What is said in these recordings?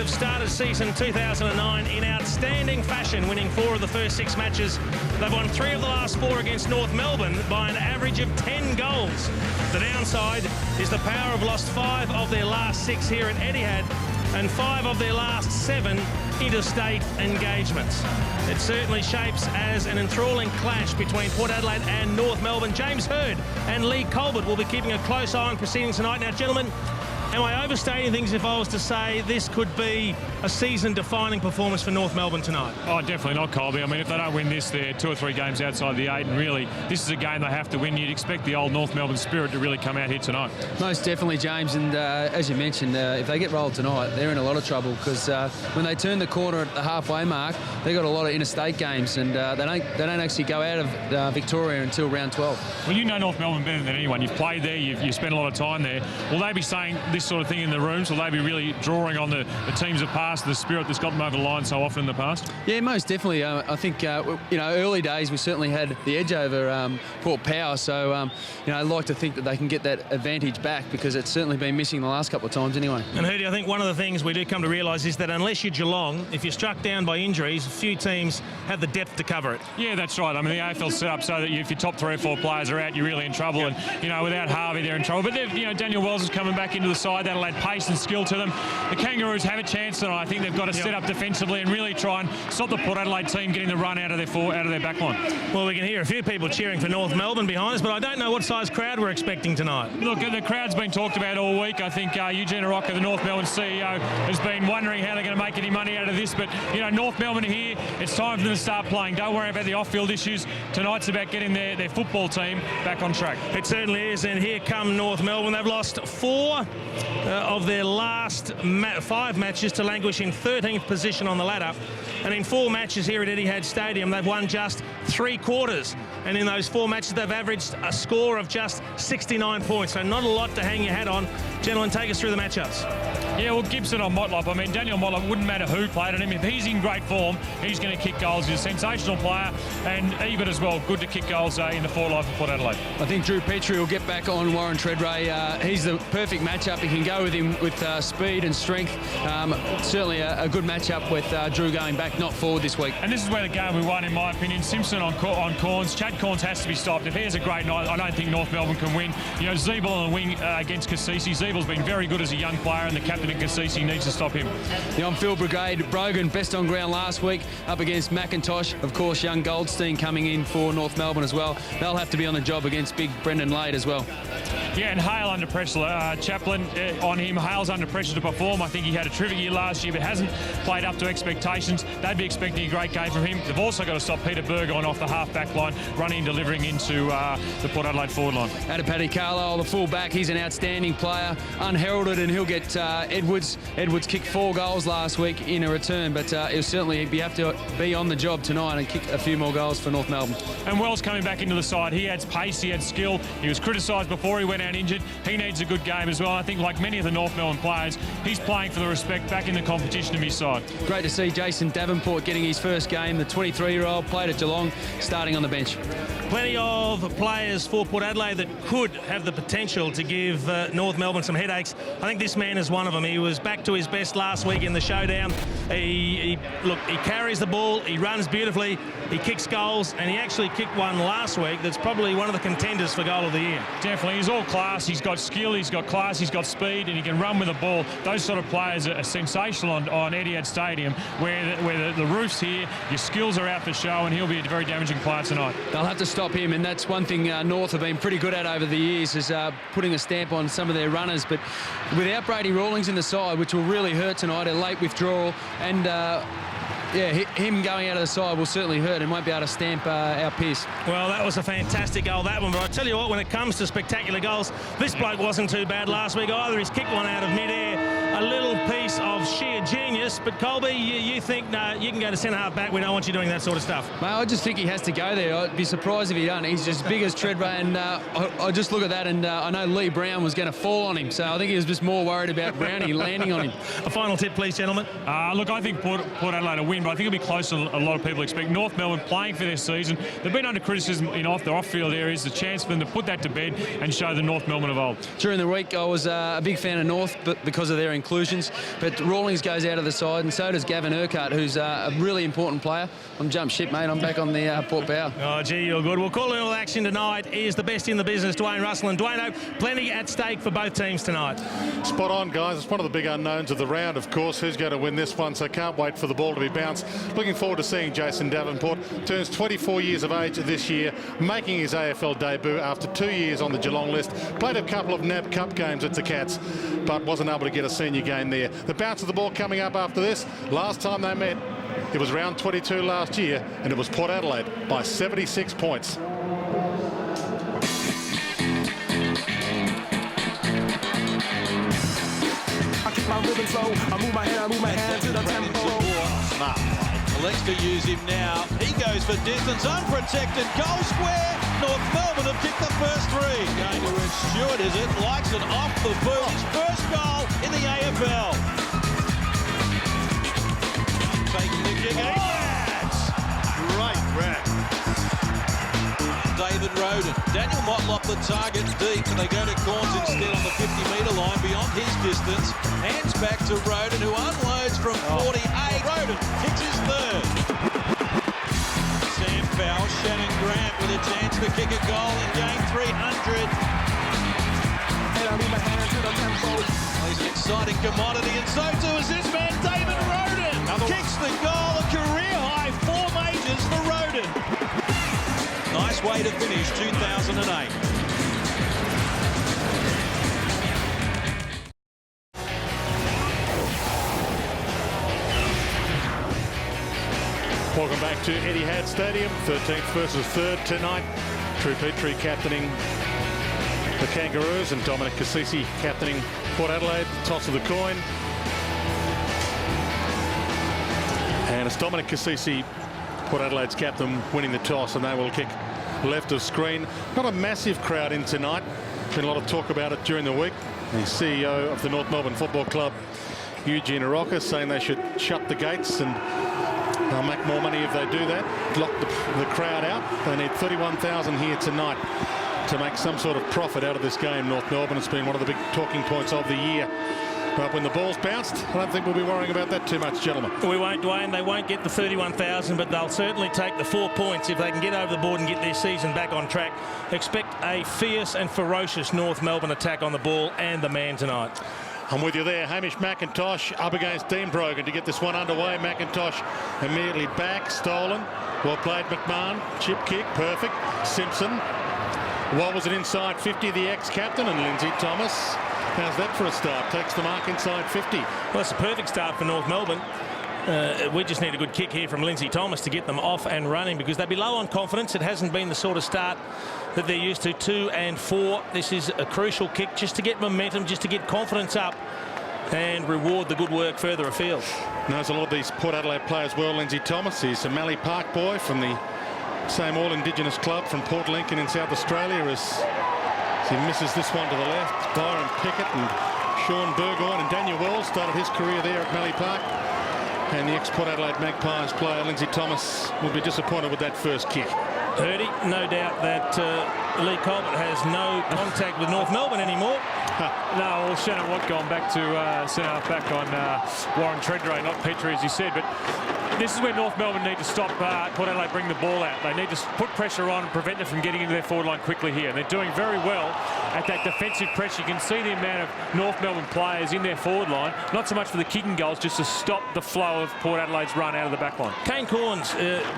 Adelaide have started season 2009 in outstanding fashion, winning 4 of the first 6 matches. They've won 3 of the last 4 against North Melbourne by an average of 10 goals. The downside is the Power have lost 5 of their last 6 here at Etihad and 5 of their last 7 interstate engagements. It certainly shapes as an enthralling clash between Port Adelaide and North Melbourne. James Hird and Lee Colbert will be keeping a close eye on proceedings tonight. Now, gentlemen, am I overstating things if I was to say this could be a season-defining performance for North Melbourne tonight? Oh, definitely not, Colby. I mean, if they don't win this, they're 2 or 3 games outside the 8, and really, this is a game they have to win. You'd expect the old North Melbourne spirit to really come out here tonight. Most definitely, James, and as you mentioned, if they get rolled tonight, they're in a lot of trouble because when they turn the corner at the halfway mark, they've got a lot of interstate games, and they don't actually go out of Victoria until round 12. Well, you know North Melbourne better than anyone. You've played there, you've spent a lot of time there. Will they be saying this sort of thing in the rooms? Will they be really drawing on the teams of past, the spirit that's got them over the line so often in the past? Yeah, most definitely. I think, early days we certainly had the edge over Port Power, so, I'd like to think that they can get that advantage back because it's certainly been missing the last couple of times anyway. And Hootie, I think one of the things we do come to realise is that unless you're Geelong, if you're struck down by injuries, a few teams have the depth to cover it. Yeah, that's right. I mean, the AFL set up so that if your top 3 or 4 players are out, you're really in trouble. And, without Harvey, they're in trouble. But, Daniel Wells is coming back into the side. That'll add pace and skill to them. The Kangaroos have a chance tonight. I think they've got to set up defensively and really try and stop the Port Adelaide team getting the run out of their back line. Well, we can hear a few people cheering for North Melbourne behind us, but I don't know what size crowd we're expecting tonight. Look, the crowd's been talked about all week. I think Eugene Arocca, the North Melbourne CEO, has been wondering how they're going to make any money out of this. But, North Melbourne are here. It's time for them to start playing. Don't worry about the off-field issues. Tonight's about getting their football team back on track. It certainly is, and here come North Melbourne. They've lost 4 of their last 5 matches to languish in 13th position on the ladder. And in 4 matches here at Etihad Stadium, they've won just 3 quarters. And in those 4 matches, they've averaged a score of just 69 points. So not a lot to hang your hat on. Gentlemen, take us through the matchups. Yeah, well, Gibson on Motlop. I mean, Daniel Motlop, wouldn't matter who played on him. If he's in great form, he's going to kick goals. He's a sensational player. And Ebert as well, good to kick goals in the forward for Port Adelaide. I think Drew Petrie will get back on Warren Treadray. He's the perfect matchup. You can go with him with speed and strength. Certainly a good matchup with Drew going back, not forward this week. And this is where the game we won, in my opinion. Simpson on Corns. Chad Corns has to be stopped. If he has a great night, I don't think North Melbourne can win. Zeeble on the wing against Cassisi. Zeeble's been very good as a young player, and the captain of Cassisi needs to stop him. The on-field brigade, Brogan, best on ground last week, up against McIntosh. Of course, young Goldstein coming in for North Melbourne as well. They'll have to be on the job against big Brendan Lade as well. Yeah, and Hale under pressure. Chaplin on him. Hale's under pressure to perform. I think he had a terrific year last year, but hasn't played up to expectations. They'd be expecting a great game from him. They've also got to stop Peter Burgoyne off the half-back line, running and delivering into the Port Adelaide forward line. Adipati Carlisle, the full-back, he's an outstanding player, unheralded, and he'll get Edwards. Edwards kicked 4 goals last week in a return, but he'll certainly have to be on the job tonight and kick a few more goals for North Melbourne. And Wells coming back into the side. He adds pace, he adds skill. He was criticised before he went out injured. He needs a good game as well. I think, like many of the North Melbourne players, he's playing for the respect back in the competition of his side. Great to see Jason Davenport getting his first game. The 23-year-old played at Geelong, starting on the bench. Plenty of players for Port Adelaide that could have the potential to give North Melbourne some headaches. I think this man is one of them. He was back to his best last week in the showdown. He carries the ball, he runs beautifully, he kicks goals, and he actually kicked one last week that's probably one of the contenders for goal of the year. Definitely. He's all class. He's got skill, he's got class, he's got speed, and he can run with the ball. Those sort of players are sensational on Etihad Stadium, where the roof's here, your skills are out for show, and he'll be a very damaging player tonight. They'll have to stop him, and that's one thing North have been pretty good at over the years, is putting a stamp on some of their runners. But without Brady Rawlings in the side, which will really hurt tonight, a late withdrawal, and him going out of the side will certainly hurt and won't be able to stamp our Pearce. Well, that was a fantastic goal, that one. But I tell you what, when it comes to spectacular goals, this bloke wasn't too bad last week either. He's kicked one out of mid-air. A little piece of sheer genius. But Colby, you think, no, you can go to centre-half back. We don't want you doing that sort of stuff. Mate, I just think he has to go there. I'd be surprised if he doesn't. He's just big as Treadray, and I just look at that, and I know Lee Brown was going to fall on him, so I think he was just more worried about Brownie landing on him. A final tip, please, gentlemen. Look, I think Port Adelaide will win game, but I think it'll be closer than a lot of people expect. North Melbourne playing for their season. They've been under criticism in their off-field areas. The chance for them to put that to bed and show the North Melbourne of old. During the week, I was a big fan of North because of their inclusions, but Rawlings goes out of the side, and so does Gavin Urquhart, who's a really important player. I'm jumped ship, mate. I'm back on the Port Bower. Oh, gee, you're good. We'll call in all action tonight is the best in the business, Dwayne Russell. And Dwayne, plenty at stake for both teams tonight. Spot on, guys. It's one of the big unknowns of the round, of course. Who's going to win this one? So can't wait for the ball to be bounced. Looking forward to seeing Jason Davenport. Turns 24 years of age this year, making his AFL debut after 2 years on the Geelong list. Played a couple of NAB Cup games at the Cats, but wasn't able to get a senior game there. The bounce of the ball coming up after this. Last time they met, it was round 22 last year, and it was Port Adelaide by 76 points. I keep my rhythm slow. I move my hand to the tempo. Elects to use him now. He goes for distance, unprotected, goal square. North Melbourne have kicked the first three. Going to Rich Stewart, is it? Likes it off the boot. His first goal in the AFL. Taking the kick. Great rack. David Roden. Daniel Motlop the target deep, and they go to Corns instead on the 50-metre line beyond his distance. Hands back to Roden, who unloads from 48. Roden kicks his third. Sam Fowl, Shannon Grant with a chance to kick a goal in game 300. And I move my hand to the tempo. He's an exciting commodity, and so too is this man, David Roden. Kicks the goal, a career high, 4 majors for Roden. Nice way to finish 2008. Welcome back to Etihad Stadium. 13th versus 3rd tonight. Drew Petrie captaining the Kangaroos and Dominic Cassisi captaining Port Adelaide. Toss of the coin. And it's Dominic Cassisi, Port Adelaide's captain, winning the toss, and they will kick left of screen. Not a massive crowd in tonight. Been a lot of talk about it during the week. The CEO of the North Melbourne Football Club, Eugene Aroka, saying they should shut the gates and they'll make more money if they do that. Lock the crowd out. They need 31,000 here tonight to make some sort of profit out of this game. North Melbourne has been one of the big talking points of the year. But when the ball's bounced, I don't think we'll be worrying about that too much, gentlemen. We won't, Dwayne. They won't get the 31,000, but they'll certainly take the 4 points if they can get over the board and get their season back on track. Expect a fierce and ferocious North Melbourne attack on the ball and the man tonight. I'm with you there. Hamish McIntosh up against Dean Brogan to get this one underway. McIntosh immediately back, stolen. Well played, McMahon. Chip kick, perfect. Simpson. What was it inside 50, the ex-captain, and Lindsay Thomas. How's that for a start? Takes the mark inside 50. Well, it's a perfect start for North Melbourne. We just need a good kick here from Lindsay Thomas to get them off and running, because they'd be low on confidence. It hasn't been the sort of start that they're used to. 2 and 4. This is a crucial kick just to get momentum, just to get confidence up and reward the good work further afield. Knows a lot of these Port Adelaide players well, Lindsay Thomas. He's a Mallee Park boy from the same all-Indigenous club from Port Lincoln in South Australia. As he misses this one to the left, Byron Pickett and Sean Burgoyne and Daniel Wells started his career there at Mallee Park. And the ex-Port Adelaide Magpies player, Lindsay Thomas, will be disappointed with that first kick. Hurdy, no doubt that Lee Colbert has no contact with North Melbourne anymore. No, well, Shannon Watt gone back to centre back on Warren Tredrea, not Petrie, as you said. But this is where North Melbourne need to stop Port Adelaide bring the ball out. They need to put pressure on and prevent them from getting into their forward line quickly here. And they're doing very well at that defensive pressure. You can see the amount of North Melbourne players in their forward line, not so much for the kicking goals, just to stop the flow of Port Adelaide's run out of the back line. Kane Corns,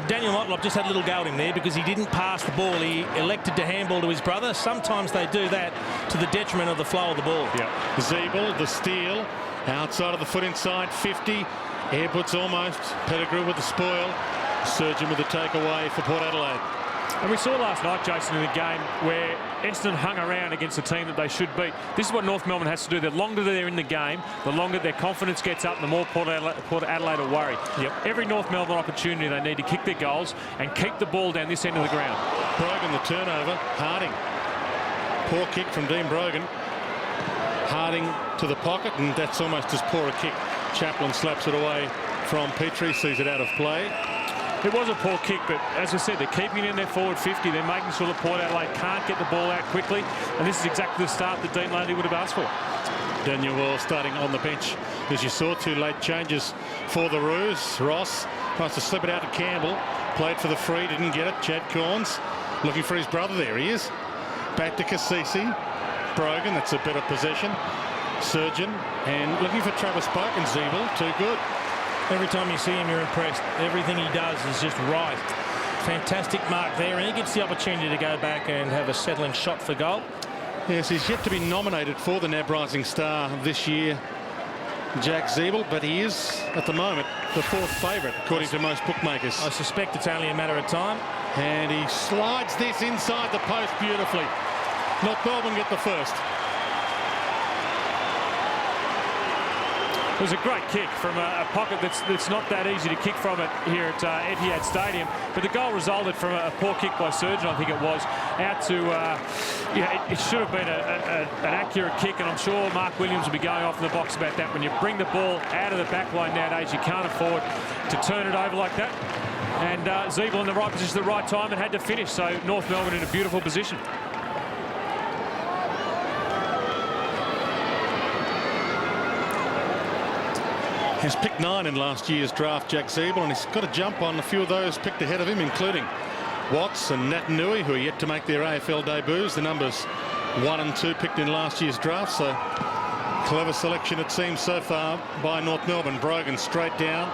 Daniel Motlop just had a little go at him there because he didn't pass the ball. He elected to handball to his brother. Sometimes they do that to the detriment of the flow of the ball. Yeah. Zeeble, the steal, outside of the foot inside 50. Airputs almost. Pettigrew with the spoil. Surgeon with the takeaway for Port Adelaide. And we saw last night, Jason, in the game where Essendon hung around against a team that they should beat. This is what North Melbourne has to do. The longer they're in the game, the longer their confidence gets up, the more Port Adelaide are worried. Yep. Every North Melbourne opportunity, they need to kick their goals and keep the ball down this end of the ground. Brogan the turnover. Harding. Poor kick from Dean Brogan. Harding to the pocket, and that's almost as poor a kick. Chaplin slaps it away from Petrie, sees it out of play. It was a poor kick, but as I said, they're keeping it in their forward 50. They're making sure that Port Adelaide can't get the ball out quickly, and this is exactly the start that Dean Landy would have asked for. Daniel Wells starting on the bench. As you saw, 2 late changes for the Roos. Ross tries to slip it out to Campbell. Played for the free, didn't get it. Chad Corns looking for his brother. There he is. Back to Cassisi. Brogan, that's a better possession. Surgeon, and looking for Travis Boak and Zeeble. Too good. Every time you see him, you're impressed. Everything he does is just right. Fantastic mark there, and he gets the opportunity to go back and have a settling shot for goal. Yes, he's yet to be nominated for the NAB Rising Star this year, Jack Zeeble, but he is, at the moment, the 4th favourite, according to most bookmakers. I suspect it's only a matter of time. And he slides this inside the post beautifully. North Melbourne get the first. It was a great kick from a pocket that's not that easy to kick from it here at Etihad Stadium. But the goal resulted from a poor kick by Surgeon, I think it was, out to, it should have been an accurate kick, and I'm sure Mark Williams will be going off in the box about that. When you bring the ball out of the back line nowadays, you can't afford to turn it over like that. And Zeeble in the right position at the right time and had to finish, so North Melbourne in a beautiful position. He's picked 9 in last year's draft, Jack Zeeble, and he's got a jump on a few of those picked ahead of him, including Watts and Natanui, who are yet to make their AFL debuts. The numbers 1 and 2 picked in last year's draft, so clever selection it seems so far by North Melbourne. Brogan straight down.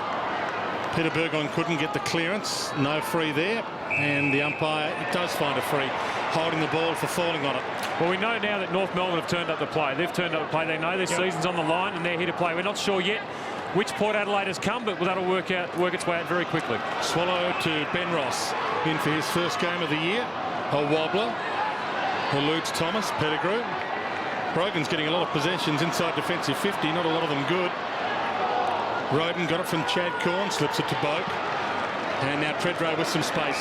Peter Burgoyne couldn't get the clearance. No free there, and the umpire, it does find a free, holding the ball for falling on it. Well, we know now that North Melbourne have turned up the play. They've turned up the play. They know their season's on the line and they're here to play. We're not sure yet which Port Adelaide has come, but that'll work its way out very quickly. Swallow to Ben Ross, in for his first game of the year. A wobbler, eludes Thomas. Pettigrew. Brogan's getting a lot of possessions inside defensive 50, not a lot of them good. Roden got it from Chad Corn, slips it to Boak. And now Tredrea with some space.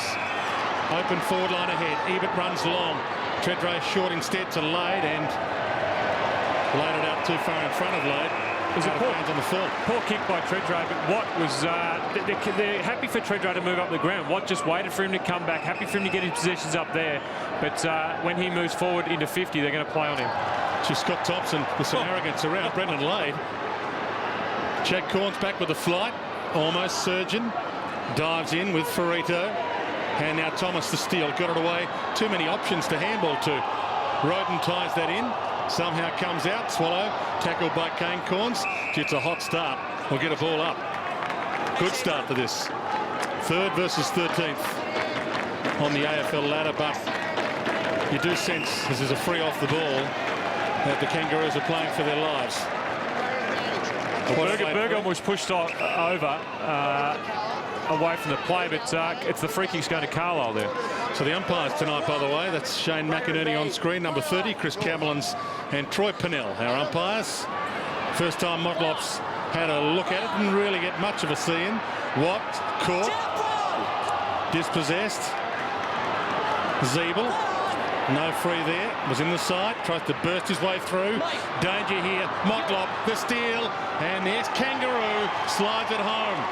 Open forward line ahead. Ebert runs long. Tredrea short instead to Lade, and laid it out too far in front of Lade. It was a on the full. Poor kick by Tredrea, but Watt was they're happy for Tredrea to move up the ground. Watt just waited for him to come back, happy for him to get his possessions up there, but when he moves forward into 50, they're going to play on him. Just Scott Thompson with some arrogance around Brendan Lade. Chad Corn's back with a flight, almost. Surgeon dives in with Ferrito, and now Thomas the steal, got it away. Too many options to handball to. Roden ties that in. Somehow comes out. Swallow tackled by Kane Corns. It's a hot start. We'll get a ball up. Good start for this. 3rd versus 13th on the AFL ladder, but you do sense this is a free off the ball that the Kangaroos are playing for their lives. Burgoyne was pushed over away from the play, but it's the free kick's going to Carlisle there. So the umpires tonight, by the way, that's Shane McInerney on screen, number 30, Chris Camelins and Troy Pennell, our umpires. First time Motlop's had a look at it, didn't really get much of a see in. Watt caught, dispossessed. Zeeble, no free there, was in the side, tries to burst his way through. Danger here, Motlop, the steal, and there's Kangaroo, slides it home.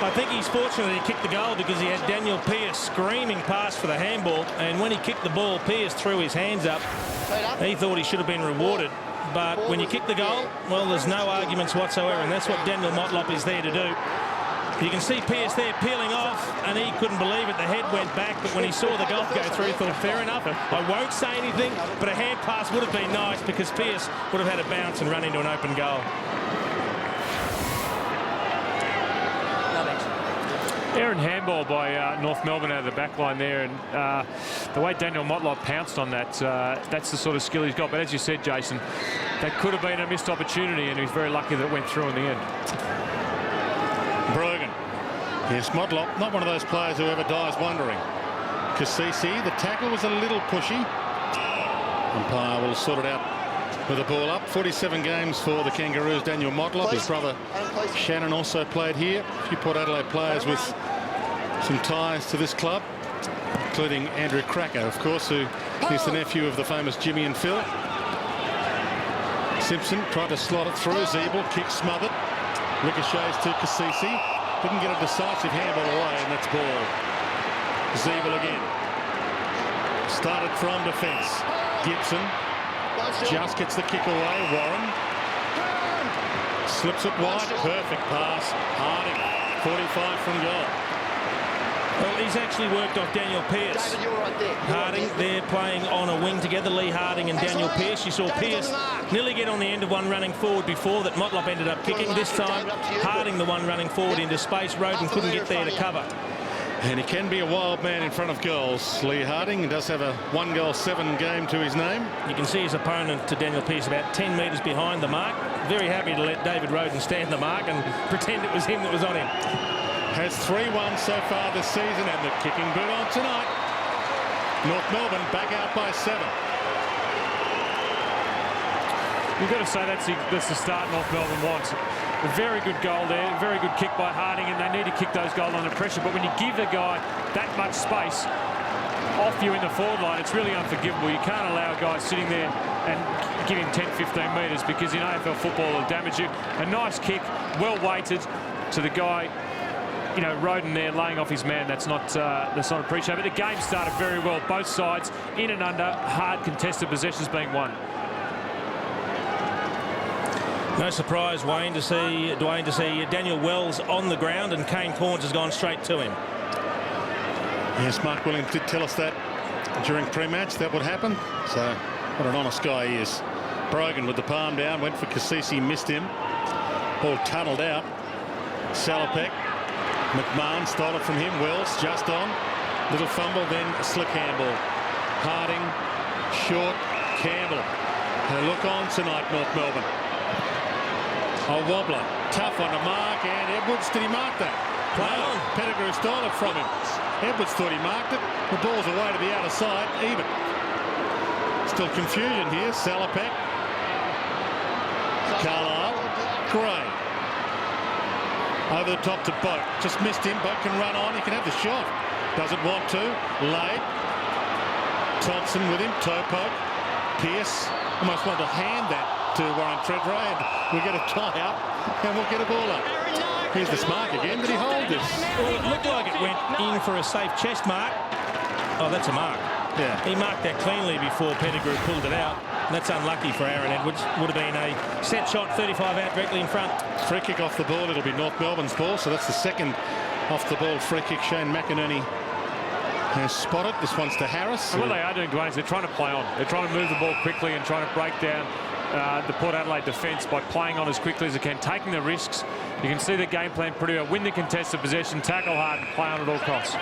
I think he's fortunate he kicked the goal because he had Daniel Pearce screaming past for the handball, and when he kicked the ball, Pearce threw his hands up. He thought he should have been rewarded, but when you kick the goal, well, there's no arguments whatsoever, and that's what Daniel Motlop is there to do. You can see Pearce there peeling off, and he couldn't believe it. The head went back, but when he saw the goal go through, he thought, fair enough, I won't say anything, but a hand pass would have been nice because Pearce would have had a bounce and run into an open goal. Aaron handball by North Melbourne out of the back line there, and the way Daniel Motlop pounced on that, that's the sort of skill he's got. But as you said, Jason, that could have been a missed opportunity, and he's very lucky that it went through in the end. Brogan. Yes, Motlop, not one of those players who ever dies wondering. Cassisi, the tackle was a little pushy. Umpire will sort it out with the ball up. 47 games for the Kangaroos. Daniel Motlop, his brother Shannon also played here. A few Port Adelaide players with some ties to this club, including Andrew Cracker, of course, who is the nephew of the famous Jimmy and Phil. Simpson tried to slot it through. Zeeble, kick smothered. Ricochets to Kasisi. Didn't get a decisive handball away, and that's ball. Zeeble again. Started from defence. Gibson just gets the kick away. Warren slips it wide. Perfect pass. Harding, 45 from goal. Well, he's actually worked off Daniel Pearce. Harding, they're playing on a wing together, Lee Harding and Daniel Pearce. You saw Pearce nearly get on the end of one running forward before that Motlop ended up kicking. This time, Harding the one running forward into space. Roden couldn't get there to cover. And he can be a wild man in front of goals. Lee Harding does have a 1-goal, 7-game to his name. You can see his opponent to Daniel Pearce about 10 metres behind the mark. Very happy to let David Roden stand the mark and pretend it was him that was on him. Has 3-1 so far this season, and the kicking boot on tonight. North Melbourne back out by 7. You've got to say that's the start North Melbourne wants. A very good goal there, very good kick by Harding, and they need to kick those goals under pressure. But when you give the guy that much space off you in the forward line, it's really unforgivable. You can't allow a guy sitting there and give him 10, 15 metres, because in AFL football it'll damage you. A nice kick, well weighted to the guy. You know, Roden there laying off his man, that's not appreciated. But the game started very well, both sides in and under, hard contested possessions being won. No surprise, Dwayne, to see Daniel Wells on the ground, and Kane Corns has gone straight to him. Yes, Mark Williams did tell us that during pre-match that would happen. So what an honest guy he is. Brogan with the palm down, went for Kasisi, missed him. Ball tunneled out. Salopek. McMahon stole it from him. Wells just on. Little fumble, then a slick handball. Harding, short, Campbell. And a look on tonight, North Melbourne. A wobbler. Tough one to mark, and Edwards, did he mark that? No, Pettigrew stole it from him. Edwards thought he marked it. The ball's away to the outer side, even. Still confusion here. Salopek. Carlisle. Gray. Over the top to Boak. Just missed him. Boak can run on. He can have the shot. Doesn't want to. Lade. Thompson with him. Toe poke. Pearce. Almost wanted to hand that to Warren Treadray. And we'll get a tie up and we'll get a ball up. Here's the mark again. Did he hold this? Well, it looked like it went in for a safe chest mark. Oh, that's a mark. Yeah. He marked that cleanly before Pettigrew pulled it out. That's unlucky for Aaron Edwards. Would have been a set shot, 35 out directly in front. Free kick off the ball. It'll be North Melbourne's ball. So that's the second off the ball free kick Shane McInerney has spotted. This one's to Harris. And what they are doing, Dwayne, is they're trying to play on. They're trying to move the ball quickly and trying to break down the Port Adelaide defence by playing on as quickly as they can, taking the risks. You can see the game plan pretty well. Win the contested possession, tackle hard, and play on at all costs.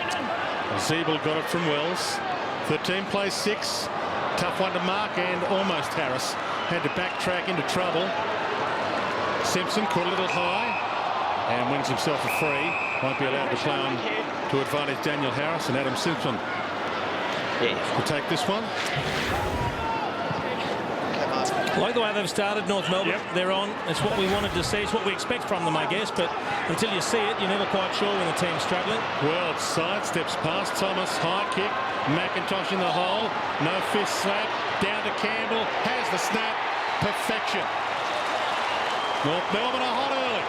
Zeeble got it from Wells. 13 plays 6. Tough one to mark, and almost Harris had to backtrack into trouble. Simpson caught a little high and wins himself a free. Won't be allowed to play on to advantage Daniel Harris, and Adam Simpson will take this one. Like the way they've started, North Melbourne. Yep. They're on. It's what we wanted to see. It's what we expect from them, I guess. But until you see it, you're never quite sure when the team's struggling. Well, sidesteps past Thomas. High kick. McIntosh in the hole. No fist slap. Down to Campbell. Has the snap. Perfection. North Melbourne are hot early.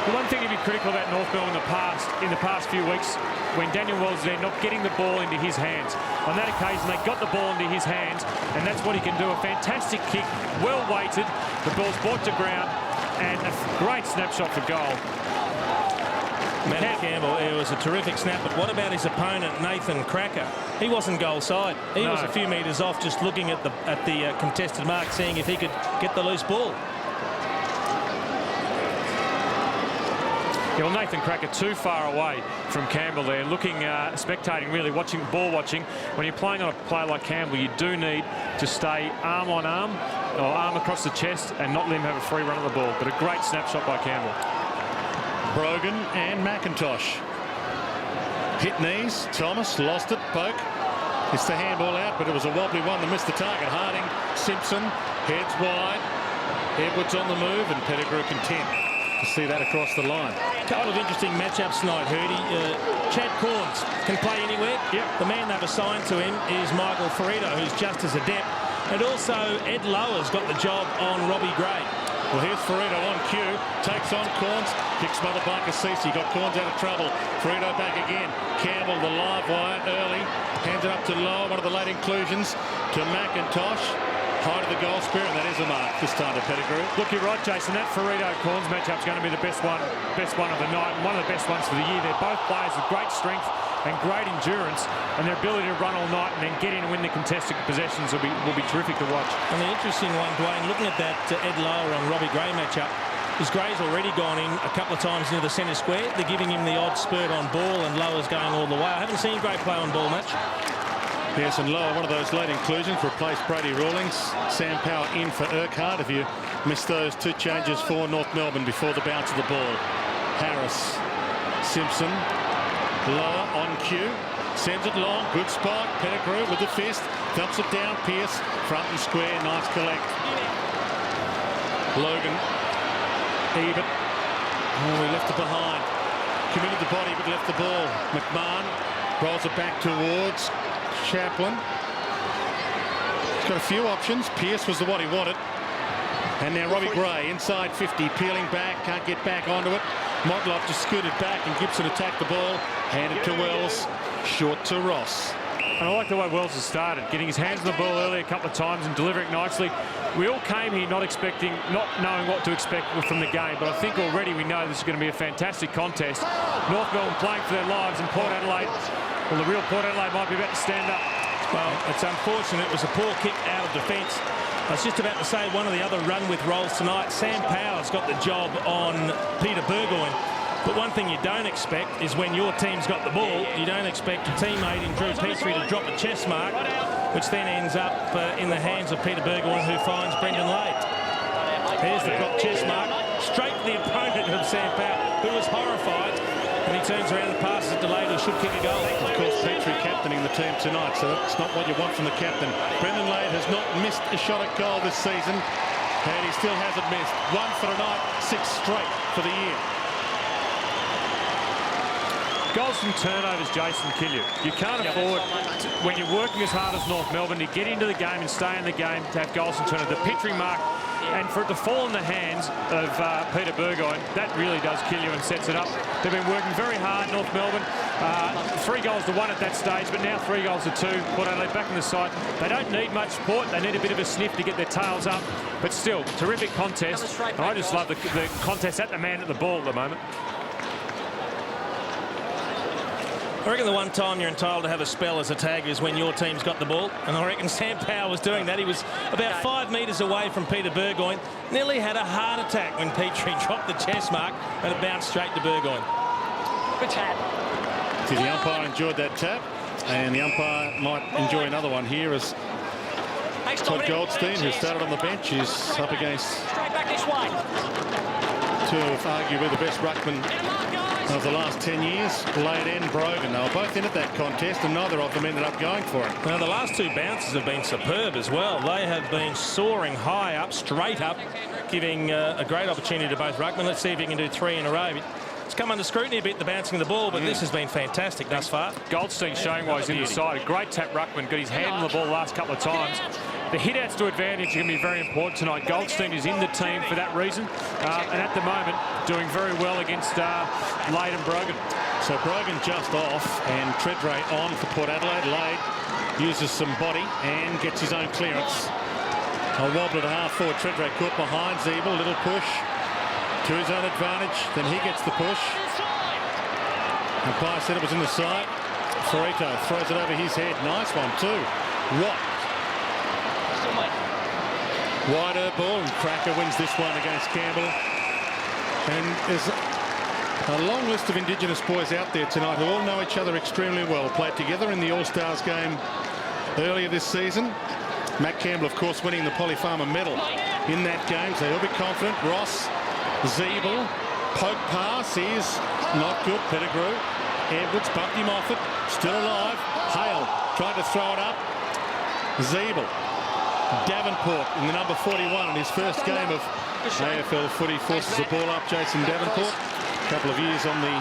The one thing to be critical about North Melbourne in the past few weeks, when Daniel Wells is there, not getting the ball into his hands. On that occasion, they got the ball into his hands, and that's what he can do. A fantastic kick, well weighted. The ball's brought to ground, and a great snapshot for goal. Matty Campbell, it was a terrific snap, but what about his opponent, Nathan Cracker? He wasn't goal side. He was a few metres off, just looking at the contested mark, seeing if he could get the loose ball. Yeah, well, Nathan Cracker too far away from Campbell there, looking, spectating, really, ball watching. When you're playing on a player like Campbell, you do need to stay arm on arm, or arm across the chest, and not let him have a free run of the ball. But a great snapshot by Campbell. Brogan and McIntosh. Hit knees. Thomas lost it. Poke. It's the handball out, but it was a wobbly one that missed the target. Harding, Simpson, heads wide. Edwards on the move, and Pettigrew content to see that across the line. A couple of interesting matchups tonight, Hurdy. Chad Corns can play anywhere. Yep. The man they've assigned to him is Michael Ferrito, who's just as adept. And also, Ed Lower's got the job on Robbie Gray. Well, here's Ferrito on cue, takes on Corns, kicks smothered by Cassisi, got Corns out of trouble. Ferrito back again. Campbell, the live wire early, hands it up to Lower, one of the late inclusions, to McIntosh. High to the goal spirit, and that is a mark this time to Pettigrew. Look, you're right, Jason. That Ferrito-Corns matchup's going to be the best one of the night, and one of the best ones for the year. They're both players with great strength and great endurance, and their ability to run all night and then get in and win the contested possessions will be terrific to watch. And the interesting one, Dwayne, looking at that Ed Lower and Robbie Gray matchup, is Gray's already gone in a couple of times near the centre square. They're giving him the odd spurt on ball, and Lower's going all the way. I haven't seen Gray play on ball much. Yes, and Lower, one of those late inclusions, replaced Brady Rawlings. Sam Power in for Urquhart. If you missed those two changes for North Melbourne before the bounce of the ball. Harris, Simpson, Lower on cue, sends it long, good spot. Pettigrew with the fist, dumps it down. Pearce, front and square, nice collect. Logan, Ebert, oh, he left it behind. Committed the body but left the ball. McMahon rolls it back towards Chaplin. He's got a few options. Pearce was the one he wanted. And now Robbie Gray inside 50, peeling back, can't get back onto it. Motlop just scooted back and Gibson attacked the ball. Handed to Wells, short to Ross. And I like the way Wells has started, getting his hands on the ball early a couple of times and delivering nicely. We all came here not knowing what to expect from the game, but I think already we know this is going to be a fantastic contest. North Melbourne playing for their lives, and Port Adelaide, well, the real Port Adelaide might be about to stand up. Well, it's unfortunate. It was a poor kick out of defence. I was just about to say one of the other run with rolls tonight. Sam Power's got the job on Peter Burgoyne. But one thing you don't expect is when your team's got the ball, you don't expect your teammate in Drew Petrie to drop a chest mark, which then ends up in the hands of Peter Burgoyne, who finds Brendan Lade. There's the drop chest mark, straight to the opponent of Sam Power, who was horrified. And he turns around and passes it to Lade, who should kick a goal. Of course, Petrie captaining the team tonight, so that's not what you want from the captain. Brendan Lade has not missed a shot at goal this season, and he still hasn't missed. One for tonight, 6 straight for the year. Goals from turnovers, Jason, kill you. You can't afford, when you're working as hard as North Melbourne, to get into the game and stay in the game, to have goals from turnovers. The Petrie mark, and for it to fall in the hands of Peter Burgoyne, that really does kill you and sets it up. They've been working very hard, North Melbourne. 3 goals to 1 at that stage, but now 3 goals to 2. Port Adelaide back on the side. They don't need much support. They need a bit of a sniff to get their tails up. But still, terrific contest. And I just love the contest at the man at the ball at the moment. I reckon the one time you're entitled to have a spell as a tagger is when your team's got the ball, and I reckon Sam Power was doing that. He was about 5 metres away from Peter Burgoyne, nearly had a heart attack when Petrie dropped the chest mark, and it bounced straight to Burgoyne. Good tap. See, the umpire enjoyed that tap, and the umpire might enjoy another one here as Todd Goldstein, who started on the bench, is up against Straight back this way. 2 of arguably the best ruckmen of the last 10 years, Lade and Brogan. They were both in at that contest, and neither of them ended up going for it. Now, the last 2 bounces have been superb as well. They have been soaring high up, straight up, giving a great opportunity to both ruckmen. Let's see if he can do 3 in a row. It's come under scrutiny a bit, the bouncing of the ball, but this has been fantastic thus far. Goldstein showing why he's in the side. A great tap ruckman, got his hand on the ball the last couple of times. The hit-outs to advantage are going to be very important tonight. Goldstein is in the team for that reason, and at the moment doing very well against Lade and Brogan. So Brogan just off, and Treadray on for Port Adelaide. Lade uses some body and gets his own clearance. A wobble at half forward. Treadray caught behind Zeeble, little push to his own advantage. Then he gets the push. And Pye said it was in the side. Ferrito throws it over his head. Nice one too. What? Wider ball, and Cracker wins this one against Campbell. And there's a long list of Indigenous boys out there tonight who all know each other extremely well. Played together in the All-Stars game earlier this season. Matt Campbell, of course, winning the Polly Farmer medal in that game, so he'll be confident. Ross, Zeeble, poke pass is not good. Pettigrew, Edwards bumped him off it, still alive. Hale tried to throw it up. Zeeble. Davenport in the number 41 in his first game of AFL footy forces the ball up. Jason Davenport, a couple of years on the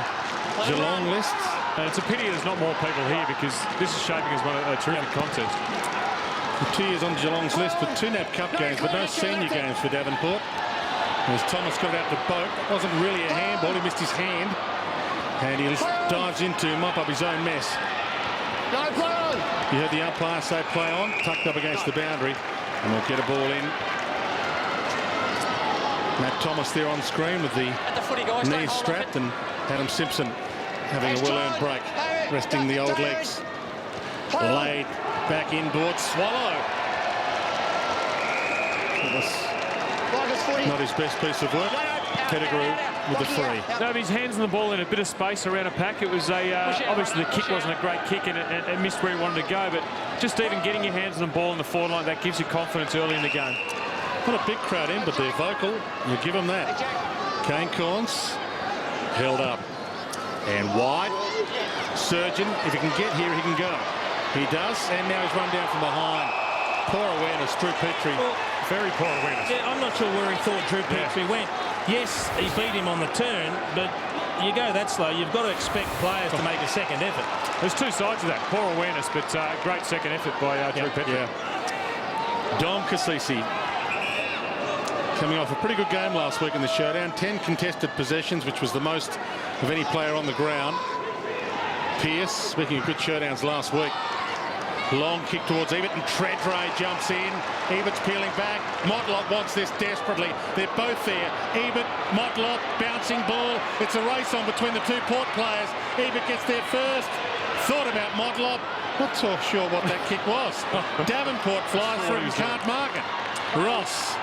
Geelong list. And it's a pity there's not more people here, because this is shaping as a terrific contest. 2 years on Geelong's list with 2 NAB Cup games, but no senior games for Davenport. As Thomas got it out to Boak, it wasn't really a handball. He missed his hand, and he dives in to mop up his own mess. You heard the umpire say play on, tucked up against the boundary, and we'll get a ball in. Matt Thomas there on screen with the knees strapped, and Adam Simpson having a well-earned break, resting the old legs. Laid back inboard, Swallow. It was not his best piece of work. Pettigrew with the free. No, his hands on the ball in a bit of space around a pack. It was obviously the kick wasn't a great kick, and it missed where he wanted to go. But just even getting your hands on the ball in the forward line, that gives you confidence early in the game. Not a big crowd in, but they're vocal. You give them that. Kane Corns held up and wide. Surgeon, if he can get here, he can go. He does, and now he's run down from behind. Poor awareness, Drew Petrie. Well, very poor awareness. Yeah, I'm not sure where he thought Drew Petrie went. Yes, he beat him on the turn, but you go that slow, you've got to expect players to make a second effort. There's two sides of that. Poor awareness, but great second effort by Drew Petrie. Yeah. Dom Cassisi coming off a pretty good game last week in the showdown. 10 contested possessions, which was the most of any player on the ground. Pearce, speaking of good showdowns last week. Long kick towards Ebert, and Tredray jumps in. Ebert's peeling back. Motlop wants this desperately. They're both there. Ebert, Motlop, bouncing ball. It's a race on between the two Port players. Ebert gets there first. Thought about Motlop. Not so sure what that kick was. Davenport flies through and can't mark it. Ross.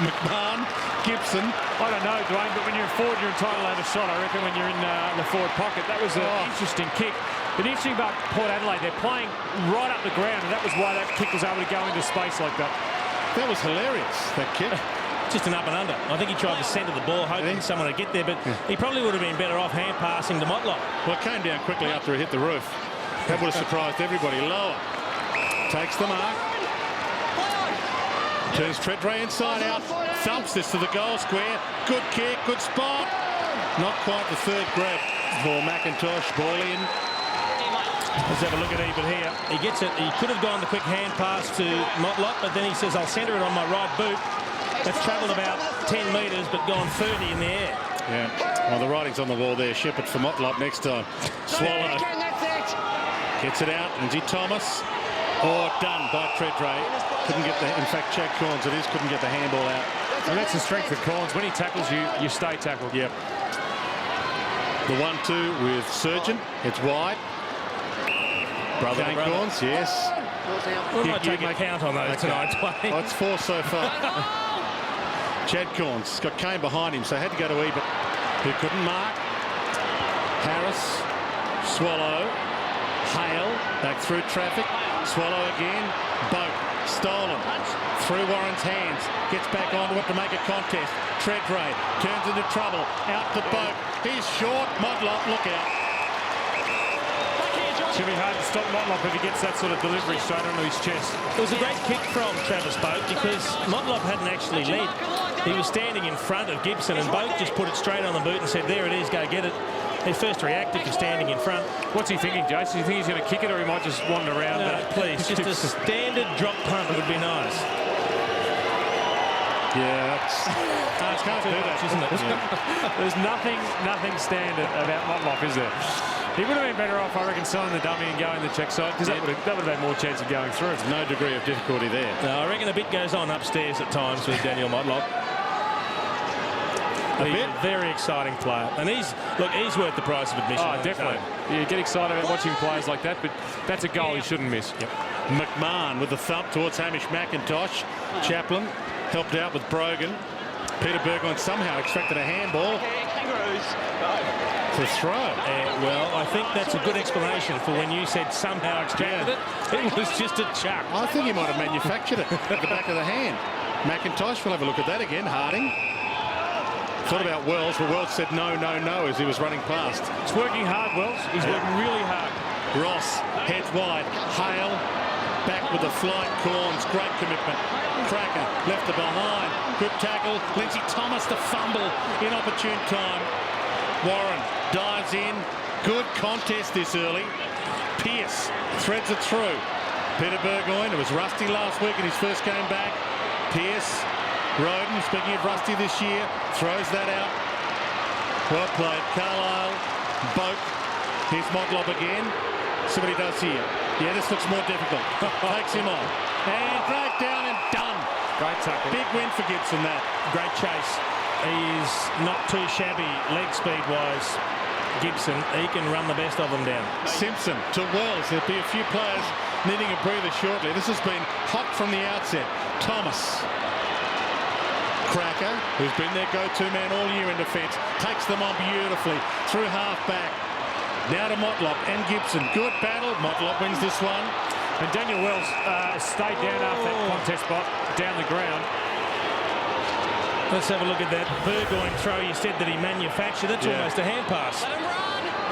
McMahon, Gibson. I don't know, Dwayne, but when you're forward, you're entitled to have a shot. I reckon when you're in the forward pocket, that was an interesting kick. But interesting about Port Adelaide, they're playing right up the ground, and that was why that kick was able to go into space like that. That was hilarious, that kick. Just an up and under. I think he tried to centre the ball, hoping someone would get there, but he probably would have been better off hand passing to Motlop. Well, it came down quickly after it hit the roof. That would have surprised everybody. Lower. Takes the mark. Turns Tredray inside out. Thumps this to the goal square. Good kick, good spot. Not quite the third grab for McIntosh. Ball in. Let's have a look at Ebert here. He gets it. He could have gone the quick hand pass to Motlop, but then he says, I'll centre it on my right boot. That's travelled about 10 metres, but gone 30 in the air. Yeah. Well, the writing's on the wall there. Shepherd for Motlop next time. Swallow. Gets it out. Lindsay Thomas. Done by Tredray. Couldn't get the, in fact, Chad Corns, it is, couldn't get the handball out. And that's the strength of Corns. When he tackles you, you stay tackled. Yep. The 1-2 with Surgeon. It's wide. Brother Corns, yes. We might take a count on those tonight, Dwayne. Oh, it's 4 so far. Chad Corns got Kane behind him, so had to go to Ebert, who couldn't mark. Harris, Swallow, Hale, back through traffic. Swallow again. Boat stolen through Warren's hands, gets back onto it to make a contest. Tredray turns into trouble, out to Boat. He's short. Motlop, look out. It's going to be hard to stop Motlop if he gets that sort of delivery straight onto his chest. It was a great kick from Travis Boat because Motlop hadn't actually led. He was standing in front of Gibson, and Boat just put it straight on the boot and said, there it is, go get it. He first reacted to standing in front. What's he thinking, Jace? Do you think he's going to kick it, or he might just wander around? No, please, just a standard drop punt would be nice. Yeah, that's can't do that, isn't it? Yeah. There's nothing standard about Motlop, is there? He would have been better off, I reckon, selling the dummy and going the check side, because that would have had more chance of going through. No degree of difficulty there. No, I reckon a bit goes on upstairs at times with Daniel Motlop. He's a very exciting player, and he's worth the price of admission. Oh, definitely. You get excited about watching players like that, but that's a goal he shouldn't miss. Yep. McMahon with the thump towards Hamish McIntosh. Chaplin helped out with Brogan. Peter Burgoyne somehow extracted a handball. To throw. Well, I think that's a good explanation for when you said somehow extracted it. It was just a chuck. I think he might have manufactured it at the back of the hand. McIntosh, we'll have a look at that again. Harding. Thought about Wells, but Wells said no, no, no as he was running past. It's working hard, Wells. He's working really hard. Ross heads wide. Hale back with the flight. Corns, great commitment. Cracker left it behind. Good tackle. Lindsay Thomas the fumble in opportune time. Warren dives in. Good contest this early. Pearce threads it through. Peter Burgoyne, it was Rusty last week in his first game back. Pearce, Roden, speaking of Rusty this year, throws that out. Well played. Carlisle, Boak. Here's Motlop again. See what he does here. Yeah, this looks more difficult. Takes him on. And dragged down and done. Great tackle. Big win for Gibson, that. Great chase. He's not too shabby leg speed-wise, Gibson. He can run the best of them down. Simpson to Wells. There'll be a few players needing a breather shortly. This has been hot from the outset. Thomas. Cracker, who's been their go-to man all year in defence, takes them on beautifully through half-back. Now to Motlop and Gibson. Good battle. Motlop wins this one. And Daniel Wells stayed down after that contest spot, down the ground. Let's have a look at that Burgoyne throw. You said that he manufactured. That's almost a hand pass.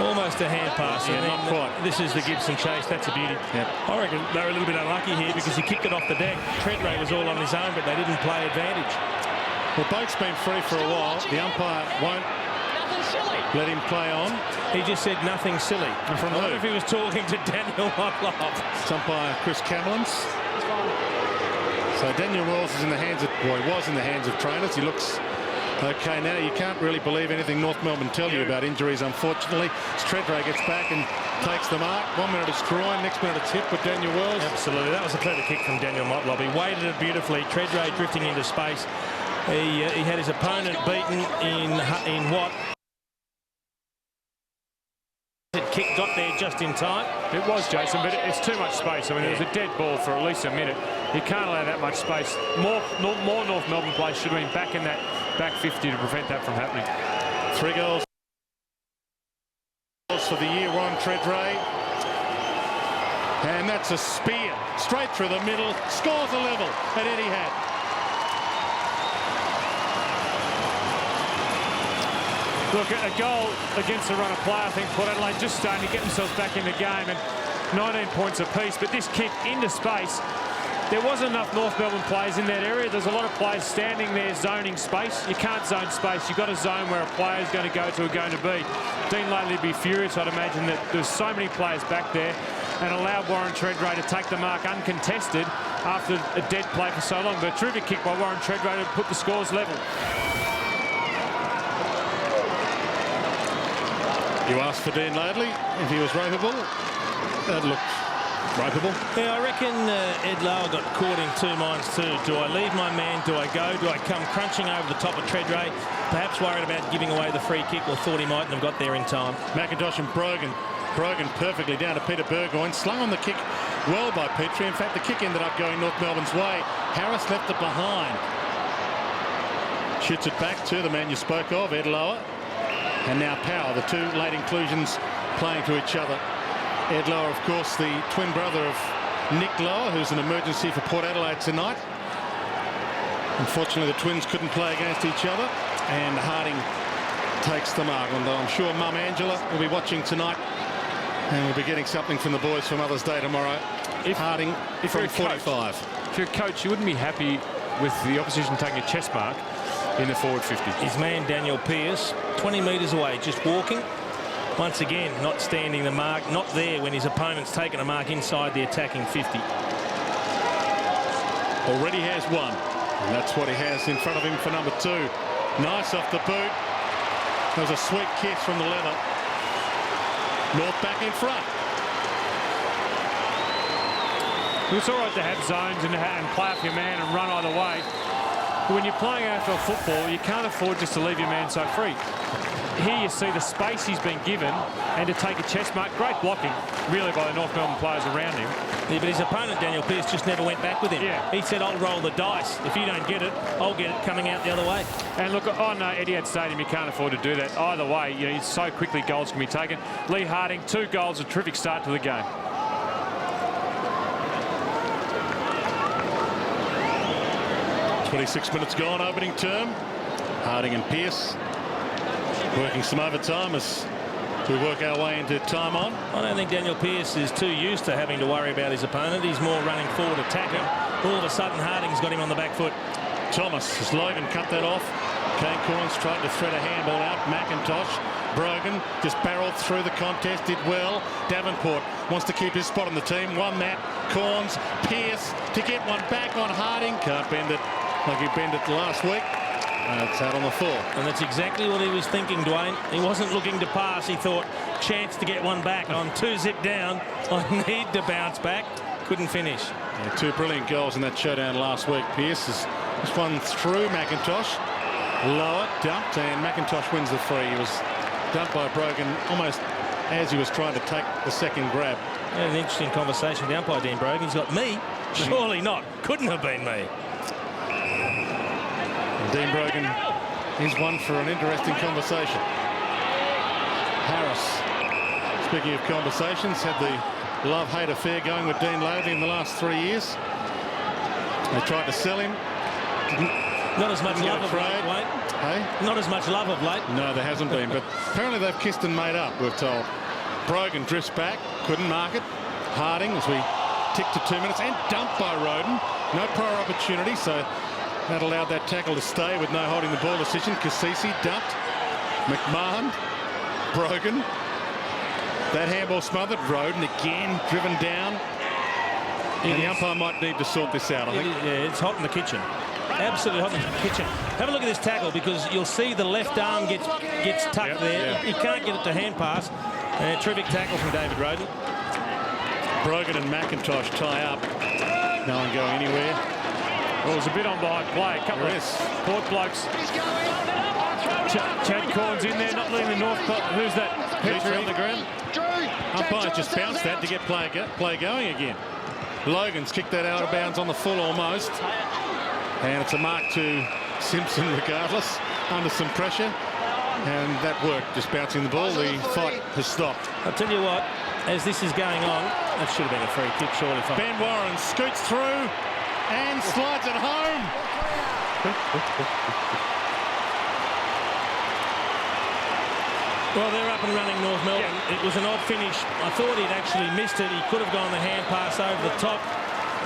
Almost a hand pass. Yeah, not quite. This is the Gibson chase. That's a beauty. Yep. I reckon they were a little bit unlucky here because he kicked it off the deck. Treadray was all on his own, but they didn't play advantage. Well, Boak's been free for a while. The umpire won't let him play on. He just said nothing silly. And from I wonder who? if he was talking to Daniel Motlop. It's umpire Chris Camelins. So Daniel Wells is in the hands of, well, he was in the hands of trainers. He looks okay now. You can't really believe anything North Melbourne tell you about injuries, unfortunately. Treadray gets back and takes the mark. 1 minute it's groin, next minute it's hip with Daniel Wells. Absolutely. That was a clever kick from Daniel Motlop. He weighted it beautifully. Treadray drifting into space. He had his opponent beaten in what? Kick got there just in time. It was, Jason, but it's too much space. I mean, there was a dead ball for at least a minute. You can't allow that much space. More North Melbourne players should have been back in that back 50 to prevent that from happening. 3 goals for the year, Ron Treadray. And that's a spear straight through the middle. Scores a level at Etihad. Look, a goal against the run of play. I think Port Adelaide just starting to get themselves back in the game, and 19 points apiece. But this kick into space, there wasn't enough North Melbourne players in that area. There's a lot of players standing there zoning space. You can't zone space. You've got to zone where a player is going to go to or going to be. Dean Lately would be furious, I'd imagine, that there's so many players back there, and allowed Warren Treadray to take the mark uncontested after a dead play for so long. But a terrific kick by Warren Treadray to put the scores level. You asked for Dean Ladley if he was ropeable. That looked ropeable. Yeah, I reckon Ed Lower got caught in 2 minds too. Do I leave my man? Do I go? Do I come crunching over the top of Treadray? Perhaps worried about giving away the free kick, or thought he mightn't have got there in time. McIntosh and Brogan. Brogan perfectly down to Peter Burgoyne. Slung on the kick well by Petrie. In fact, the kick ended up going North Melbourne's way. Harris left it behind. Shoots it back to the man you spoke of, Ed Lower. And now Power, the 2 late inclusions playing to each other. Ed Lower, of course, the twin brother of Nick Lower, who's an emergency for Port Adelaide tonight. Unfortunately, the twins couldn't play against each other, and Harding takes the mark. And I'm sure Mum Angela will be watching tonight, and we'll be getting something from the boys for Mother's Day tomorrow. Harding from 45. If you're a coach, you wouldn't be happy with the opposition taking a chest mark in the forward 50. His man Daniel Pearce, 20 metres away, just walking. Once again, not standing the mark, not there when his opponent's taken a mark inside the attacking 50. Already has 1, and that's what he has in front of him for number 2. Nice off the boot. There was a sweet kiss from the leather. North back in front. It's all right to have zones and play off your man and run either way. But when you're playing AFL football, you can't afford just to leave your man so free. Here you see the space he's been given, and to take a chest mark. Great blocking, really, by the North Melbourne players around him. Yeah, but his opponent, Daniel Pearce, just never went back with him. Yeah. He said, I'll roll the dice. If you don't get it, I'll get it coming out the other way. And look, on Etihad Stadium, you can't afford to do that. Either way, you know, so quickly goals can be taken. Lee Harding, 2 goals, a terrific start to the game. 26 minutes gone, opening term. Harding and Pearce working some overtime as we work our way into time on. I don't think Daniel Pearce is too used to having to worry about his opponent. He's more running forward attacking. All of a sudden, Harding's got him on the back foot. Thomas, as Logan cut that off. Kane Corns tried to thread a handball out. McIntosh Brogan just barreled through the contest, did well. Davenport wants to keep his spot on the team. Won that. Corns, Pearce to get one back on Harding. Can't bend it like he bent it last week. It's out on the floor. And that's exactly what he was thinking, Dwayne. He wasn't looking to pass. He thought, chance to get one back. On 2-zip down, I need to bounce back. Couldn't finish. Yeah, 2 brilliant goals in that showdown last week. Pearce has one through McIntosh. Lower, dumped, and McIntosh wins the free. He was dumped by Brogan almost as he was trying to take the second grab. Yeah, an interesting conversation down by Dean Brogan. He's got me. Surely not. Couldn't have been me. And Dean Brogan is one for an interesting conversation. Harris, speaking of conversations, had the love-hate affair going with Dean Lavey in the last 3 years. They tried to sell him. Not as much love of late, Wayne. Hey? Not as much love of late. No, there hasn't been, but apparently they've kissed and made up, we're told. Brogan drifts back, couldn't mark it. Harding, as we tick to 2 minutes, and dumped by Roden. No prior opportunity, so that allowed that tackle to stay with no holding the ball decision. Kasisi dumped. McMahon, Brogan. That handball smothered. Roden again driven down. And the umpire might need to sort this out, I think. Yeah, it's hot in the kitchen. Absolutely hot in the kitchen. Have a look at this tackle, because you'll see the left arm gets tucked there. Yeah. He can't get it to hand pass. Terrific tackle from David Roden. Brogan and McIntosh tie up. No one going anywhere. Well, there's a bit on behind play. A couple of Port blokes. Chad Corns in there, not letting the North. Who's that? Petrie on the ground. Umpire just bounced that to get play going again. Logan's kicked that out of bounds on the full almost. And it's a mark to Simpson regardless, under some pressure. And that worked, just bouncing the ball. The fight has stopped. I'll tell you what, as this is going on, that should have been a free kick, surely. Ben Warren scoots through and slides it home. Well, they're up and running, North Melbourne. Yeah. It was an odd finish. I thought he'd actually missed it. He could have gone the hand pass over the top.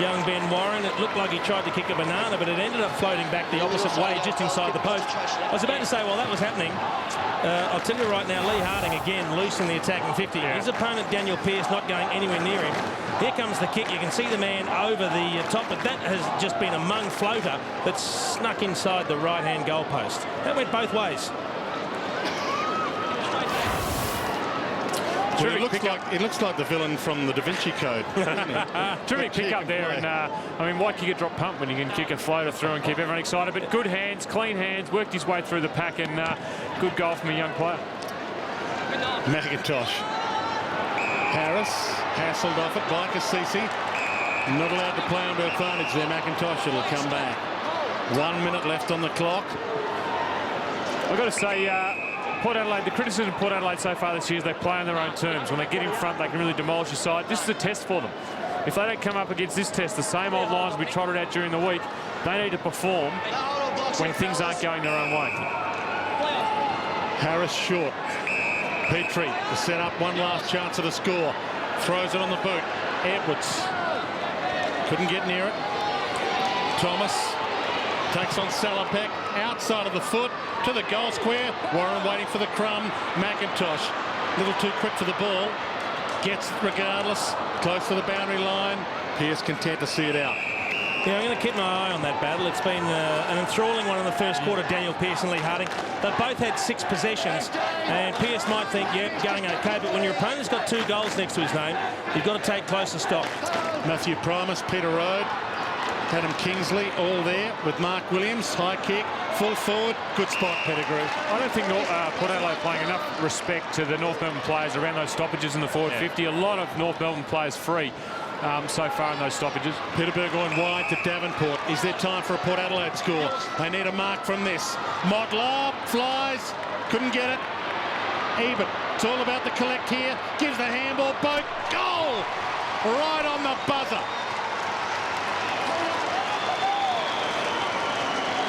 Young Ben Warren. It looked like he tried to kick a banana, but it ended up floating back the opposite way, just inside the post. I was about to say, while that was happening, I'll tell you right now, Lee Harding again loose in the attacking 50. Yeah. His opponent, Daniel Pearce, not going anywhere near him. Here comes the kick. You can see the man over the top, but that has just been a mung floater that snuck inside the right-hand goalpost. That went both ways. Well, it looks like the villain from the Da Vinci Code, doesn't it? Terrific pick up there, and I mean, why kick a drop pump when you can kick a floater through and keep everyone excited? But good hands, clean hands, worked his way through the pack, and good goal from a young player. McIntosh. Harris hassled off it by Kasisi. Not allowed to play under advantage there. McIntosh, it'll come back. 1 minute left on the clock. I've got to say, Port Adelaide, the criticism of Port Adelaide so far this year is they play on their own terms. When they get in front, they can really demolish your side. This is a test for them. If they don't come up against this test, the same old lines we trotted out during the week, they need to perform when things aren't going their own way. Harris short. Petrie to set up one last chance at a score. Throws it on the boot. Edwards couldn't get near it. Thomas takes on Salopek outside of the foot to the goal square. Warren waiting for the crumb. McIntosh a little too quick for the ball. Gets it regardless. Close to the boundary line. Pearce content to see it out. Yeah, I'm going to keep my eye on that battle. It's been an enthralling one in the first quarter, Daniel Pearce and Lee Harding. They've both had 6 possessions, and Pearce might think, yep, going okay, but when your opponent's got 2 goals next to his name, you've got to take closer stock. Matthew Primus, Peter Rode, Adam Kingsley, all there with Mark Williams. High kick, full forward, good spot, Pettigrew. I don't think Port Adelaide playing enough respect to the North Melbourne players around those stoppages in the forward 50. A lot of North Melbourne players free so far in those stoppages. Peterborough going wide to Davenport. Is there time for a Port Adelaide score? They need a mark from this. Modler flies, couldn't get it. Ebert, it's all about the collect here. Gives the handball, Boat, goal! Right on the buzzer.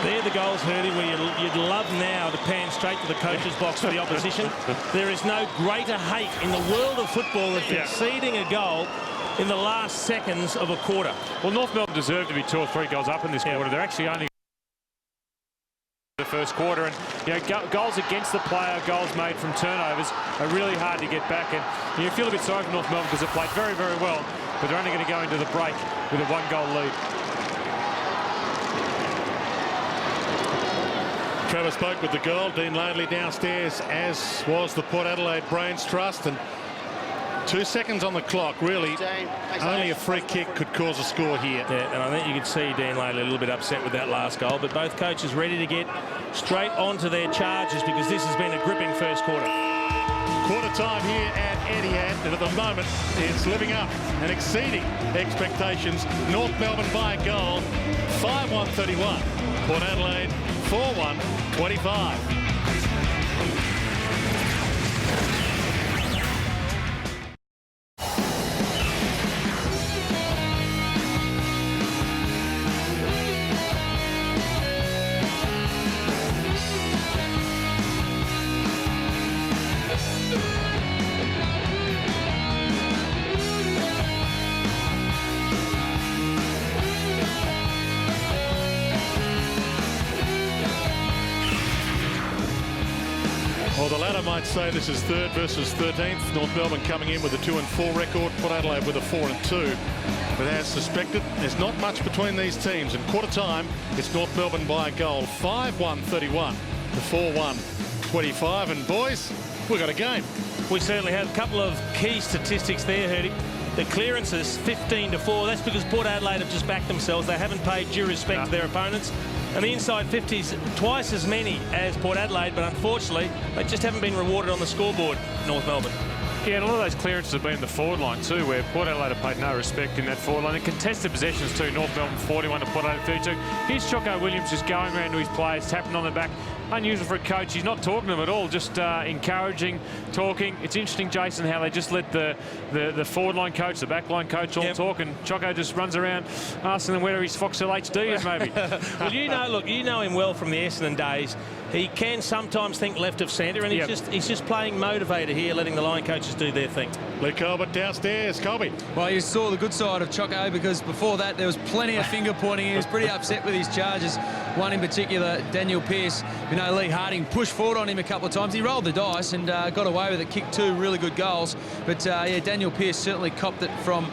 They're the goals, Hurdy, where you'd love now to pan straight to the coach's box for the opposition. There is no greater hate in the world of football than conceding a goal in the last seconds of a quarter. Well, North Melbourne deserve to be 2 or 3 goals up in this quarter. They're actually only The first quarter, and goals against the player, goals made from turnovers are really hard to get back, and you feel a bit sorry for North Melbourne because they played very, very well, but they're only going to go into the break with a 1-goal lead. Trevor spoke with the girl, Dean Laidley downstairs, as was the Port Adelaide Brains Trust, and 2 seconds on the clock, really. Only a free kick could cause a score here. Yeah, and I think you could see Dean Laidley a little bit upset with that last goal, but both coaches ready to get straight onto their charges because this has been a gripping first quarter. Quarter time here at Etihad, and at the moment it's living up and exceeding expectations. North Melbourne by a goal, 5-1-31. Port Adelaide 4-1-25. Well, the latter might say this is 3rd versus 13th. North Melbourne coming in with a 2-4 record. Port Adelaide with a 4-2. But as suspected, there's not much between these teams. In quarter time, it's North Melbourne by a goal, 5-1-31 to 4-1-25. And boys, we've got a game. We certainly have a couple of key statistics there, Herdy. The clearances 15-4. That's because Port Adelaide have just backed themselves. They haven't paid due respect to their opponents. And the inside 50s, twice as many as Port Adelaide, but unfortunately, they just haven't been rewarded on the scoreboard, North Melbourne. Yeah, and a lot of those clearances have been in the forward line too, where Port Adelaide have paid no respect in that forward line. And contested possessions too, North Melbourne 41 to Port Adelaide 32. Here's Choco Williams just going around to his players, tapping on the back. Unusual for a coach. He's not talking to them at all, just encouraging, talking. It's interesting, Jason, how they just let the forward line coach, the back line coach all talk, and Choco just runs around asking them where his Foxtel HD is, maybe. Well, you know him well from the Essendon days. He can sometimes think left of centre, and he's just playing motivator here, letting the line coaches do their thing. Lee Colbert downstairs. Colby. Well, you saw the good side of Choco, because before that there was plenty of finger pointing. He was pretty upset with his charges. One in particular, Daniel Pearce. You know, Lee Harding pushed forward on him a couple of times. He rolled the dice and got away with it, kicked 2 really good goals. But yeah, Daniel Pearce certainly copped it from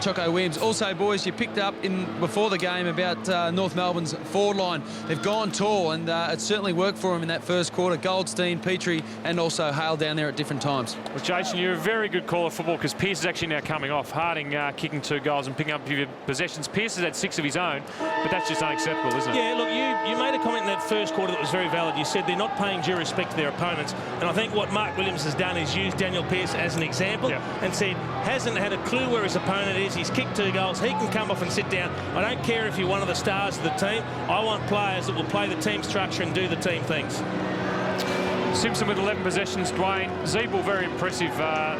Choco Williams. Also, boys, you picked up before the game about North Melbourne's forward line. They've gone tall, and it certainly worked for him in that first quarter. Goldstein, Petrie, and also Hale down there at different times. Well, Jason, you're a very good caller of football, because Pearce is actually now coming off. Harding kicking 2 goals and picking up a few possessions. Pearce has had 6 of his own, but that's just unacceptable, isn't it? Yeah, look, you made a comment in that first quarter that was very valid. You said they're not paying due respect to their opponents, and I think what Mark Williams has done is used Daniel Pearce as an example and said hasn't had a clue where his opponent is. He's kicked 2 goals. He can come off and sit down. I don't care if you're one of the stars of the team. I want players that will play the team structure and do the team things. Simpson with 11 possessions, Dwayne. Zeeble very impressive,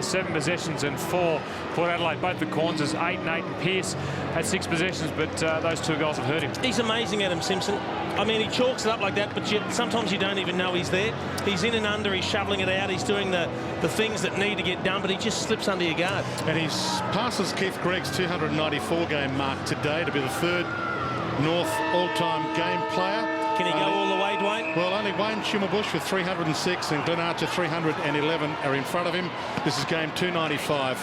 7 possessions and 4. Port Adelaide, both the corners, 8 and 8, and Pearce had 6 possessions, but those 2 goals have hurt him. He's amazing, Adam Simpson. I mean, he chalks it up like that, but sometimes you don't even know he's there. He's in and under, he's shoveling it out, he's doing the things that need to get done, but he just slips under your guard. And he passes Keith Gregg's 294 game mark today to be the 3rd North all-time game player. Can he go all the way, Dwayne? Well, only Wayne Schimmelbusch with 306 and Glenn Archer 311 are in front of him. This is game 295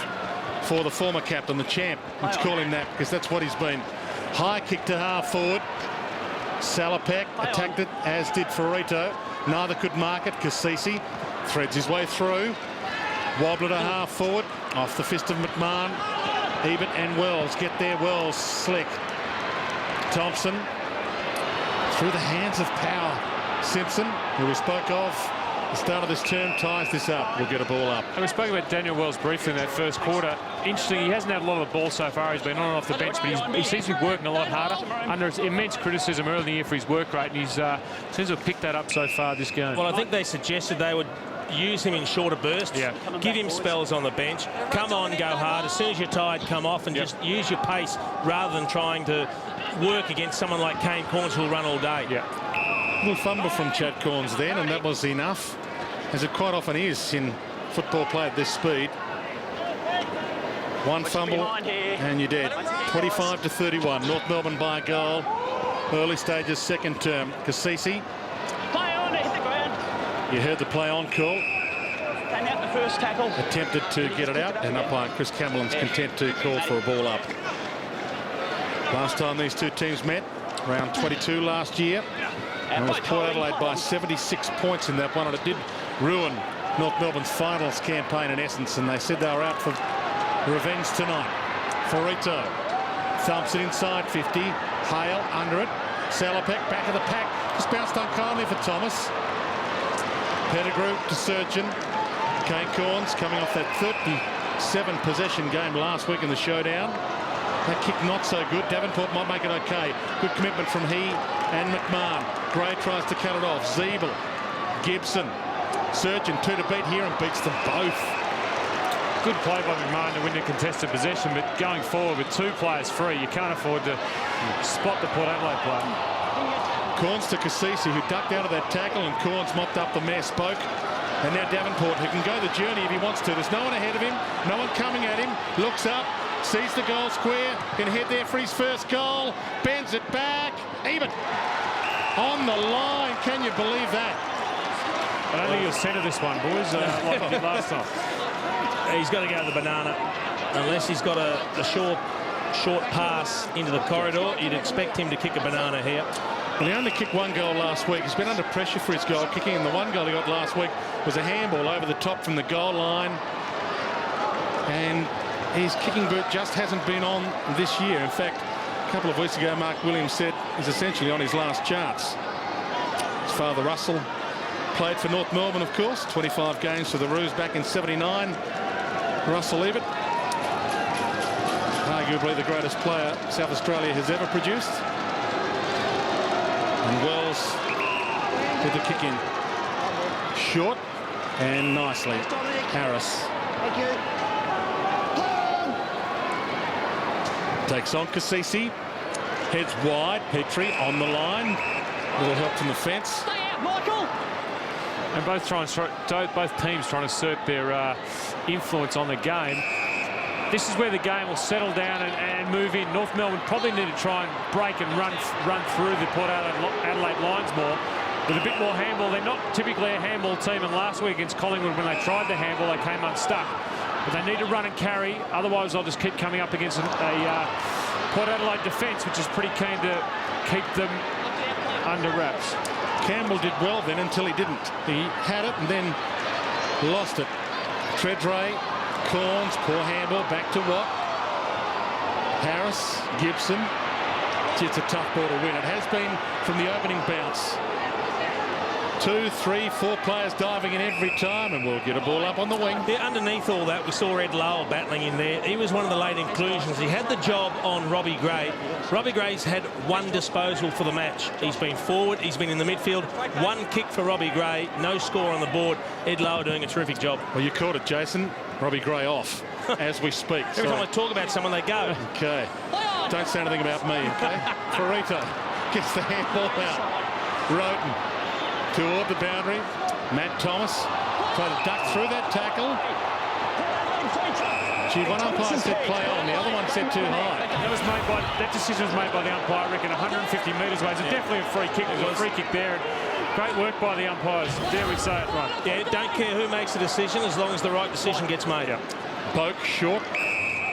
for the former captain, the champ. Let's call him that, because that's what he's been. High kick to half forward. Salopek attacked it, as did Ferrito. Neither could mark it. Cassisi threads his way through. Wobbler to half forward. Off the fist of McMahon. Ebert and Wells get there. Wells slick. Thompson through the hands of Power. Simpson, who we spoke of at the start of this term, ties this up. We'll get a ball up. And we spoke about Daniel Wells briefly in that first quarter. Interesting, he hasn't had a lot of the ball so far. He's been on and off the bench, but he seems to be working a lot harder under immense criticism early in the year for his work rate, and he's seems to have picked that up so far this game. Well, I think they suggested they would use him in shorter bursts, give him spells on the bench, come on, go hard. As soon as you're tired, come off and just use your pace rather than trying to work against someone like Kane Corns who'll run all day. Little fumble from Chad Corns then, and that was enough, as it quite often is in football play at this speed. One fumble and you're dead. 25-31. North Melbourne by a goal. Early stages, second term. Cassisi You heard the play on call. Came out the first tackle. Attempted to get it out, and umpire Chris Cameron's content to call for a ball up. Last time these two teams met, round 22 last year, and it was Port Adelaide by 76 points in that one, and it did ruin North Melbourne's finals campaign in essence, and they said they were out for revenge tonight. Forito thumps it inside 50. Hale under it. Salopek back of the pack. Just bounced unkindly for Thomas. Pettigrew to Surgeon. Kane Corns coming off that 37 possession game last week in the showdown. That kick not so good. Davenport might make it okay. Good commitment from he and McMahon. Gray tries to cut it off. Zeeble. Gibson. Surgeon 2 to beat here and beats them both. Good play by McMahon to win the contested possession, but going forward with 2 players free, you can't afford to spot the Port Adelaide player. Corns to Cassisi, who ducked out of that tackle, and Corns mopped up the mess. Spoke. And now Davenport, who can go the journey if he wants to. There's no one ahead of him, no one coming at him. Looks up, sees the goal square, can head there for his first goal. Bends it back, even. On the line, can you believe that? I don't think he'll centre this one, boys, like he did last time. He's got to go to the banana. Unless he's got a short pass into the corridor, you'd expect him to kick a banana here. Well, he only kicked 1 goal last week. He's been under pressure for his goal kicking, and the 1 goal he got last week was a handball over the top from the goal line. And his kicking boot just hasn't been on this year. In fact, a couple of weeks ago, Mark Williams said he's essentially on his last chance. His father, Russell, played for North Melbourne, of course. 25 games for the Roos back in '79. Russell Ebert, arguably the greatest player South Australia has ever produced. And Wells with the kick in. Short and nicely. Harris. Thank you. Takes on Cassisi. Heads wide. Petrie on the line. Little help from the fence. Stay out, Michael. And both teams trying to assert their influence on the game. This is where the game will settle down and move in. North Melbourne probably need to try and break and run through the Port Adelaide lines more with a bit more handball. They're not typically a handball team, and last week against Collingwood, when they tried the handball, they came unstuck. But they need to run and carry, otherwise they'll just keep coming up against a Port Adelaide defence, which is pretty keen to keep them under wraps. Campbell did well then until he didn't. He had it and then lost it. Tredray, Corns, poor handball, back to Watt. Harris, Gibson. It's a tough ball to win. It has been from the opening bounce. 2, 3, 4 players diving in every time, and we'll get a ball up on the wing. Yeah, underneath all that, we saw Ed Lowell battling in there. He was one of the late inclusions. He had the job on Robbie Gray. Robbie Gray's had 1 disposal for the match. He's been forward, he's been in the midfield. 1 kick for Robbie Gray, no score on the board. Ed Lowell doing a terrific job. Well, you caught it, Jason. Robbie Gray off as we speak. Every time I talk about someone, they go. Okay. Don't say anything about me, okay? Farito gets the handball out. Roden toward the boundary. Matt Thomas tried to duck through that tackle. Gee, one umpire said play on, the other one said too high. That decision was made by the umpire, I reckon, 150 metres away. It's definitely a free kick. There's a free kick there. Great work by the umpires. Dare we say it right? Yeah, don't care who makes the decision as long as the right decision gets made. Yeah. Boak short.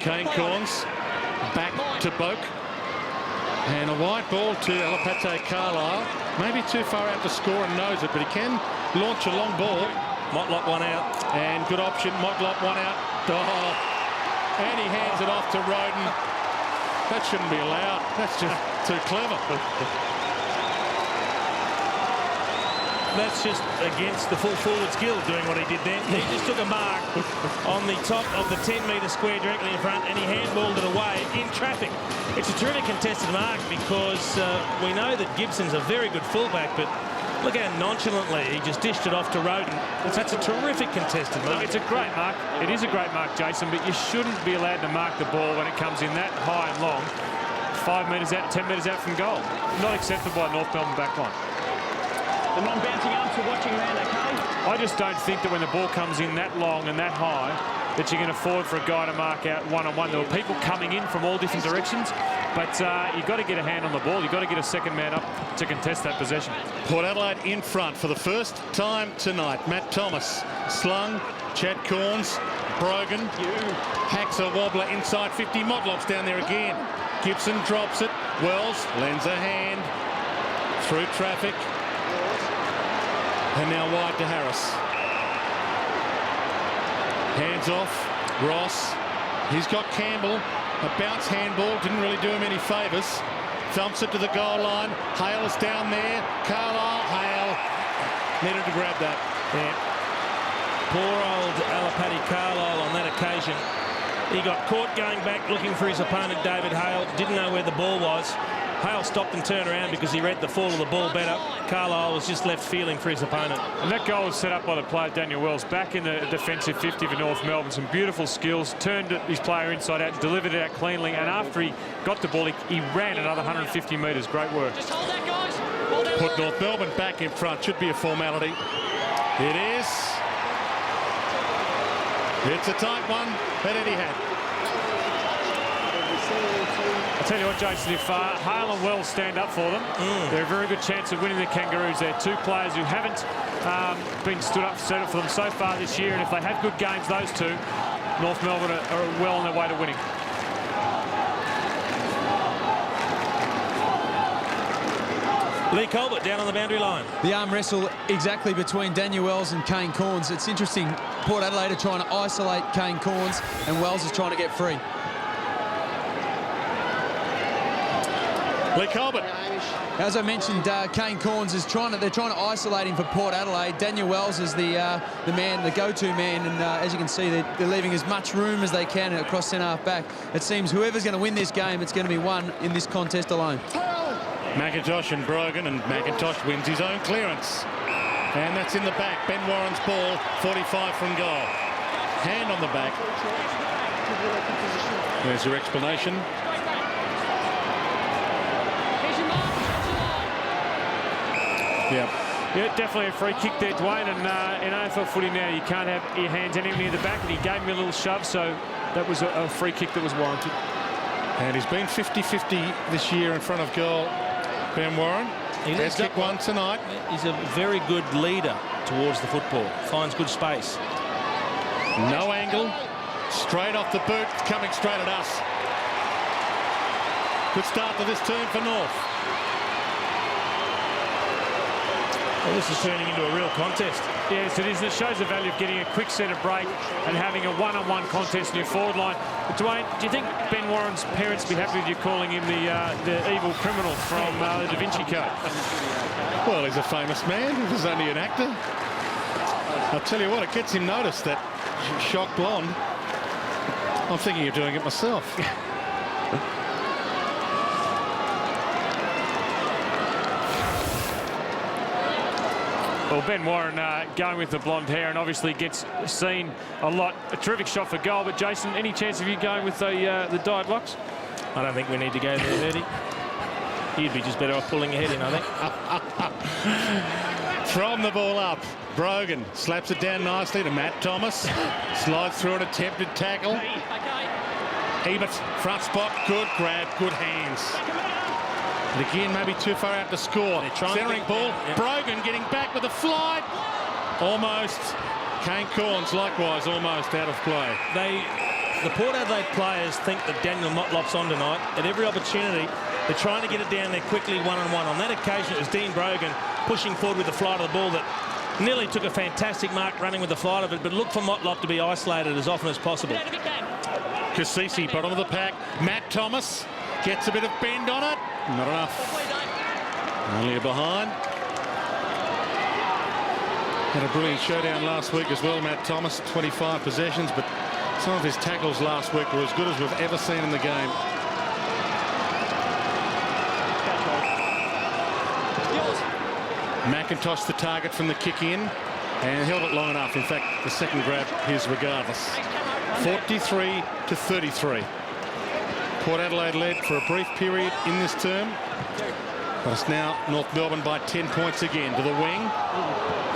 Kane Corns back to Boak. And a wide ball to Alapate Carlisle. Maybe too far out to score and knows it, but he can launch a long ball. Motlop one out. And good option. Motlop one out. Oh. And he hands it off to Roden. That shouldn't be allowed. That's just too clever. That's just against the full forward skill doing what he did then. He just took a mark on the top of the 10-metre square directly in front, and he handballed it away in traffic. It's a terrific contested mark because we know that Gibson's a very good fullback, but look how nonchalantly he just dished it off to Roden. That's a terrific contested mark. It's a great mark. It is a great mark, Jason, but you shouldn't be allowed to mark the ball when it comes in that high and long. 5 metres out, 10 metres out from goal. Not acceptable by North Melbourne backline. The non-bouncing arms are watching round, okay? I just don't think that when the ball comes in that long and that high, that you can afford for a guy to mark out one-on-one. There were people coming in from all different directions, but you've got to get a hand on the ball. You've got to get a second man up to contest that possession. Port Adelaide in front for the first time tonight. Matt Thomas slung. Chad Corns, Brogan, hacks a wobbler inside 50. Motlop's down there again. Gibson drops it. Wells lends a hand through traffic. And now wide to Harris. Hands off. Ross. He's got Campbell. A bounce handball. Didn't really do him any favours. Thumps it to the goal line. Hale is down there. Carlisle. Hale needed to grab that. Yeah. Poor old Alapati Carlisle on that occasion. He got caught going back looking for his opponent, David Hale. Didn't know where the ball was. Hale stopped and turned around because he read the fall of the ball better. Carlisle was just left feeling for his opponent. And that goal was set up by the player Daniel Wells back in the defensive 50 for North Melbourne. Some beautiful skills, turned his player inside out, delivered it out cleanly, and after he got the ball, he ran another 150 metres. Great work. Just hold that, guys. Hold that. Put North Melbourne back in front. Should be a formality. It is. It's a tight one that Eddie had. I'll tell you what, Jason, if Hale and Wells stand up for them, they're a very good chance of winning the Kangaroos. They're two players who haven't been stood up for them so far this year, and if they have good games, those two, North Melbourne are well on their way to winning. Lee Colbert down on the boundary line. The arm wrestle exactly between Daniel Wells and Kane Corns. It's interesting. Port Adelaide are trying to isolate Kane Corns, and Wells is trying to get free. Lee Colbert. As I mentioned, Kane Corns is they're trying to isolate him for Port Adelaide. Daniel Wells is the man, the go-to man, and as you can see, they're leaving as much room as they can across centre-half back. It seems whoever's going to win this game, it's going to be won in this contest alone. McIntosh and Brogan, and McIntosh wins his own clearance. And that's in the back. Ben Warren's ball, 45 from goal. Hand on the back. There's your explanation. Yeah, definitely a free kick there, Dwayne. And in AFL footy now, you can't have your hands anywhere near the back, and he gave me a little shove, so that was a free kick that was warranted. And he's been 50-50 this year in front of goal. Ben Warren has kicked one tonight. He's a very good leader towards the football. Finds good space. No angle. Straight off the boot, coming straight at us. Good start to this turn for North. Well, this is turning into a real contest. Yes, it is. It shows the value of getting a quick centre break and having a one-on-one contest in your forward line. But Dwayne, do you think Ben Warren's parents be happy with you calling him the evil criminal from the Da Vinci Code? Well, he's a famous man. He was only an actor. I'll tell you what, it gets him noticed, that shock blonde. I'm thinking of doing it myself. Well, Ben Warren going with the blonde hair and obviously gets seen a lot. A terrific shot for goal. But Jason, any chance of you going with the dyed locks? I don't think we need to go there, Eddie. He'd be just better off pulling ahead in, I think. From the ball up, Brogan slaps it down nicely to Matt Thomas. Slides through an attempted tackle. Ebert, front spot, good grab, good hands. And again, maybe too far out to score. Centering ball, Brogan getting back with a flight. Almost. Kane Corns likewise almost out of play. The Port Adelaide players think that Daniel Motlop's on tonight. At every opportunity, they're trying to get it down there quickly, one-on-one. On that occasion, it was Dean Brogan pushing forward with the flight of the ball that nearly took a fantastic mark running with the flight of it, but look for Motlop to be isolated as often as possible. Kasisi, bottom of the pack. Matt Thomas gets a bit of bend on it. Not enough. Only a behind. Had a brilliant showdown last week as well, Matt Thomas. 25 possessions, but some of his tackles last week were as good as we've ever seen in the game. McIntosh the target from the kick in and held it long enough. In fact, the second grab his regardless. 43-33. Port Adelaide led for a brief period in this term. But it's now North Melbourne by 10 points again. To the wing.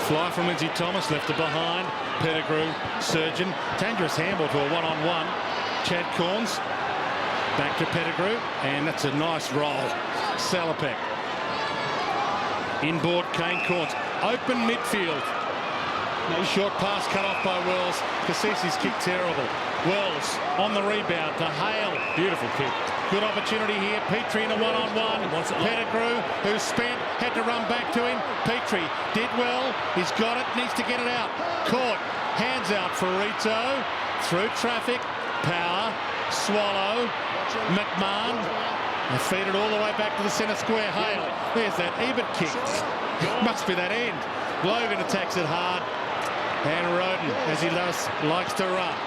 Fly from Lindsay Thomas. Left it behind. Pettigrew. Surgeon. Dangerous handball to a one-on-one. Chad Corns. Back to Pettigrew. And that's a nice roll. Salopek. Inboard Kane Corns. Open midfield. Short pass cut off by Wells. Cassisi's kick terrible. Wells on the rebound to Hale. Beautiful kick. Good opportunity here. Petrie in a one-on-one. Pettigrew, who's spent, had to run back to him. Petrie did well. He's got it. Needs to get it out. Caught. Hands out for Rito. Through traffic. Power. Swallow. McMahon. They feed it all the way back to the centre square. Hale. There's that Ebert kick. Must be that end. Logan attacks it hard. And Roden, as he likes to run.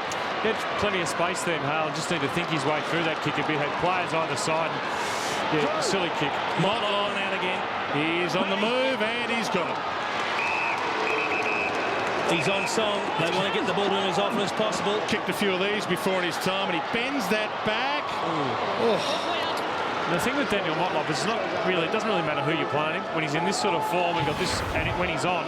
There's plenty of space there, Hale. Just need to think his way through that kick a bit. Had players either side. Yeah, silly kick. Might line out again. He's on the move and he's got it. He's on song. They want to get the ball to him as often as possible. Kicked a few of these before in his time, and he bends that back. The thing with Daniel Motlop is it doesn't really matter who you're playing him. When he's in this sort of form and got this, and when he's on,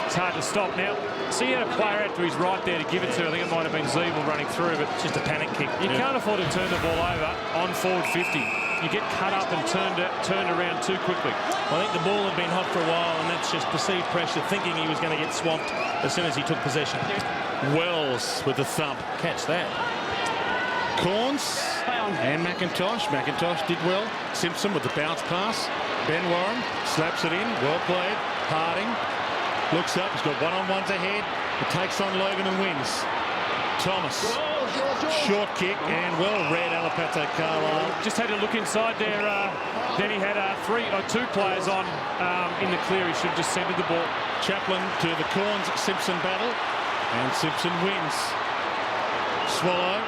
it's hard to stop. Now, see, he had a player out to his right there to give it to. I think it might have been Zeeble running through, but it's just a panic kick. You can't afford to turn the ball over on forward 50. You get cut up and turned around too quickly. I think the ball had been hot for a while, and that's just perceived pressure, thinking he was going to get swamped as soon as he took possession. Wells with the thump. Catch that. Corns and McIntosh. McIntosh did well. Simpson with the bounce pass. Ben Warren slaps it in. Well played. Harding looks up. He's got one-on-ones ahead. He takes on Logan and wins. Thomas. Short kick and well read. Alapate Carlisle. Just had to look inside there. Then he had two players on in the clear. He should have just centered the ball. Chaplin to the Corns-Simpson battle. And Simpson wins. Swallow.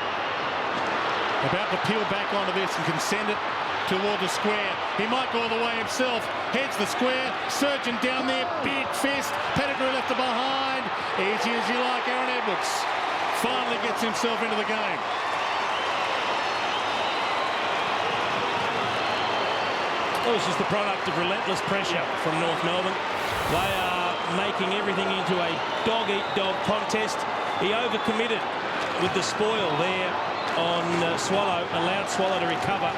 About to peel back onto this and can send it toward the square. He might go all the way himself. Heads the square. Surgeon down there. Big fist. Pettigrew left it behind. Easy as you like. Aaron Edwards finally gets himself into the game. Well, this is the product of relentless pressure from North Melbourne. They are making everything into a dog-eat-dog contest. He overcommitted with the spoil there on Swallow, allowed Swallow to recover.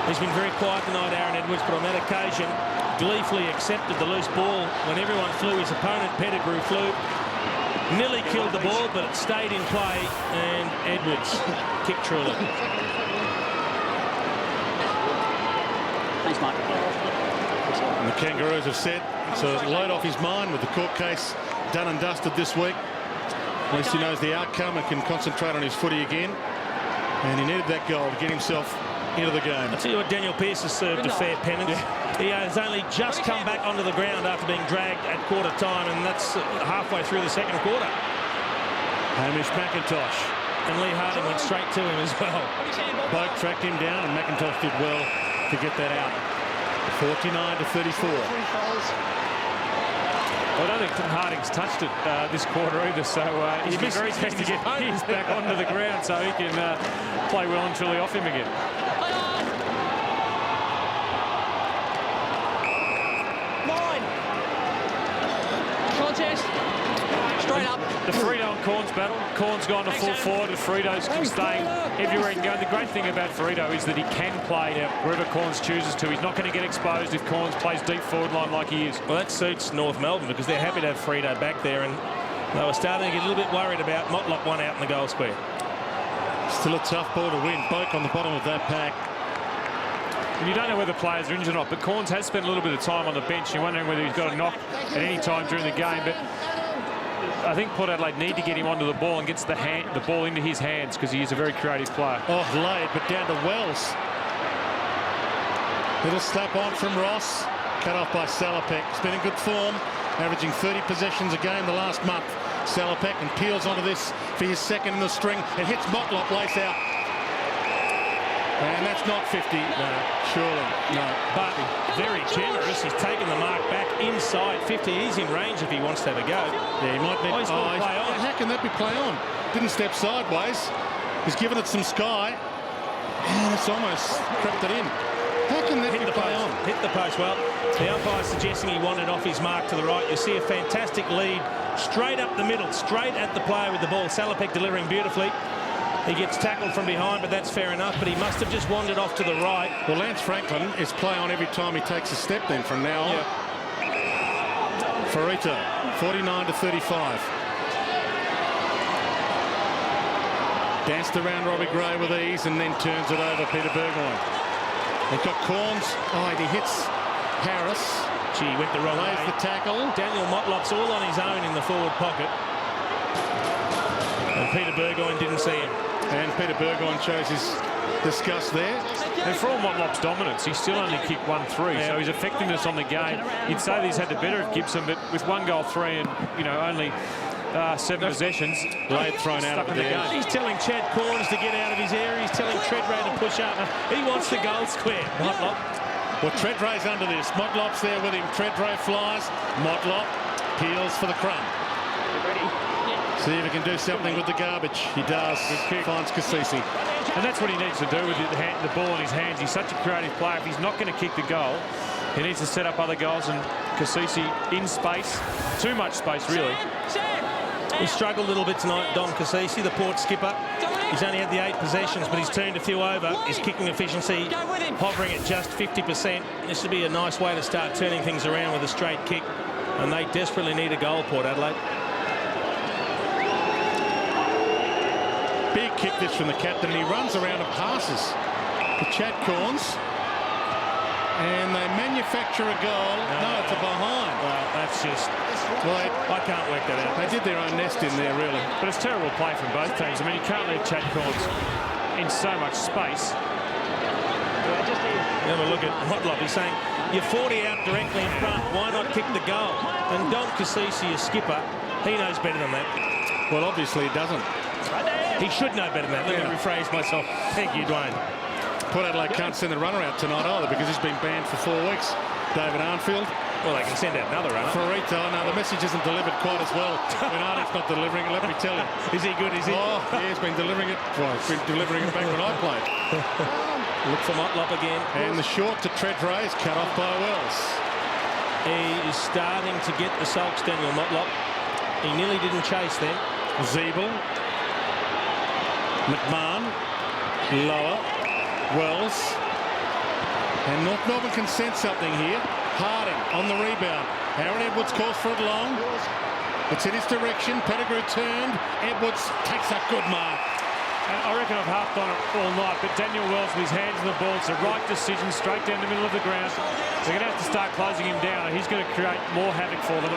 He's been very quiet tonight, Aaron Edwards, but on that occasion gleefully accepted the loose ball when everyone flew. His opponent, Pettigrew, flew. Nearly killed the ball, but it stayed in play, and Edwards kicked truly. Thanks, Mike. And the Kangaroos have said it's a load off his mind with the court case done and dusted this week. At least he knows the outcome and can concentrate on his footy again. And he needed that goal to get himself into the game. I'll tell you what, Daniel Pearce has served a fair penance. Yeah. He has only just come back onto the ground after being dragged at quarter time, and that's halfway through the second quarter. Hamish McIntosh. And Lee Harding went straight to him as well. Boak tracked him down, and McIntosh did well to get that out. 49-34. Well, I don't think Harding's touched it this quarter either, so he's been very keen to get his back onto the ground so he can play well and truly off him again. Contest. Straight up. The Frito and Corns battle. Corns gone to full forward, and Frito's staying everywhere he can go. The great thing about Frito is that he can play wherever Corns chooses to. He's not going to get exposed if Corns plays deep forward line like he is. Well, that suits North Melbourne because they're happy to have Frito back there, and they were starting to get a little bit worried about Motlop one out in the goal square. Still a tough ball to win. Boak on the bottom of that pack. And you don't know whether players are injured or not, but Corns has spent a little bit of time on the bench. You're wondering whether he's got a knock at any time during the game, but I think Port Adelaide need to get him onto the ball and gets the ball into his hands because he is a very creative player. Oh, laid, but down to Wells. Little slap on from Ross. Cut off by Salopek. He's been in good form, averaging 30 possessions a game the last month. Salopek and peels onto this for his second in the string. It hits Motlop, lace out. And that's not 50. No, surely. No. But very generous. He's taken the mark back inside 50. He's in range if he wants to have a go. Yeah, he might need he's got to play on. How can that be play on? Didn't step sideways. He's given it some sky. And it's almost crept it in. How can that hit be the play post. on? Hit the post. Well, the umpire suggesting he wanted off his mark to the right. You see a fantastic lead straight up the middle, straight at the player with the ball. Salopek delivering beautifully. He gets tackled from behind, but that's fair enough. But he must have just wandered off to the right. Well, Lance Franklin is play on every time he takes a step then from now on. Yeah. Farita, 49-35. Danced around Robbie Gray with ease and then turns it over Peter Burgoyne. They've got Corns. Oh, and he hits Harris. Gee, he went the wrong Lays way. the tackle. Daniel Motlop's all on his own in the forward pocket. And Peter Burgoyne didn't see him. And Peter Burgoyne shows his disgust there. And for all Motlop's dominance, he's still only kicked 1-3, so his effectiveness on the game, you'd say that he's had the better of Gibson, but with 1 goal, 3 and, you know, only 7 possessions, Blade thrown out stuck of in the there. game. He's telling Chad Corns to get out of his area. He's telling Treadray to push up. He wants the goal square. Motlop. Well, Treadray's under this. Motlop's there with him. Treadray flies. Motlop peels for the crumb. See if he can do something with the garbage. He does. Finds Kasisi. And that's what he needs to do with the ball in his hands. He's such a creative player. If he's not going to kick the goal, he needs to set up other goals. And Kasisi in space, too much space, really. He struggled a little bit tonight, Dom Kasisi, the Port skipper. He's only had the 8 possessions, but he's turned a few over. His kicking efficiency hovering at just 50%. This would be a nice way to start turning things around with a straight kick. And they desperately need a goal, Port Adelaide. Big kick this from the captain. He runs around and passes to Chad Corns. And they manufacture a goal. No, it's a behind. Well, that's just... Well, I can't work that out. they did their own nest in there, really. But it's terrible play from both teams. I mean, you can't leave Chad Corns in so much space. Have a look at Motlop. He's saying, you're 40 out directly in front. Why not kick the goal? And Dom Kasisi, your skipper, he knows better than that. Well, obviously he doesn't. He should know better than that. Let me rephrase myself. Thank you, Dwayne. Port Adelaide can't send the runner out tonight either because he's been banned for 4 weeks. David Arnfield. Well, they can send out another runner. Farito. No, the message isn't delivered quite as well. When Arnold's not delivering it, let me tell you. Is he good, is he? Oh, yeah, he's been delivering it. Well, he's been delivering it back when I played. Look for Motlop again. And the short to Treadray is cut off by Wells. He is starting to get the sulks, Daniel Motlop. He nearly didn't chase them. Zeeble. McMahon. Lower. Wells. And North Melbourne can sense something here. Harding on the rebound. Aaron Edwards calls for it long. It's in his direction. Pettigrew turned. Edwards takes a good mark. And I reckon I've harped on it all night, but Daniel Wells with his hands on the ball, it's the right decision, straight down the middle of the ground. They're going to have to start closing him down, and he's going to create more havoc for them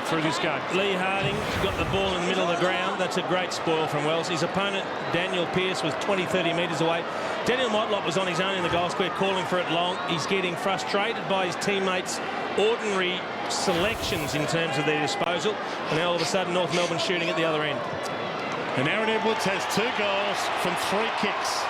through this game. Lee Harding got the ball in the middle of the ground. That's a great spoil from Wells. His opponent, Daniel Pearce, was 20-30 metres away. Daniel Motlop was on his own in the goal square, calling for it long. He's getting frustrated by his teammates' ordinary selections in terms of their disposal. And now all of a sudden, North Melbourne shooting at the other end. And Aaron Edwards has 2 goals from 3 kicks.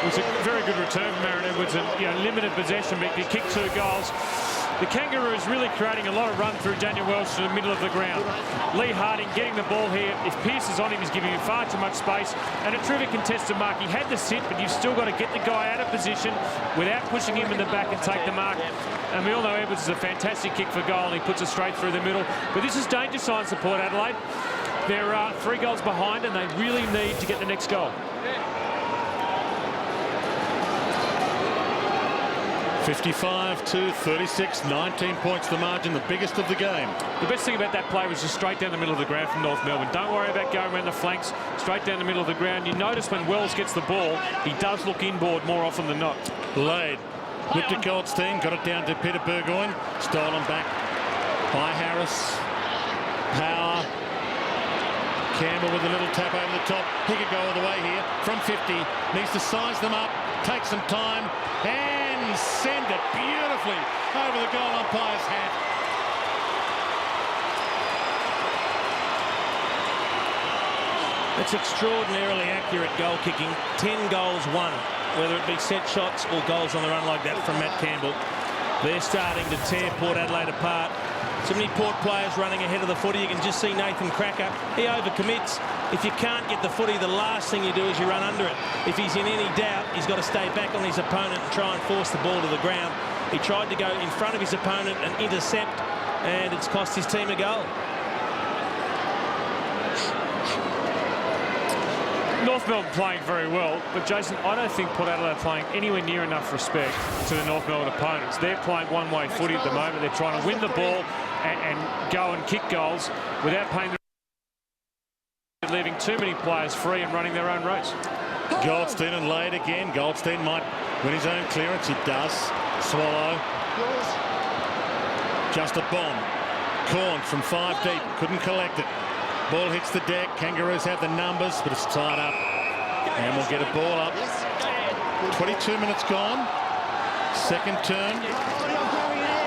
It was a very good return from Aaron Edwards, and limited possession, but he kicked 2 goals. The Kangaroos really creating a lot of run through Daniel Wells to the middle of the ground. Lee Harding getting the ball here. If Pearce is on him, he's giving him far too much space. And a terrific contested mark. He had to sit, but you've still got to get the guy out of position without pushing him in the back and take the mark. And we all know Edwards is a fantastic kick for goal, and he puts it straight through the middle. But this is danger signs for Port Adelaide. They're 3 goals behind, and they really need to get the next goal. 55-36, 19 points the margin, the biggest of the game. The best thing about that play was just straight down the middle of the ground from North Melbourne. Don't worry about going around the flanks, straight down the middle of the ground. You notice when Wells gets the ball, he does look inboard more often than not. Laid. Whipped to Goldstein, got it down to Peter Burgoyne. Stolen back by Harris. Power. Campbell with a little tap over the top. He could go all the way here from 50. Needs to size them up, take some time, and send it beautifully over the goal umpire's hat. It's extraordinarily accurate goal kicking. 10 goals won, whether it be set shots or goals on the run like that from Matt Campbell. They're starting to tear Port Adelaide apart. So many Port players running ahead of the footy. You can just see Nathan Cracker. He overcommits. If you can't get the footy, the last thing you do is you run under it. If he's in any doubt, he's got to stay back on his opponent and try and force the ball to the ground. He tried to go in front of his opponent and intercept, and it's cost his team a goal. North Melbourne playing very well, but Jason, I don't think Port Adelaide are playing anywhere near enough respect to the North Melbourne opponents. They're playing one-way footy at the moment. They're trying to win the ball and go and kick goals without paying the leaving too many players free and running their own race. Goldstein and Lade again. Goldstein might win his own clearance. He does. Swallow. Just a bomb. Corn from 5 deep. Couldn't collect it. Ball hits the deck. Kangaroos have the numbers, but it's tied up. And we'll get a ball up. 22 minutes gone. Second turn.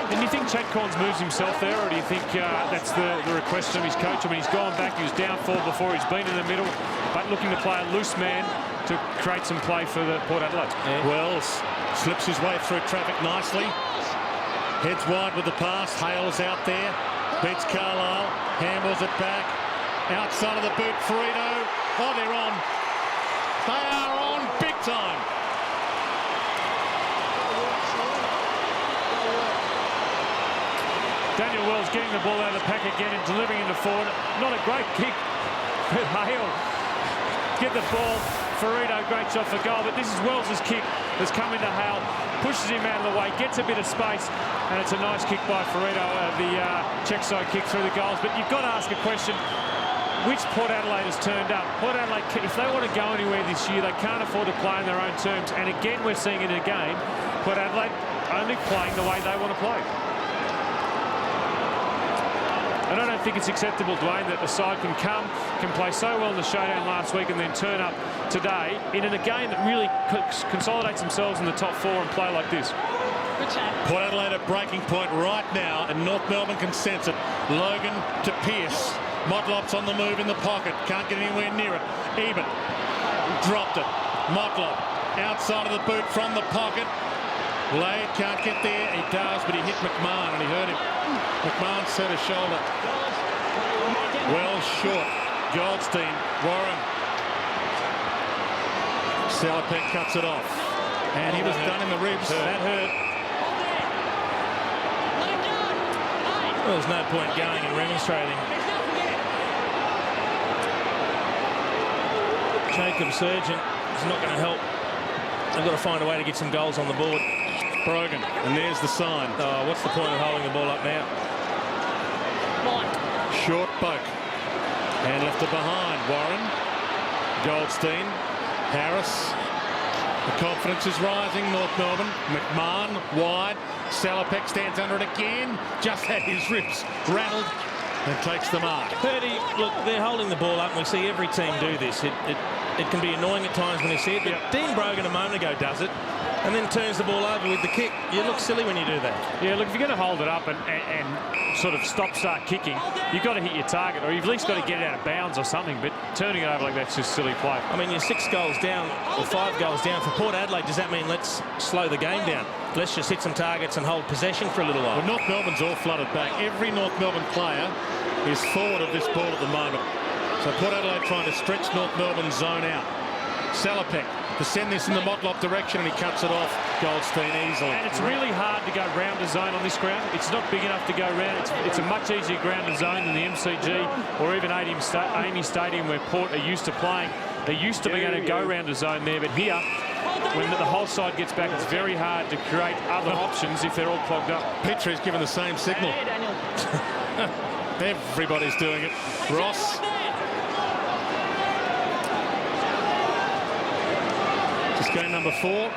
And do you think Chad Corns moves himself there, or do you think that's the request from his coach? I mean, he's gone back. He was down 4 before. He's been in the middle, but looking to play a loose man to create some play for the Port Adelaide. Yeah. Wells slips his way through traffic nicely. Heads wide with the pass. Hale's out there. Beats Carlisle. Handballs it back. Outside of the boot, Frito. Oh, they're on. They are on big time. Daniel Wells getting the ball out of the pack again and delivering into forward. Not a great kick, but Hale get the ball. Frito, great shot for goal, but this is Wells' kick that's come into Hale, pushes him out of the way, gets a bit of space, and it's a nice kick by Frito, the check side kick through the goals. But you've got to ask a question. Which Port Adelaide has turned up? Port Adelaide, if they want to go anywhere this year, they can't afford to play on their own terms. And again, we're seeing in a game, Port Adelaide only playing the way they want to play. And I don't think it's acceptable, Dwayne, that the side can play so well in the showdown last week and then turn up today in a game that really consolidates themselves in the top 4 and play like this. Port Adelaide at breaking point right now, and North Melbourne can sense it. Logan to Pearce. Motlop's on the move in the pocket. Can't get anywhere near it. Eben dropped it. Motlop outside of the boot from the pocket. Lade can't get there. He does, but he hit McMahon and he hurt him. McMahon set his shoulder. Well short. Goldstein. Warren. Salopek cuts it off. And he was done in the ribs. That hurt. Well, there's no point going and remonstrating. Jacob Surgeon is not going to help. They've got to find a way to get some goals on the board. Brogan, and there's the sign. Oh, what's the point of holding the ball up now? Short poke. And left it behind. Warren. Goldstein. Harris. The confidence is rising. North Melbourne. McMahon wide. Salopek stands under it again. Just had his ribs rattled and takes the mark. Purdy, look, they're holding the ball up, and we see every team do this. It can be annoying at times when you see it, but Dean Brogan a moment ago does it and then turns the ball over with the kick. You look silly when you do that. Yeah, look, if you're going to hold it up and sort of start kicking, you've got to hit your target, or you've at least got to get it out of bounds or something, but turning it over like that's just silly play. I mean, you're 6 goals down or 5 goals down. For Port Adelaide, does that mean let's slow the game down? Let's just hit some targets and hold possession for a little while. Well, North Melbourne's all flooded back. Every North Melbourne player is forward of this ball at the moment. So Port Adelaide trying to stretch North Melbourne's zone out. Salopek to send this in the Motlop direction, and he cuts it off. Goldstein easily. And it's really hard to go round a zone on this ground. It's not big enough to go round. It's a much easier ground to zone than the MCG or even AAMI Stadium where Port are used to playing. They're used to being able to go round a zone there, but here, when the whole side gets back, it's very hard to create other options if they're all clogged up. Petrie's given the same signal. Everybody's doing it. Ross. This game number 4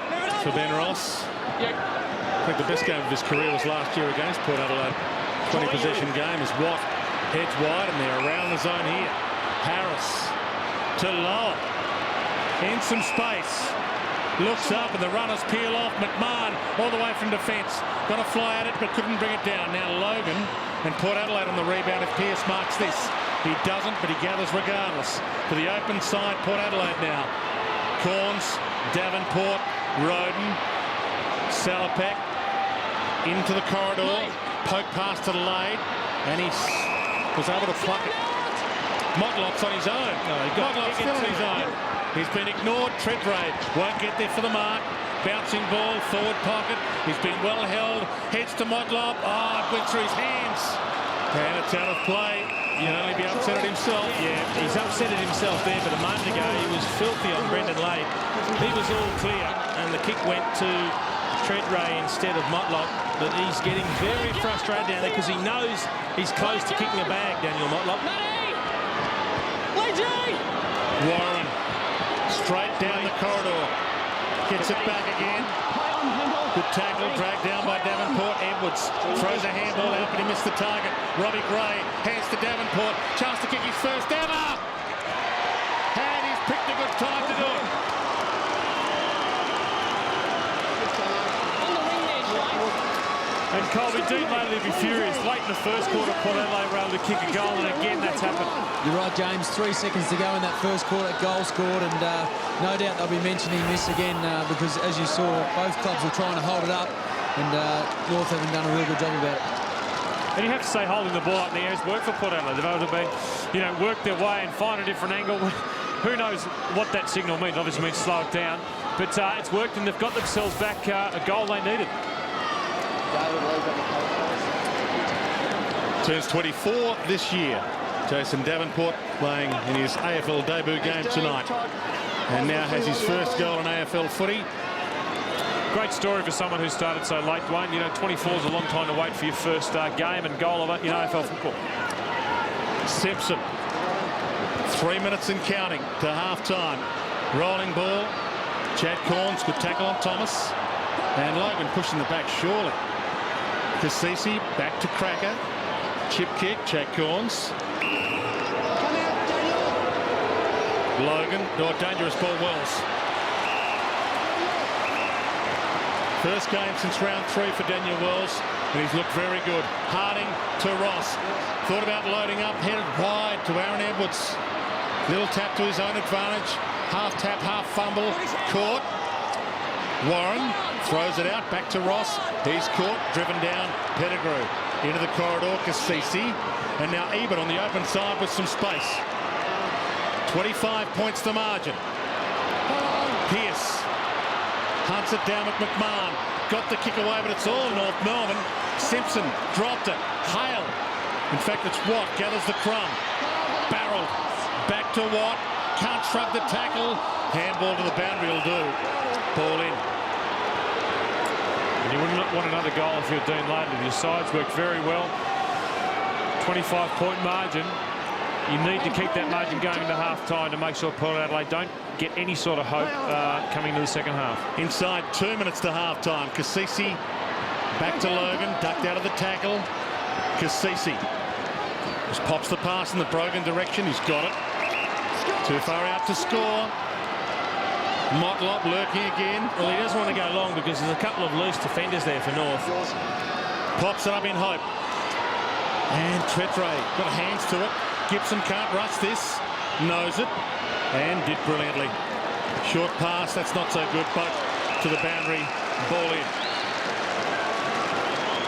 for Ben Ross. I think the best game of his career was last year against Port Adelaide. 20 possession game as Watt heads wide, and they're around the zone here. Harris to Lowe. In some space. Looks up and the runners peel off. McMahon all the way from defence. Got to fly at it but couldn't bring it down. Now Logan and Port Adelaide on the rebound if Pearce marks this. He doesn't, but he gathers regardless. To the open side, Port Adelaide now. Corns, Davenport, Roden, Salopek into the corridor. Poke pass to Lade. And he was able to pluck it. Motlop's on his own. Motlop's still on his own. He's been ignored. Treadray won't get there for the mark. Bouncing ball, forward pocket. He's been well held. Heads to Motlop. Oh, it went through his hands. And it's out of play. You'd only be upset at himself. Yeah, he's upset at himself there, but a moment ago he was filthy on Brendan Lade. He was all clear, and the kick went to Treadray instead of Motlop. But he's getting very frustrated down there because he knows he's close to kicking a bag, Daniel Motlop. Warren, straight down the corridor. Gets it back again. Good tackle, dragged down by Davenport. Edwards throws a handball out, but he missed the target. Robbie Gray hands to Davenport. Chance to kick his first ever. And he's picked a good time to do it. And Colby, Dean Laidley will be furious. Late in the first quarter, Port Adelaide were able to kick a goal, and again that's happened. You're right, James. 3 seconds to go in that first quarter. Goal scored, and no doubt they'll be mentioning this again because, as you saw, both clubs were trying to hold it up, and North haven't done a real good job about it. And you have to say holding the ball up in the air has worked for Port Adelaide. They've able to work their way and find a different angle. Who knows what that signal means? Obviously means slow it down. But it's worked, and they've got themselves back a goal they needed. Turns 24 this year. Jason Davenport playing in his AFL debut game tonight. And now has his first goal in AFL footy. Great story for someone who started so late, Dwayne. 24 is a long time to wait for your first game and goal of AFL football. Simpson. 3 minutes and counting to half-time. Rolling ball. Chad Corns, good tackle on Thomas. And Logan pushing the back surely. Kasisi back to Cracker. Chip kick, Chad Corns. Logan, dangerous ball, Wells. First game since round 3 for Daniel Wells, and he's looked very good. Harding to Ross. Thought about loading up, headed wide to Aaron Edwards. Little tap to his own advantage. Half tap, half fumble. Caught. Warren throws it out, back to Ross. He's caught, driven down. Pettigrew into the corridor, Kasisi. And now Ebert on the open side with some space. 25 points the margin. Pearce hunts it down with McMahon. Got the kick away, but it's all North Melbourne. Simpson dropped it. Hale. In fact, it's Watt gathers the crumb. Barreled. Back to Watt. Can't shrug the tackle. Handball to the boundary will do. Ball in. And you wouldn't want another goal if you're Dean Laidley. Your sides work very well. 25-point margin. You need to keep that margin going into half-time to make sure Port Adelaide don't get any sort of hope coming to the second half. Inside 2 minutes to half-time. Kasisi back to Logan. Ducked out of the tackle. Kasisi just pops the pass in the Brogan direction. He's got it. Too far out to score. Motlop lurking again. Well, he doesn't want to go long because there's a couple of loose defenders there for North. Pops it up in hope. And Treadray got hands to it. Gibson can't rush this. Knows it. And did brilliantly. Short pass. That's not so good. But to the boundary. Ball in.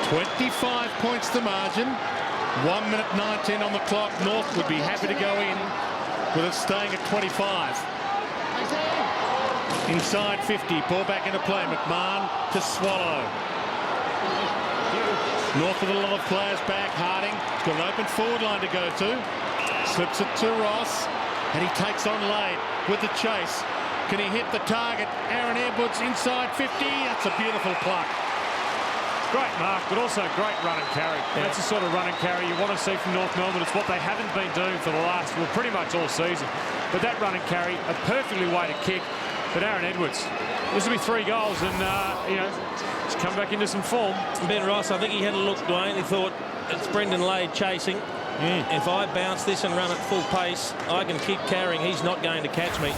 25 points the margin. 1 minute 19 on the clock. North would be happy to go in with it staying at 25. Inside 50. Ball back into play. McMahon to Swallow. North with a lot of players back. Harding got an open forward line to go to. Slips it to Ross. And he takes on Lade with the chase. Can he hit the target? Aaron Edwards inside 50. That's a beautiful pluck. Great mark, but also great run and carry. Yeah. That's the sort of run and carry you want to see from North Melbourne. It's what they haven't been doing for the last, well, pretty much all season. But that run and carry, a perfectly way to kick. But Aaron Edwards, this will be 3 goals, and he's come back into some form. Ben Ross, I think he had a look, Dwayne. He thought, it's Brendan Lade chasing. If I bounce this and run at full pace, I can keep carrying. He's not going to catch me.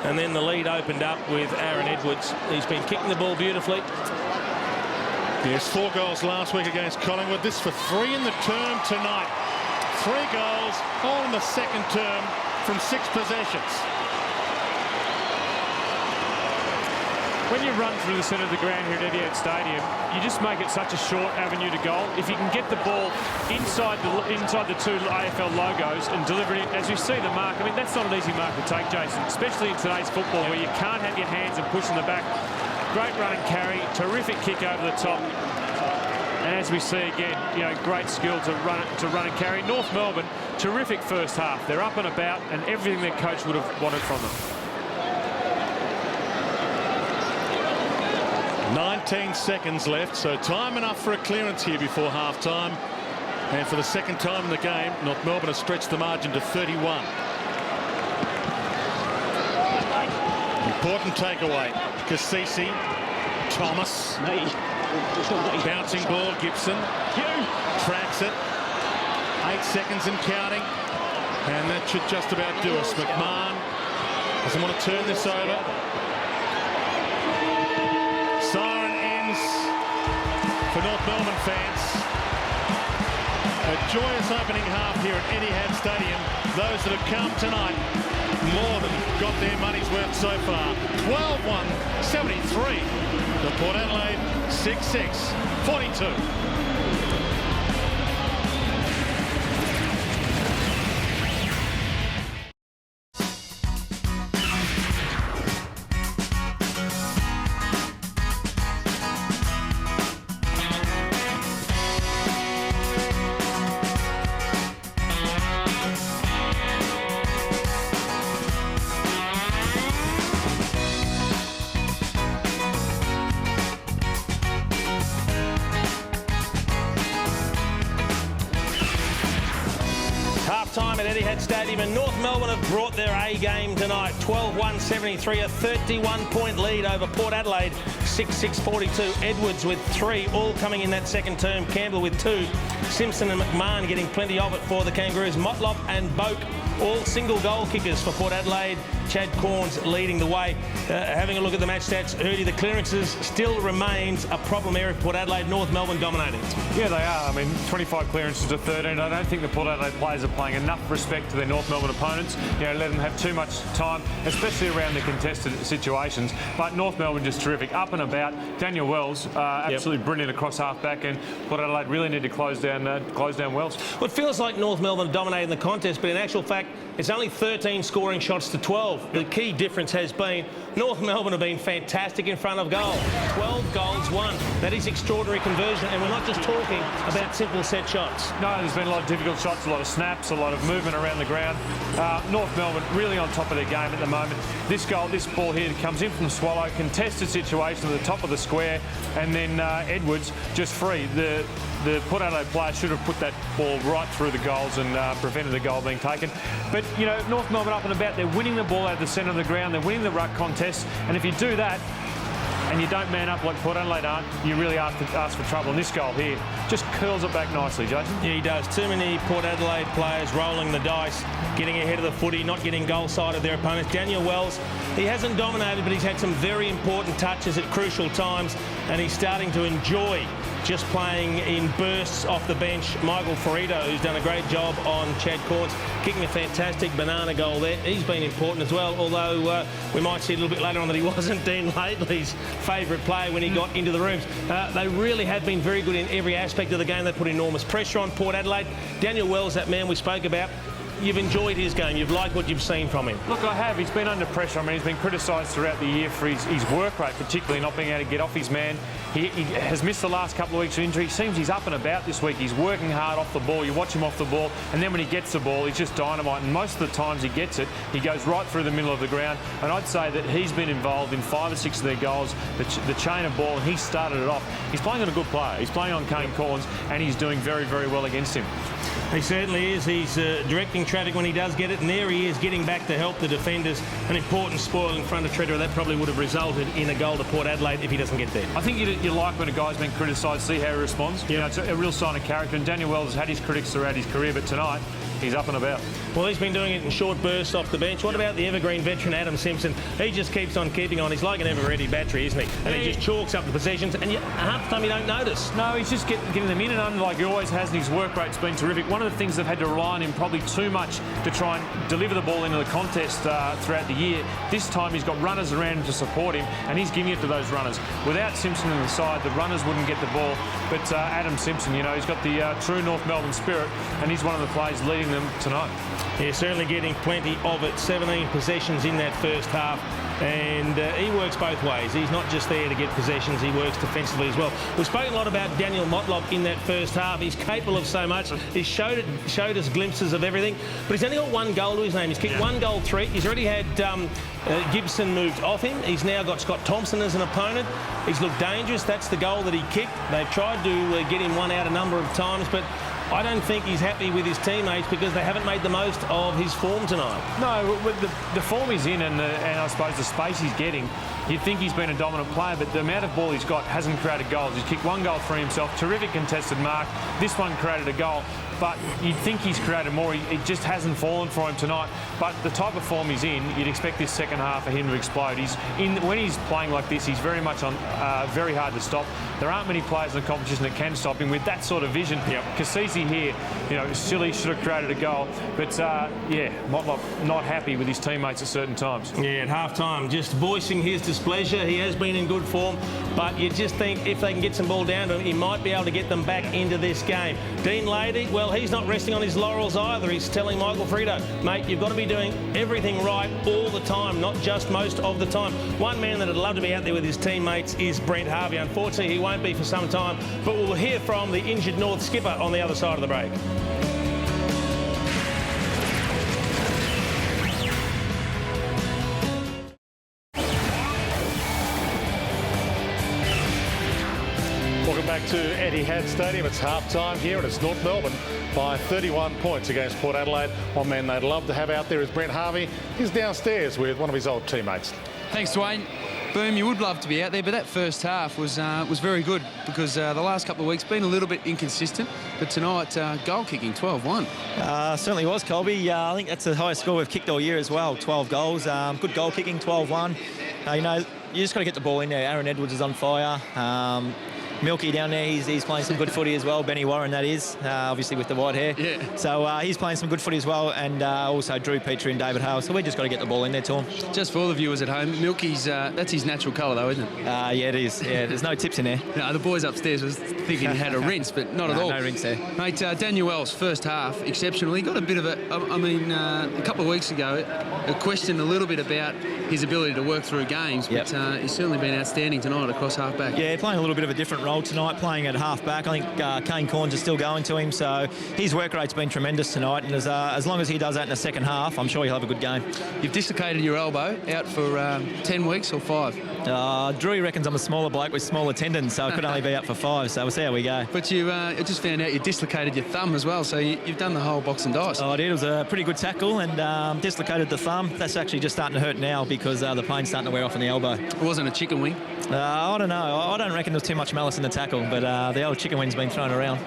And then the lead opened up with Aaron Edwards. He's been kicking the ball beautifully. Yes, 4 goals last week against Collingwood. This for 3 in the term tonight. 3 goals, all in the second term from 6 possessions. when you run through the centre of the ground here at Etihad Stadium, you just make it such a short avenue to goal. If you can get the ball inside the two AFL logos and deliver it, as you see the mark, I mean, that's not an easy mark to take, Jason, especially in today's football where you can't have your hands and push in the back. Great run and carry, terrific kick over the top. And as we see again, great skill to run and carry. North Melbourne, terrific first half. They're up and about and everything their coach would have wanted from them. 19 seconds left, so time enough for a clearance here before half-time. And for the second time in the game, North Melbourne has stretched the margin to 31. Important takeaway. Kasisi, Thomas. Bouncing ball, Gibson. Tracks it. 8 seconds and counting. And that should just about do us. McMahon doesn't want to turn this over. Siren ends for North Melbourne fans. A joyous opening half here at Etihad Stadium. Those that have come tonight more than got their money's worth so far. 12-1, 73. The Port Adelaide 6-6, 42. Time at Etihad Stadium, and North Melbourne have brought their A game tonight. 12-1, 73, a 31-point lead over Port Adelaide. 6-6-42. Edwards with 3, all coming in that second term. Campbell with 2. Simpson and McMahon getting plenty of it for the Kangaroos. Motlop and Boak, all single goal kickers for Port Adelaide. Chad Corns leading the way. Having a look at the match stats, Hurdy, the clearances still remains a problem area for Port Adelaide. North Melbourne dominating. Yeah, they are. I mean, 25 clearances to 13. I don't think the Port Adelaide players are playing enough respect to their North Melbourne opponents. Let them have too much time, especially around the contested situations. But North Melbourne just terrific. Up and about. Daniel Wells, absolutely brilliant across half-back, and Port Adelaide really need to close down Wells. Well, it feels like North Melbourne dominating the contest, but in actual fact, it's only 13 scoring shots to 12. The key difference has been North Melbourne have been fantastic in front of goal. 12 goals won. That is extraordinary conversion, and we're not just talking about simple set shots. No, there's been a lot of difficult shots, a lot of snaps, a lot of movement around the ground. North Melbourne really on top of their game at the moment. This ball here comes in from Swallow, contested situation at the top of the square, and then Edwards just free. The Port Adelaide player should have put that ball right through the goals and prevented the goal being taken. But, North Melbourne up and about, they're winning the ball out of the centre of the ground, they're winning the ruck contest, and if you do that, and you don't man up like Port Adelaide aren't, you really ask for trouble. And this goal here just curls it back nicely, Jason. Yeah, he does. Too many Port Adelaide players rolling the dice, getting ahead of the footy, not getting goal side of their opponents. Daniel Wells, he hasn't dominated, but he's had some very important touches at crucial times, and he's starting to enjoy just playing in bursts off the bench. Michael Ferrito, who's done a great job on Chad Corns, kicking a fantastic banana goal there. He's been important as well, although we might see a little bit later on that he wasn't Dean Laidley's favourite player when he got into the rooms. They really have been very good in every aspect of the game. They put enormous pressure on Port Adelaide. Daniel Wells, that man we spoke about, you've enjoyed his game. You've liked what you've seen from him. Look, I have. He's been under pressure. I mean, he's been criticised throughout the year for his work rate, particularly not being able to get off his man. He has missed the last couple of weeks of injury. It seems he's up and about this week. He's working hard off the ball. You watch him off the ball, and then when he gets the ball, he's just dynamite. And most of the times he gets it, he goes right through the middle of the ground. And I'd say that he's been involved in 5 or 6 of their goals, the chain of ball, and he started it off. He's playing on a good player. He's playing on Kane Corns, and he's doing very, very well against him. He certainly is. He's directing traffic when he does get it, and there he is getting back to help the defenders. An important spoil in front of Treader. That probably would have resulted in a goal to Port Adelaide if he doesn't get there. I think you like when a guy's been criticised, see how he responds. It's a real sign of character, and Daniel Wells has had his critics throughout his career, but tonight he's up and about. Well, he's been doing it in short bursts off the bench. What about the evergreen veteran Adam Simpson? He just keeps on keeping on. He's like an ever-ready battery, isn't he? And he just chalks up the possessions, and half the time you don't notice. No, he's just getting them in and under like he always has, and his work rate's been terrific. One of the things they've had to rely on him probably too much to try and deliver the ball into the contest throughout the year. This time he's got runners around him to support him, and he's giving it to those runners. Without Simpson on the side, the runners wouldn't get the ball. But Adam Simpson, you know, he's got the true North Melbourne spirit, and he's one of the players leading them tonight. Yeah, certainly getting plenty of it. 17 possessions in that first half. And he works both ways. He's not just there to get possessions, he works defensively as well. We've spoken a lot about Daniel Motlop in that first half. He's capable of so much. He's showed us glimpses of everything, but he's only got one goal to his name. He's kicked one goal, 3. He's already had Gibson moved off him. He's now got Scott Thompson as an opponent. He's looked dangerous. That's the goal that he kicked. They've tried to get him one out a number of times, but I don't think he's happy with his teammates because they haven't made the most of his form tonight. No, with the form he's in and I suppose the space he's getting, you'd think he's been a dominant player, but the amount of ball he's got hasn't created goals. He's kicked one goal for himself, terrific contested mark. This one created a goal, but you'd think he's created more. It just hasn't fallen for him tonight. But the type of form he's in, you'd expect this second half for him to explode. When he's playing like this, he's very much on very hard to stop. There aren't many players in the competition that can stop him with that sort of vision. Kasisi here, you know, silly, should have created a goal. But, yeah, Motlop not happy with his teammates at certain times. Yeah, at half-time, just voicing his displeasure. He has been in good form, but you just think if they can get some ball down to him, he might be able to get them back into this game. Dean Lady, well, he's not resting on his laurels either. He's telling Michael Frito, mate, you've got to be doing everything right all the time, not just most of the time. One man that would love to be out there with his teammates is Brent Harvey. Unfortunately, he won't be for some time, but we'll hear from the injured North skipper on the other side of the break. Welcome back to Etihad Stadium. It's half-time here, and it's North Melbourne by 31 points against Port Adelaide. One man they'd love to have out there is Brent Harvey. He's downstairs with one of his old teammates. Thanks, Dwayne. Boom, you would love to be out there, but that first half was very good because the last couple of weeks been a little bit inconsistent, but tonight, goal kicking, 12-1. Certainly was, Colby. I think that's the highest score we've kicked all year as well, 12 goals. Good goal kicking, 12-1. You know, you just got to get the ball in there. Aaron Edwards is on fire. Milky down there, he's playing some good footy as well. Benny Warren, that is, obviously with the white hair. Yeah. So he's playing some good footy as well, and also Drew Petrie and David Hale. So we just got to get the ball in there to him. Just for all the viewers at home, Milky's, that's his natural colour though, isn't it? Yeah, it is. Yeah, there's no tips in there. No, the boys upstairs was thinking he had a rinse, but not at all. No rinse there. Mate, Daniel's first half, exceptional. He got a bit of a couple of weeks ago, a question a little bit about his ability to work through games, but he's certainly been outstanding tonight across half-back. Yeah, playing a little bit of a different role tonight, playing at half-back. I think Kane Corns is still going to him, so his work rate's been tremendous tonight, and as long as he does that in the second half, I'm sure he'll have a good game. You've dislocated your elbow, out for 10 weeks or 5? Drew reckons I'm a smaller bloke with smaller tendons, so it could only be out for 5, so we'll see how we go. But you just found out you dislocated your thumb as well, so you've done the whole box and dice. Oh, I did. It was a pretty good tackle, and dislocated the thumb. That's actually just starting to hurt now because the pain's starting to wear off in the elbow. It wasn't a chicken wing? I don't know. I don't reckon there's too much malice in the tackle, but the old chicken wing's been thrown around.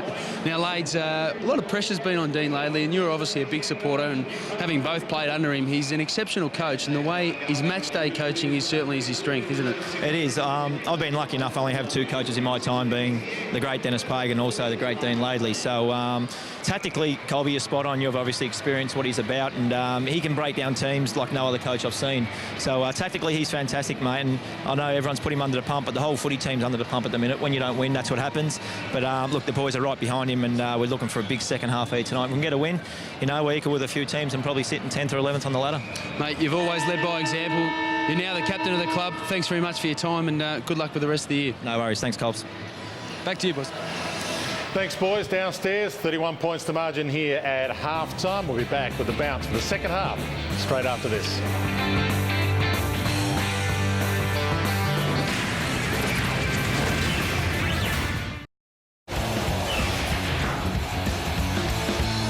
Now, Lades, a lot of pressure's been on Dean lately, and you're obviously a big supporter, and having both played under him, he's an exceptional coach, and the way his match day coaching is certainly his strength, isn't it? It is. I've been lucky enough. I only have 2 coaches in my time, being the great Dennis Pagan and also the great Dean Laidley. So tactically, Colby, you're spot on. You've obviously experienced what he's about, and he can break down teams like no other coach I've seen. So tactically, he's fantastic, mate. And I know everyone's put him under the pump, but the whole footy team's under the pump at the minute. When you don't win, that's what happens. But look, the boys are right behind him, and we're looking for a big second half here tonight. We can get a win. You know, we're equal with a few teams and probably sitting 10th or 11th on the ladder. Mate, you've always led by example. You're now the captain of the club. Thanks very much for your time, and good luck with the rest of the year. No worries. Thanks, Colbs. Back to you, boys. Thanks, boys. Downstairs, 31 points to margin here at half-time. We'll be back with the bounce for the second half straight after this.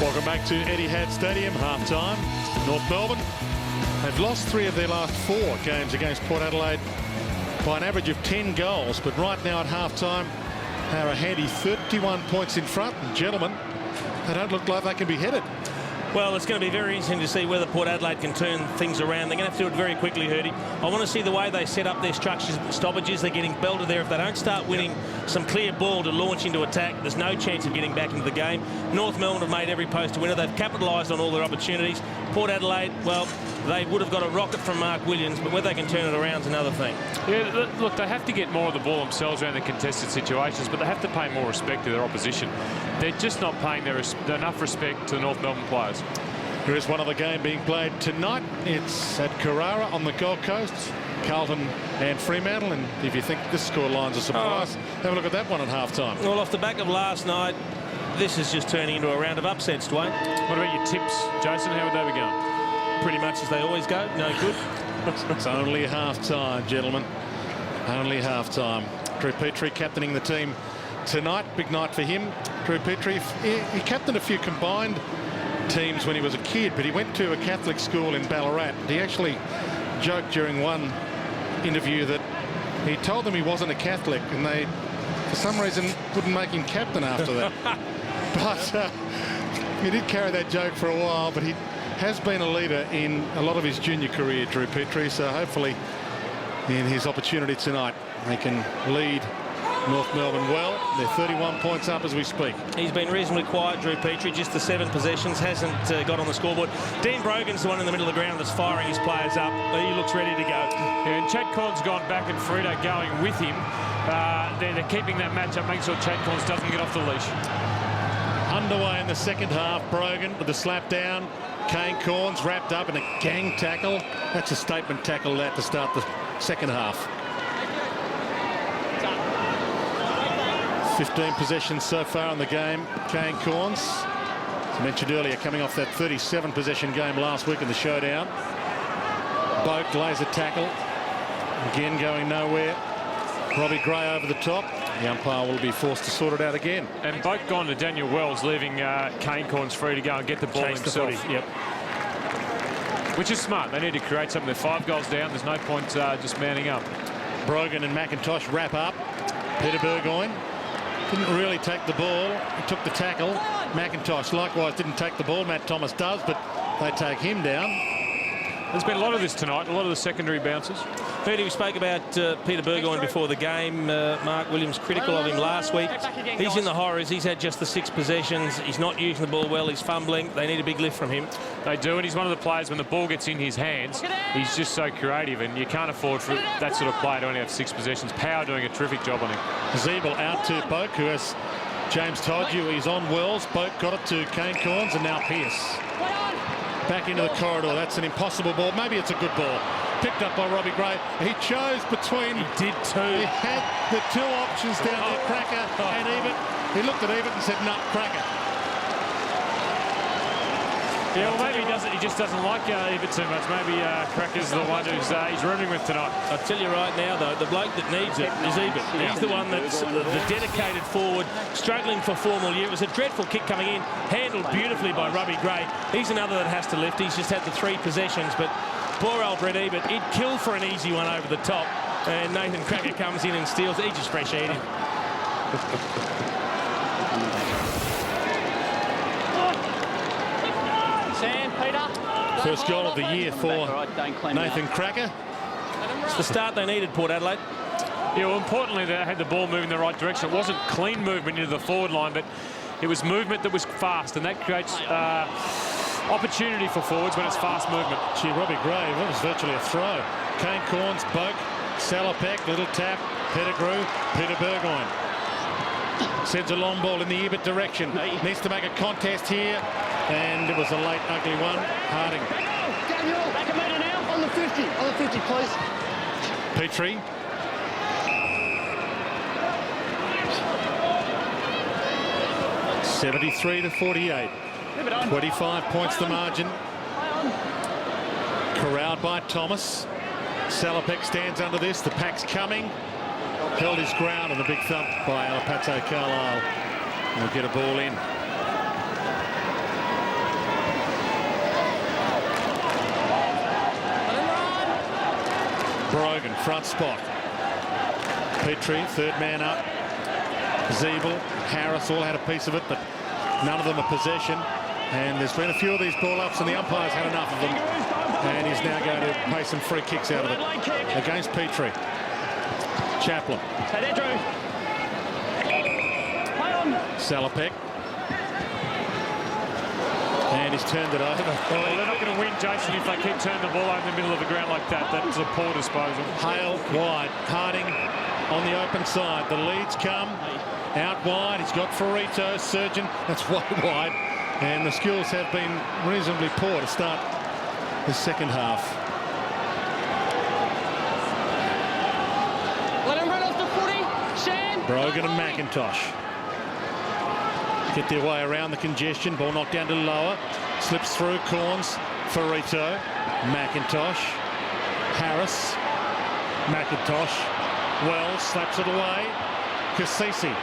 Welcome back to Etihad Stadium, half-time. North Melbourne have lost 3 of their last 4 games against Port Adelaide by an average of 10 goals, but right now at half-time they're a handy 31 points in front. And gentlemen, they don't look like they can be headed. Well, it's going to be very interesting to see whether Port Adelaide can turn things around. They're going to have to do it very quickly, Hurdy. I want to see the way they set up their structures at the stoppages. They're getting belted there. If they don't start winning some clear ball to launch into attack, there's no chance of getting back into the game. North Melbourne have made every post a winner. They've capitalised on all their opportunities. Port Adelaide, well, they would have got a rocket from Mark Williams, but whether they can turn it around is another thing. Yeah, look, they have to get more of the ball themselves around the contested situations, but they have to pay more respect to their opposition. They're just not paying enough respect to the North Melbourne players. There is one other game being played tonight. It's at Carrara on the Gold Coast. Carlton and Fremantle. And if you think this scoreline's a surprise, have a look at that one at half-time. Well, off the back of last night, this is just turning into a round of upsets, Dwayne. What about your tips, Jason? How would they be going? Pretty much as they always go. No good. It's only half-time, gentlemen. Only half-time. Drew Petrie captaining the team tonight. Big night for him. Drew Petrie, he captained a few combined teams when he was a kid, but he went to a Catholic school in Ballarat. He actually joked during one interview that he told them he wasn't a Catholic, and they, for some reason, wouldn't make him captain after that. But he did carry that joke for a while, but he has been a leader in a lot of his junior career, Drew Petrie, so hopefully in his opportunity tonight he can lead North Melbourne well. They're 31 points up as we speak. He's been reasonably quiet, Drew Petrie, just the 7 possessions, hasn't got on the scoreboard. Dean Brogan's the one in the middle of the ground that's firing his players up. He looks ready to go. Yeah, and Chad Collins gone back and Frida going with him. They're keeping that matchup, making sure Chad Collins doesn't get off the leash. Underway in the second half. Brogan with the slap down. Kane Corns wrapped up in a gang tackle. That's a statement tackle that to start the second half. 15 possessions so far in the game. Kane Corns, as I mentioned earlier, coming off that 37 possession game last week in the showdown. Boak lays a tackle. Again going nowhere. Robbie Gray over the top. The umpire will be forced to sort it out again. And Boak gone to Daniel Wells, leaving Kane Corns free to go and get the ball himself. Yep. Which is smart. They need to create something. They're 5 goals down. There's no point just manning up. Brogan and McIntosh wrap up. Peter Burgoyne didn't really take the ball. He took the tackle. McIntosh likewise didn't take the ball. Matt Thomas does, but they take him down. There's been a lot of this tonight, a lot of the secondary bounces. Peter, we spoke about Peter Burgoyne before the game. Mark Williams critical of him last week. He's in the horrors. He's had just the 6 possessions. He's not using the ball well. He's fumbling. They need a big lift from him. They do, and he's one of the players, when the ball gets in his hands, he's just so creative, and you can't afford for that sort of player to only have 6 possessions. Power doing a terrific job on him. Zeeble out to Boak, who has James told you he's on Wells. Boak got it to Kane Corns, and now Pearce. Back into the corridor. That's an impossible ball. Maybe it's a good ball. Picked up by Robbie Gray. He chose between... He did too. He had the 2 options down there, Cracker and Ebert. He looked at Ebert and said, no, Cracker. Yeah, well, maybe he just doesn't like Ebert too much. Maybe Cracker's the one who's he's rooming with tonight. I'll tell you right now, though, the bloke that needs it is Ebert. He's the one that's the dedicated forward, struggling for form all year. It was a dreadful kick coming in, handled beautifully by Robbie Gray. He's another that has to lift. He's just had the 3 possessions, but poor old Brett Ebert, he'd kill for an easy one over the top. And Nathan Cracker comes in and steals. He just fresh air him. First goal of the year for Nathan Cracker. It's the start they needed, Port Adelaide. Yeah, well, importantly, they had the ball moving in the right direction. It wasn't clean movement into the forward line, but it was movement that was fast, and that creates opportunity for forwards when it's fast movement. Gee, Robbie Gray, that was virtually a throw. Kane Corns, Boak, Salopek, little tap, Pettigrew, Peter Burgoyne. Sends a long ball in the Ebert direction. Needs to make a contest here, and it was a late, ugly one. Harding. Daniel, back a metre now, on the 50. On the 50, please. Petrie. (73-48). 25 points the margin. Corralled by Thomas. Salopek stands under this. The pack's coming. Held his ground, and a big thump by Alapate Carlisle. We'll get a ball in. Brogan, front spot. Petrie, 3rd man up. Zeeble, Harris all had a piece of it, but none of them a possession. And there's been a few of these ball-ups, and the umpire's had enough of them. And he's now going to pay some free kicks out of it against Petrie. Chaplin. Salopek. And he's turned it over. Well, they're not going to win, Jason, if they keep turning the ball over in the middle of the ground like that. That's a poor disposal. Hale wide. Harding on the open side. The leads come out wide. He's got Ferrito, Surgeon. That's way wide. And the Skills have been reasonably poor to start the second half. Let him run off the footy. Shan. Brogan and McIntosh get their way around the congestion. Ball knocked down to lower. Slips through. Corns. Ferrito. McIntosh. Harris. McIntosh. Wells slaps it away. Cassisi.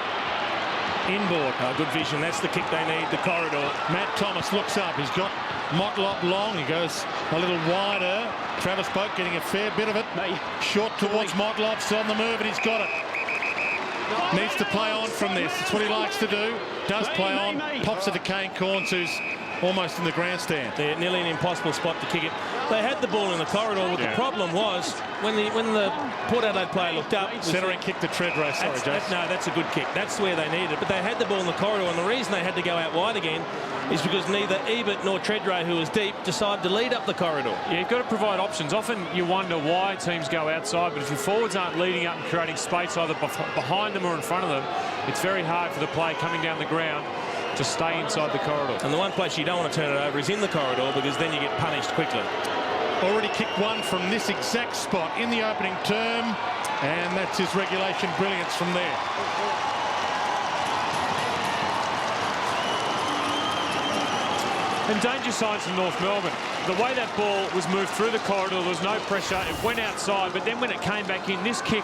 Inboard. Good vision. That's the kick they need, the corridor. Matt Thomas looks up. He's got Motlop long. He goes a little wider. Travis Boak getting a fair bit of it. Short towards Motlop. Still on the move, and he's got it. Needs to play on from this. That's what he likes to do. Does play on. Pops it to Kane Corns, who's almost in the grandstand. They're nearly an impossible spot to kick it. They had the ball in the corridor. What the problem was, when the Port Adelaide player looked up... Centering kick to Treadray. Sorry, Jason. No, that's a good kick. That's where they needed it. But they had the ball in the corridor, and the reason they had to go out wide again is because neither Ebert nor Treadray, who was deep, decided to lead up the corridor. Yeah, you've got to provide options. Often you wonder why teams go outside, but if your forwards aren't leading up and creating space either behind them or in front of them, it's very hard for the play coming down the ground to stay inside the corridor. And the one place you don't want to turn it over is in the corridor, because then you get punished quickly. Already kicked one from this exact spot in the opening term, and that's his regulation brilliance from there. And danger signs from North Melbourne. The way that ball was moved through the corridor, there was no pressure. It went outside, but then when it came back in, this kick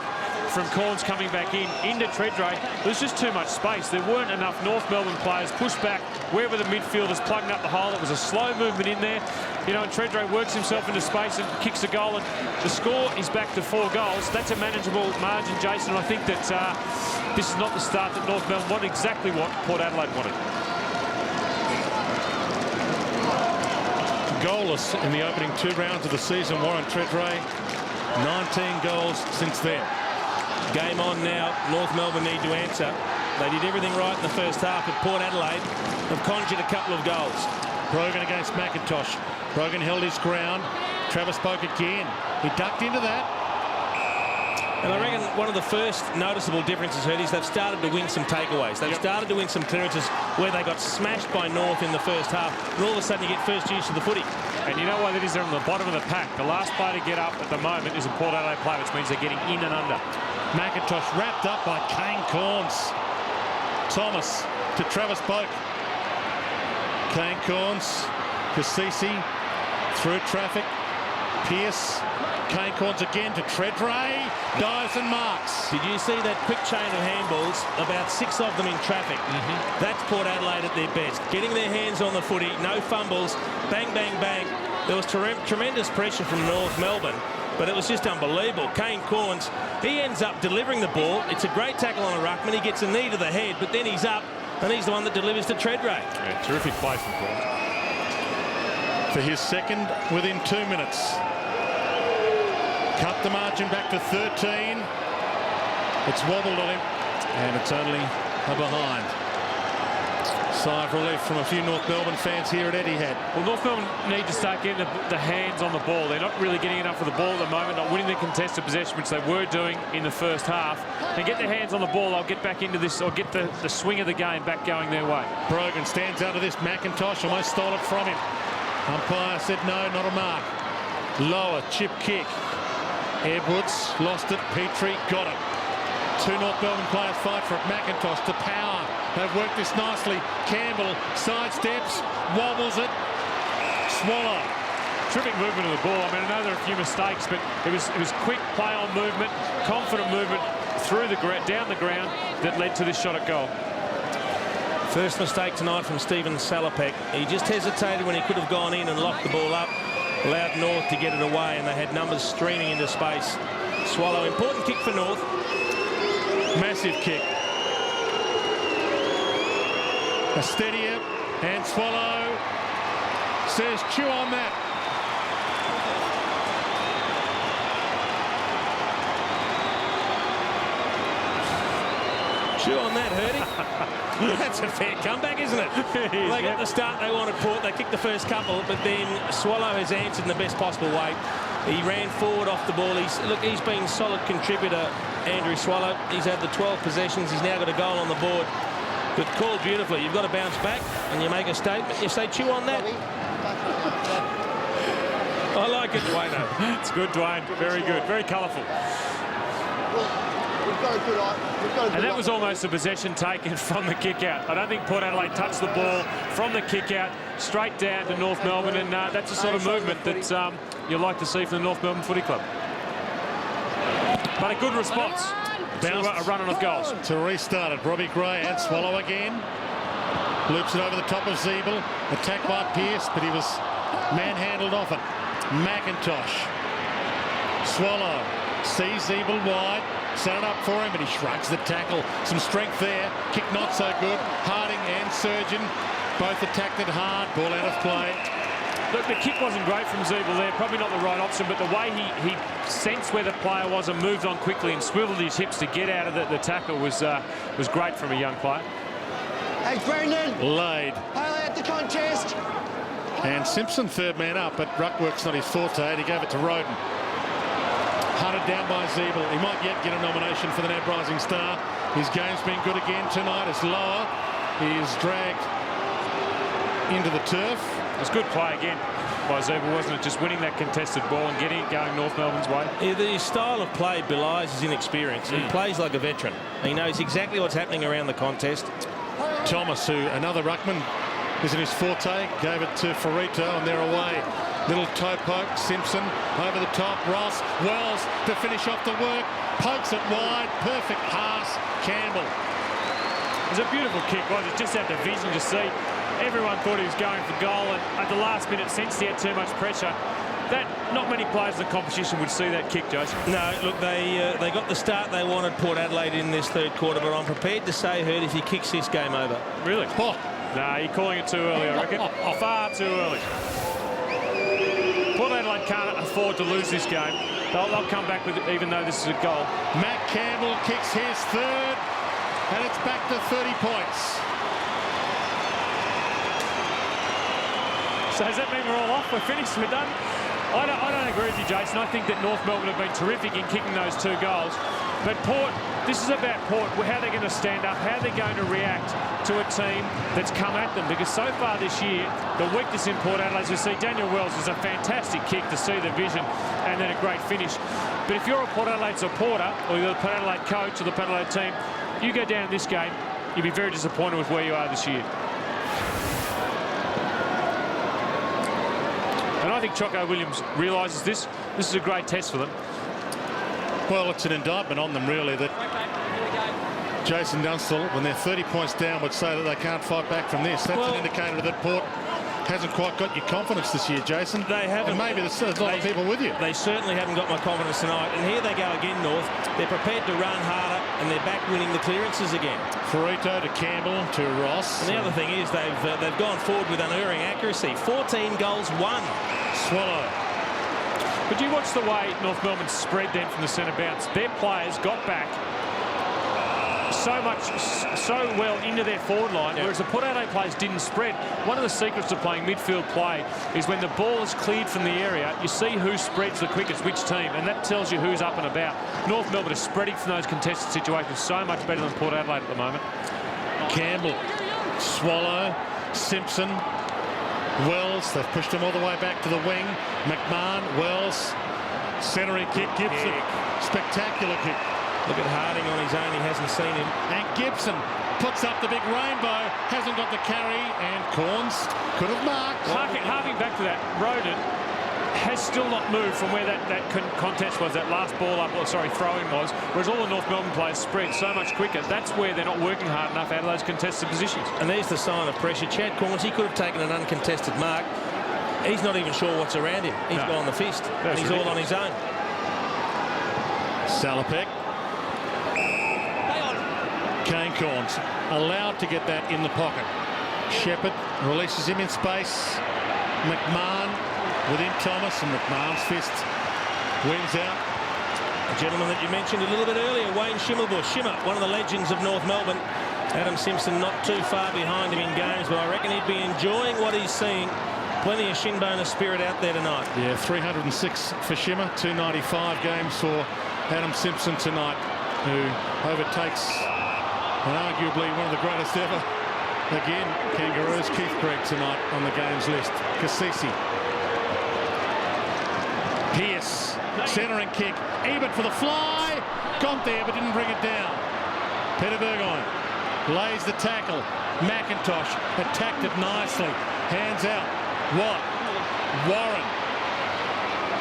from Corns coming back in into Treadray, there was just too much space. There weren't enough North Melbourne players pushed back. Where were the midfielders plugging up the hole? It was a slow movement in there. You know, and Treadray works himself into space and kicks a goal, and the score is back to 4 goals. That's a manageable margin, Jason, and I think that this is not the start that North Melbourne wanted, exactly what Port Adelaide wanted. Goalless in the opening 2 rounds of the season, Warren Treadray. 19 goals since then. Game on now. North Melbourne need to answer. They did everything right in the first half, but Port Adelaide have conjured a couple of goals. Brogan against McIntosh. Brogan held his ground. Travis Boak again. He ducked into that. And I reckon one of the first noticeable differences, Hurt, is they've started to win some takeaways. They've started to win some clearances where they got smashed by North in the first half, and all of a sudden you get first use of the footy. And you know why that is? They're on the bottom of the pack. The last player to get up at the moment is a Port Adelaide player, which means they're getting in and under. McIntosh wrapped up by Kane Corns. Thomas to Travis Boak. Kane Corns. Cassisi through traffic. Pearce. Kane Corns again to Treadray. Dives and marks. Did you see that quick chain of handballs? About 6 of them in traffic. That's Port Adelaide at their best. Getting their hands on the footy. No fumbles. Bang, bang, bang. There was tremendous pressure from North Melbourne, but it was just unbelievable. Kane Corns, he ends up delivering the ball. It's a great tackle on a ruckman. He gets a knee to the head, but then he's up, and he's the one that delivers to Treadray. Yeah, terrific play from Corns. For his second within 2 minutes. Cut the margin back to 13. It's wobbled on him, and it's only a behind. Sigh of relief from a few North Melbourne fans here at Etihad. Well, North Melbourne need to start getting the hands on the ball. They're not really getting enough of the ball at the moment, not winning the contested possession, which they were doing in the first half. And get their hands on the ball, they'll get back into this, or get the swing of the game back going their way. Brogan stands under this. McIntosh almost stole it from him. Umpire said no, not a mark. Lower, chip kick. Edwards lost it. Petrie got it. 2 North Melbourne players fight for it. McIntosh to Power. They've worked this nicely. Campbell sidesteps, wobbles it. Swallow. Terrific movement of the ball. I mean, I know there are a few mistakes, but it was quick play on movement, confident movement through down the ground that led to this shot at goal. First mistake tonight from Stephen Salopek. He just hesitated when he could have gone in and locked the ball up. Allowed North to get it away, and they had numbers streaming into space. Swallow, important kick for North. Massive kick. A steadier, and Swallow says chew on that. Chew on that, Hurdy. That's a fair comeback, isn't it? They got the start they wanted, Port. They kicked the first couple, but then Swallow has answered in the best possible way. He ran forward off the ball. He's been a solid contributor, Andrew Swallow. He's had the 12 possessions. He's now got a goal on the board. But called beautifully. You've got to bounce back and you make a statement. You say chew on that. I like it, Dwayne. It's good, Dwayne. Very good. Very colourful. And that was almost a possession taken from the kick-out. I don't think Port Adelaide touched the ball from the kick-out straight down to North Melbourne, and that's the sort of movement that you like to see from the North Melbourne Footy Club. But a good response to a run of goals. To restart it, Robbie Gray and Swallow again. Loops it over the top of Zeeble. Attacked by Pearce, but he was manhandled off it. McIntosh. Swallow sees Zeeble wide. Set it up for him, and he shrugs the tackle. Some strength there. Kick not so good. Harding and Surgeon both attacked it hard. Ball out of play. Look, the kick wasn't great from Zeeble there. Probably not the right option, but the way he sensed where the player was and moved on quickly and swiveled his hips to get out of the tackle was great from a young player. Hey, Brendan. Laid. Highlight the contest. And Simpson, third man up, but ruckwork's not his forte, and he gave it to Roden. Hunted down by Zeeble. He might yet get a nomination for the NAB Rising Star. His game's been good again tonight as Lower is dragged into the turf. It was good play again by Zeeble, wasn't it? Just winning that contested ball and getting it going North Melbourne's way. Yeah, the style of play belies his inexperience. He plays like a veteran. He knows exactly what's happening around the contest. Thomas, who another ruckman isn't his forte, gave it to Ferrito and they're away. Little toe poke, Simpson over the top, Ross, Wells to finish off the work, pokes it wide, perfect pass, Campbell. It was a beautiful kick, wasn't it? Just had the vision to see. Everyone thought he was going for goal, and at the last minute, since he had too much pressure, that not many players in the competition would see that kick, Joseph. No, look, they got the start they wanted, Port Adelaide, in this third quarter, but I'm prepared to say, Hurt, if he kicks this game over. Really? Oh. No, you're calling it too early, I reckon. Far too early. Port Adelaide can't afford to lose this game. They'll come back with it, even though this is a goal. Matt Campbell kicks his third, and it's back to 30 points. So does that mean we're all off? We're finished? We're done? I don't agree with you, Jason. I think that North Melbourne have been terrific in kicking those two goals. But Port, this is about Port, how they're going to stand up, how they're going to react to a team that's come at them. Because so far this year, the weakness in Port Adelaide, as we see, Daniel Wells is a fantastic kick to see the vision and then a great finish. But if you're a Port Adelaide supporter, or you're the Port Adelaide coach or the Port Adelaide team, you go down this game, you'll be very disappointed with where you are this year. And I think Choco Williams realises this. This is a great test for them. Well, it's an indictment on them, really, that Jason Dunstall, when they're 30 points down, would say that they can't fight back from this. That's an indicator that Port hasn't quite got your confidence this year, Jason. They haven't. And maybe there's a lot of people with you. They certainly haven't got my confidence tonight. And here they go again, North. They're prepared to run harder, and they're back winning the clearances again. Ferrito to Campbell to Ross. And the other thing is they've gone forward with unerring accuracy. 14 goals, 1. Swallow. But you watch the way North Melbourne spread then from the centre bounce. Their players got back so well into their forward line, whereas the Port Adelaide players didn't spread. One of the secrets to playing midfield play is when the ball is cleared from the area, you see who spreads the quickest, which team, and that tells you who's up and about. North Melbourne is spreading from those contested situations so much better than Port Adelaide at the moment. Campbell, Swallow, Simpson, Wells. They've pushed him all the way back to the wing. McMahon, Wells, centering kick, Gibson. Spectacular kick. Look at Harding on his own. He hasn't seen him. And Gibson puts up the big rainbow. Hasn't got the carry. And Corns could have marked. Harking back to that, Roden has still not moved from where that contest was, that last ball up, throw-in was, whereas all the North Melbourne players spread so much quicker. That's where they're not working hard enough out of those contested positions. And there's the sign of pressure. Chad Corns, he could have taken an uncontested mark. He's not even sure what's around him. He's gone the fist. And he's all on his own. Salopek. Kane Corns allowed to get that in the pocket. Shepherd releases him in space. McMahon within Thomas, and McMahon's fist wins out. The gentleman that you mentioned a little bit earlier, Wayne Schimmelbusch. Shimmer, one of the legends of North Melbourne. Adam Simpson not too far behind him in games, but I reckon he'd be enjoying what he's seeing. Plenty of shin boner spirit out there tonight. Yeah, 306 for Shimmer, 295 games for Adam Simpson tonight, who overtakes and arguably one of the greatest ever. Again, Kangaroos, Keith Gregg tonight on the games list. Kasisi. Pearce, centering kick. Ebert for the fly. Got there but didn't bring it down. Peter Burgoyne lays the tackle. McIntosh attacked it nicely. Hands out. Watt. Warren.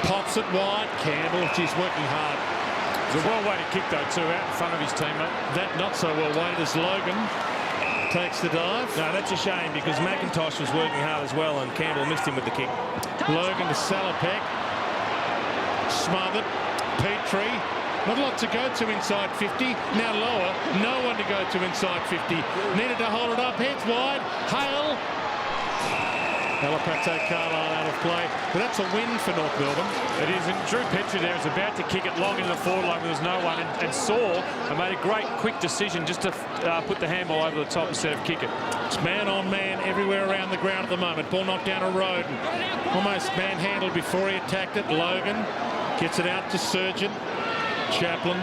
Pops it wide. Campbell, she's working hard. It's a well-weighted kick, though, too, out in front of his teammate. That not so well-weighted as Logan takes the dive. No, that's a shame because McIntosh was working hard as well and Campbell missed him with the kick. Logan to Salopek. Smothered. Petrie. Not a lot to go to inside 50. Now lower. No one to go to inside 50. Needed to hold it up. Heads wide. Hale. Alapate Carlisle out of play. But that's a win for North Melbourne. It is. And Drew Petrie there is about to kick it long into the forward line where there's no one. And Saw made a great, quick decision just to put the handball over the top instead of kick it. It's man on man everywhere around the ground at the moment. Ball knocked down a road. Almost manhandled before he attacked it. Logan gets it out to Surgeon. Chaplin.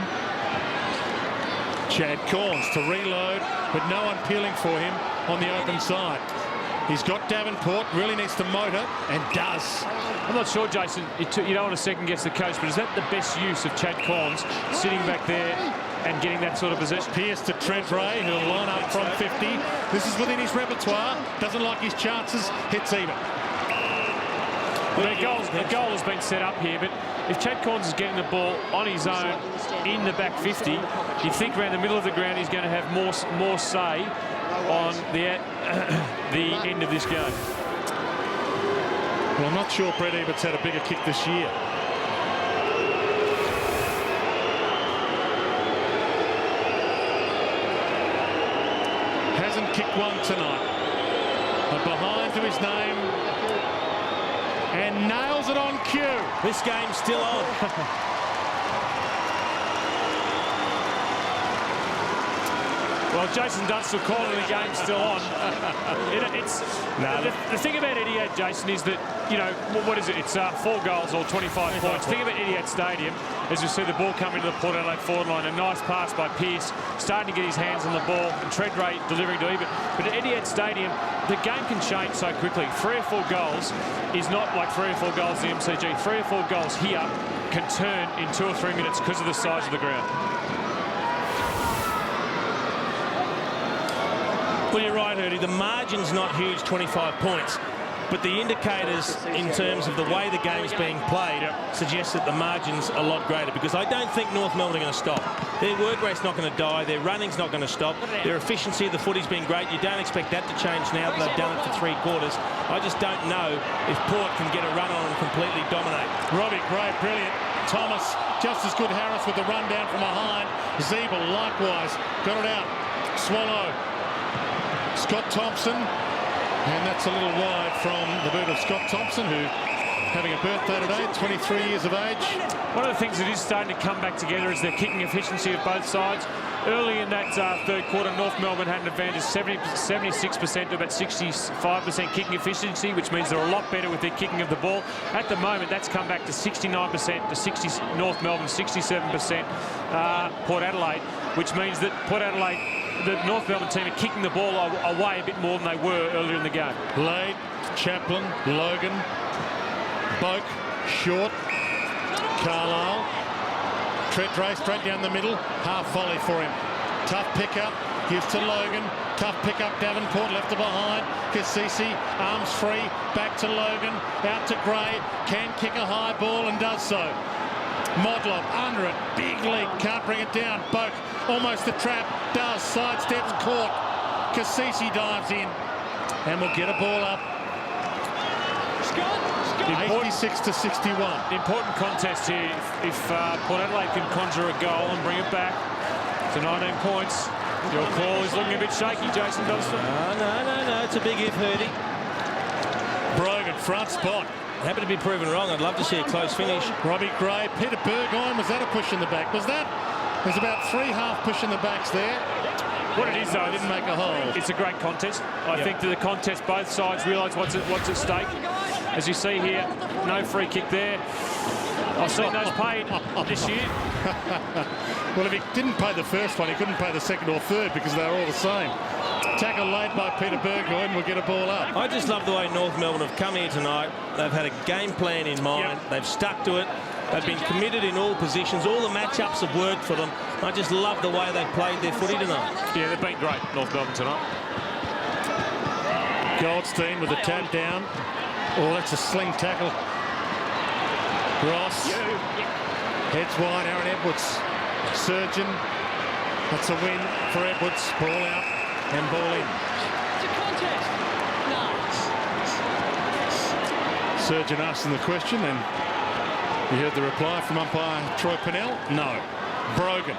Chad Corns to reload, but no one peeling for him on the open side. He's got Davenport, really needs to motor, and does. I'm not sure, Jason, you don't want to second-guess the coach, but is that the best use of Chad Corns sitting back there and getting that sort of position? Pearce to Trent Ray, who'll line up from 50. This is within his repertoire. Doesn't like his chances. Hits even. Well, a goal has been set up here, but if Chad Corns is getting the ball on his own in the back 50, you'd think around the middle of the ground he's going to have more say on the end of this game. Well, I'm not sure Brett Ebert's had a bigger kick this year. Hasn't kicked one tonight. A behind to his name. And nails it on cue. This game's still on. Well, Jason Dunstall calling the game still on. The thing about Etihad, Jason, is that, you know, what is it? It's 4 goals or 25 points. The thing about Etihad Stadium is we see the ball come into the Port Adelaide forward line. A nice pass by Pearce, starting to get his hands on the ball, and Treadray delivering to Ebert. But at Etihad Stadium, the game can change so quickly. 3 or 4 goals is not like 3 or 4 goals in the MCG. 3 or 4 goals here can turn in 2 or 3 minutes because of the size of the ground. Well, you're right, Hurdy. The margin's not huge, 25 points. But the indicators in terms of the way the game's being played suggest that the margin's a lot greater, because I don't think North Melbourne are going to stop. Their work rate's not going to die. Their running's not going to stop. Their efficiency of the footy's been great. You don't expect that to change now that they've done it for 3 quarters. I just don't know if Port can get a run on and completely dominate. Robbie Gray, brilliant. Thomas, just as good. Harris with the run down from behind. Zeeble, likewise, got it out. Swallow. Scott Thompson, and that's a little wide from the boot of Scott Thompson, who having a birthday today, 23 years of age. One of the things that is starting to come back together is their kicking efficiency of both sides. Early in that third quarter, North Melbourne had an advantage 76% to about 65% kicking efficiency, which means they're a lot better with their kicking of the ball. At the moment, that's come back to 69% to 60 North Melbourne, 67% Port Adelaide, which means that Port Adelaide, the North Melbourne team, are kicking the ball away a bit more than they were earlier in the game. Lade, Chaplin, Logan, Boak, Short, Carlisle, Treadray straight down the middle, half volley for him. Tough pickup, gives to Logan, tough pickup, Davenport left it behind, Kasisi, arms free, back to Logan, out to Gray, can kick a high ball and does so. Modlov under it, big leak, can't bring it down. Boak almost the trap, does, sidesteps, caught. Kasisi dives in and will get a ball up. 86 to 61. Important contest here. If Port Adelaide can conjure a goal and bring it back to 19 points, your call is looking a bit shaky, Jason Dunstall. No, it's a big if, Hurdy. Brogan front spot. Happy to be proven wrong. I'd love to see a close finish. Robbie Gray, Peter Burgoyne, was that a push in the back? Was that? There's about 3 half push in the backs there. What it is, though, Didn't make a hole. it's a great contest. I think that the contest, both sides realise what's at stake. As you see here, no free kick there. I've seen those paid this year. Well, if he didn't pay the first one, he couldn't pay the second or third because they were all the same. Tackle laid by Peter Burgoyne will get a ball up. I just love the way North Melbourne have come here tonight. They've had a game plan in mind. They've stuck to it. They've been committed in all positions. All the matchups have worked for them. I just love the way they've played their footy tonight. Yeah, they've been great, North Melbourne tonight. Goldstein with a tap down. Oh, that's a sling tackle. Ross. Heads wide, Aaron Edwards. Surgeon. That's a win for Edwards. Ball out and ball in. It's a contest. No. Surgeon asking the question, and you heard the reply from umpire Troy Pennell. No. Brogan.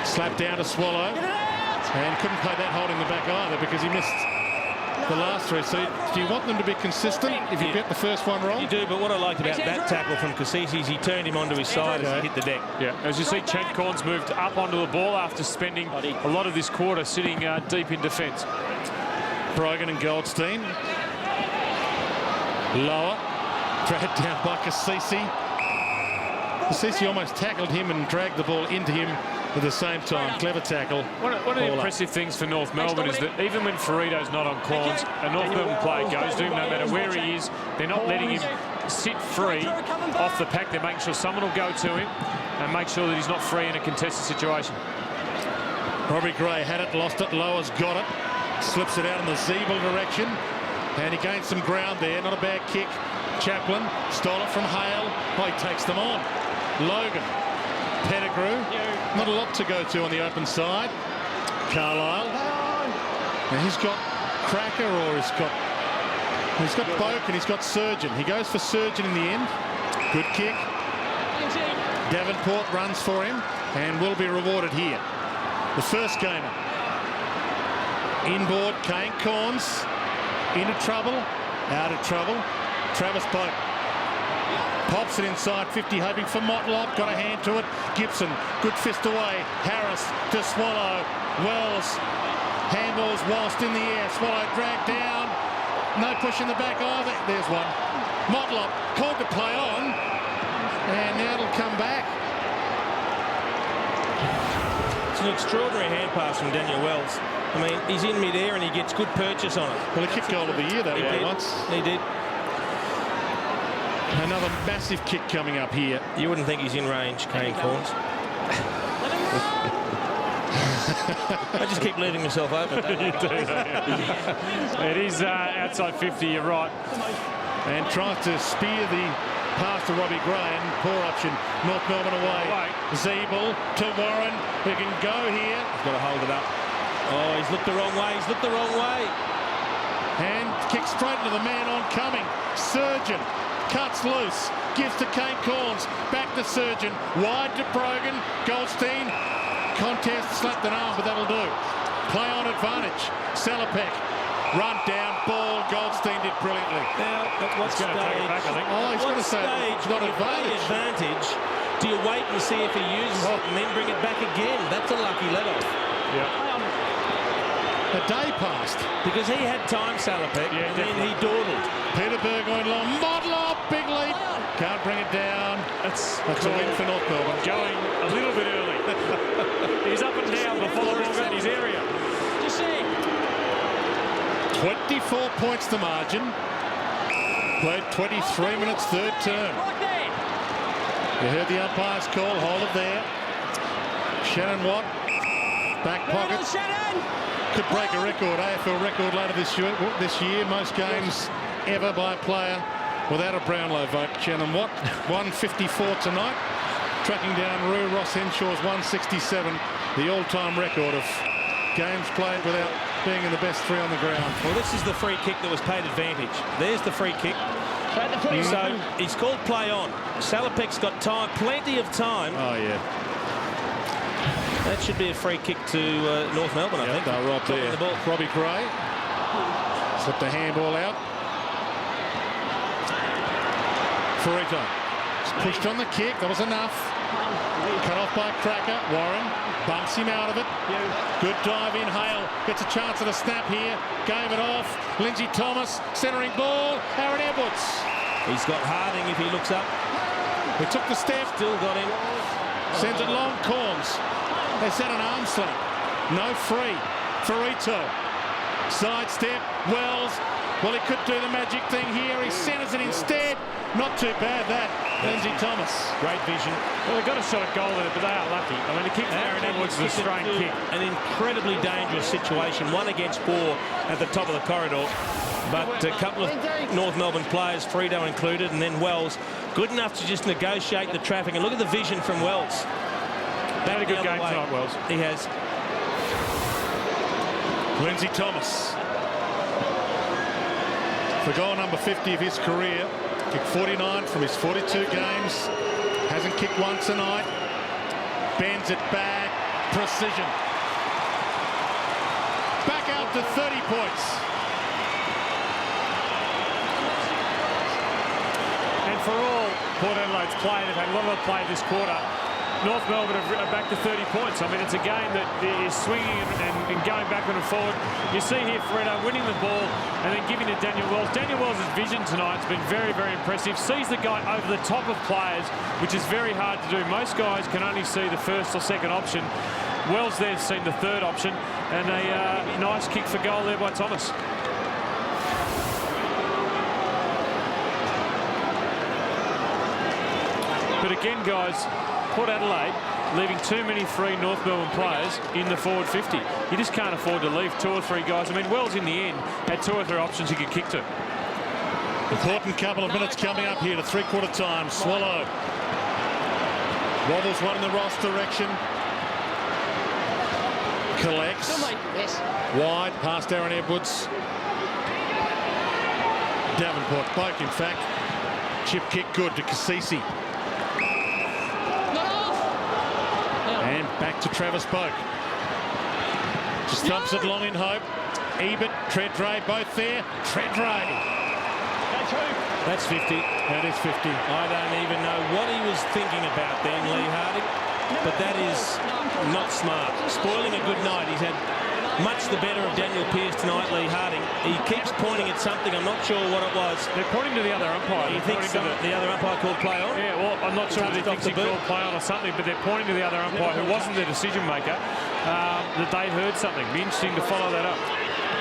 Slapped down to Swallow. And couldn't play that hold in the back either because he missed the last 3. So do you want them to be consistent if you get the first one wrong? You do, but what I liked about that tackle from Cassisi is he turned him onto his side as he hit the deck. Yeah, as you see, Chad Corns moved up onto the ball after spending a lot of this quarter sitting deep in defence. Brogan and Goldstein. Lower. Dragged down by Cassisi. Cassisi almost tackled him and dragged the ball into him at the same time. Clever tackle. One of the impressive things for North Melbourne is that even when Ferrito's not on Corns, a North Melbourne player goes to him, no matter where he is, they're not letting him sit free off the pack. They're making sure someone will go to him and make sure that he's not free in a contested situation. Robbie Gray had it, lost it. Lower's got it. Slips it out in the Zeeble direction. And he gained some ground there. Not a bad kick. Chaplin stole it from Hale. Oh, he takes them on. Logan. Pettigrew. Not a lot to go to on the open side. Carlisle. Now he's got Cracker, or he's got Boak, and he's got Surgeon. He goes for Surgeon in the end. Good kick. Davenport runs for him and will be rewarded here. The first gamer. Inboard, Kane Corns. Into trouble. Out of trouble. Travis Boak. Pops it inside 50, hoping for Motlop. Got a hand to it. Gibson, good fist away. Harris to Swallow. Wells. Handballs whilst in the air. Swallow dragged down. No push in the back either. There's one. Motlop called to play on. And now it'll come back. It's an extraordinary hand pass from Daniel Wells. I mean, he's in mid-air and he gets good purchase on it. Well, he kicked goal of the year that way once. He did. Another massive kick coming up here. You wouldn't think he's in range, Kane Corns. I just keep leaving myself open. You do, it is outside 50, you're right. And tries to spear the pass to Robbie Gray, and poor option. North Melbourne away. Zeeble to Warren, who can go here. He's got to hold it up. Oh, he's looked the wrong way. He's looked the wrong way. And kicks straight into the man oncoming. Surgeon cuts loose. Gives to Kane Corns. Back to Surgeon. Wide to Brogan. Goldstein. Contest slapped an arm, but that'll do. Play on advantage. Salopek. Run down. Ball. Goldstein did brilliantly. Now, at what stage? Back, I think. Oh, he's going to say it's not advantage. Do you wait and see if he uses it and then bring it back again? That's a lucky let-off. Yeah. A day passed. Because he had time, Salopek, and then he dawdled. Peter Burgoyne long. Modler, big leap. Can't bring it down. That's a win for North Melbourne. Going a little bit early. He's up and down before the ball got in his area. 24 points the margin. Played 23 minutes, third term. You heard the umpire's call. Hold it there. Shannon Watt. Back pocket. Could break a record, AFL record later this year. Most games ever by a player without a Brownlow vote. Shannon Watt, 154 tonight. Tracking down Rue Ross Henshaw's 167, the all-time record of games played without being in the best 3 on the ground. Well, this is the free kick that was paid advantage. There's the free kick. So he's called play on. Salopek's got time, plenty of time. Oh, yeah. That should be a free kick to North Melbourne, I think. They're right there. The ball. Robbie Gray slipped the handball out. Ferrito. Pushed on the kick. That was enough. Cut off by Cracker. Warren bumps him out of it. Good dive in. Hale gets a chance at a snap here. Gave it off. Lindsay Thomas centering ball. Aaron Edwards. He's got Harding if he looks up. He took the step. Still got him. Sends it long. Corns. They set an arm sling. No free. Ferrito. Sidestep. Wells. Well, he could do the magic thing here. He centers it instead. Not too bad, that. Lindsay Thomas. Great vision. Well, they got a shot at goal with it, but they are lucky. I mean, the kick from Aaron Edwards is a strained kick. An incredibly dangerous situation. 1 against 4 at the top of the corridor. But a couple of North Melbourne players, Frito included, and then Wells, good enough to just negotiate the traffic. And look at the vision from Wells. They had a good game tonight, Wells. He has. Lindsay Thomas. For goal number 50 of his career. Kicked 49 from his 42 games. Hasn't kicked one tonight. Bends it back. Precision. Back out to 30 points. And for all Port Adelaide's play, they've had a lot of play this quarter. North Melbourne are back to 30 points. I mean, it's a game that is swinging and going backward and forward. You see here Fredo winning the ball and then giving to Daniel Wells. Daniel Wells' vision tonight has been very, very impressive. Sees the guy over the top of players, which is very hard to do. Most guys can only see the first or second option. Wells there's seen the third option, and a nice kick for goal there by Thomas. But again, guys, Port Adelaide leaving too many free North Melbourne players in the forward 50. You just can't afford to leave 2 or 3 guys. I mean, Wells in the end had 2 or 3 options he could kick to. Important couple of minutes coming up here to 3/4 time. Swallow. Wobbles one in the Ross direction. Collects. Wide past Aaron Edwards. Davenport, Boak in fact. Chip kick good to Cassisi. And back to Travis Boak. Just thumps it long in hope. Ebert, Treadray, both there. Treadray. That's 50. That is 50. I don't even know what he was thinking about then, Lee Harding. But that is not smart. Spoiling a good night. He's had much the better of Daniel Pearce tonight, Lee Harding. He keeps pointing at something. I'm not sure what it was. They're pointing to the other umpire. He thinks the other umpire called play on? Yeah, well, I'm not sure whether he thinks he called play on or something, but they're pointing to the other umpire, who wasn't the decision maker, that they heard something. Be interesting to follow that up.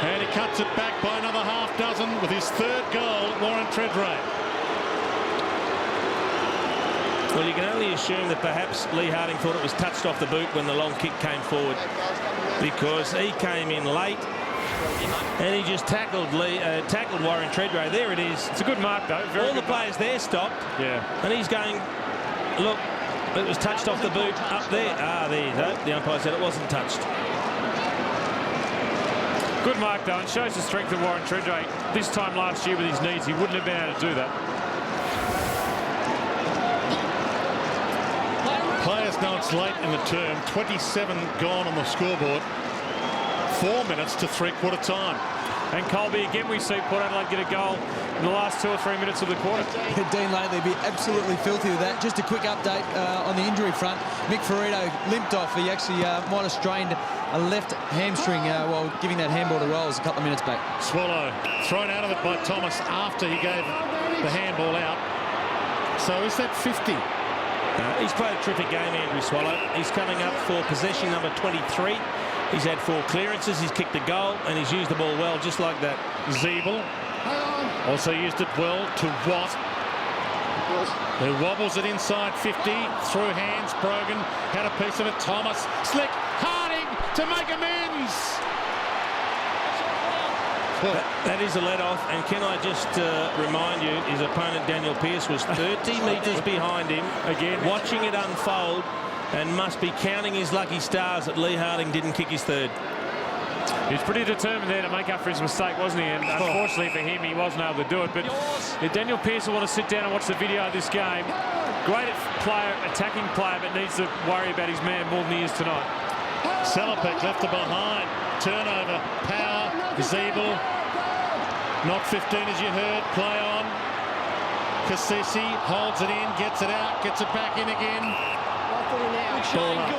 And he cuts it back by another half dozen with his 3rd goal, Warren Treadray. Well, you can only assume that perhaps Lee Harding thought it was touched off the boot when the long kick came forward, because he came in late and he just tackled Warren Treadray. There it is. It's a good mark, though. Very all the players there stopped. Yeah. And he's going, look, it was touched off the boot up there. There you go. The umpire said it wasn't touched. Good mark, though, and shows the strength of Warren Treadray. This time last year with his knees, he wouldn't have been able to do that. Players know it's late in the term. 27 gone on the scoreboard. 4 minutes to 3/4 time. And Colby, again, we see Port Adelaide get a goal in the last 2 or 3 minutes of the quarter. Dean Lately be absolutely filthy with that. Just a quick update on the injury front. Mick Ferrito limped off. He actually might have strained a left hamstring while giving that handball to Rolls a couple of minutes back. Swallow thrown out of it by Thomas after he gave the handball out. So is that 50? He's played a terrific game, Andrew Swallow. He's coming up for possession number 23. He's had 4 clearances, he's kicked a goal, and he's used the ball well, just like that. Zeeble also used it well to Watt, who wobbles it inside 50, through hands, Brogan, had a piece of it, Thomas, slick, Harding to make amends. That is a let-off, and can I just remind you, his opponent Daniel Pearce was 30 metres behind him, again watching it unfold, and must be counting his lucky stars that Lee Harding didn't kick his 3rd. He's pretty determined there to make up for his mistake, wasn't he? And unfortunately for him, he wasn't able to do it. But Daniel Pearce will want to sit down and watch the video of this game. Great player, attacking player, but needs to worry about his man more than he is tonight. Salopek left it behind. Turnover, Power, Zeeble. Not 15 as you heard, play on. Cassisi holds it in, gets it out, gets it back in again. Ball up.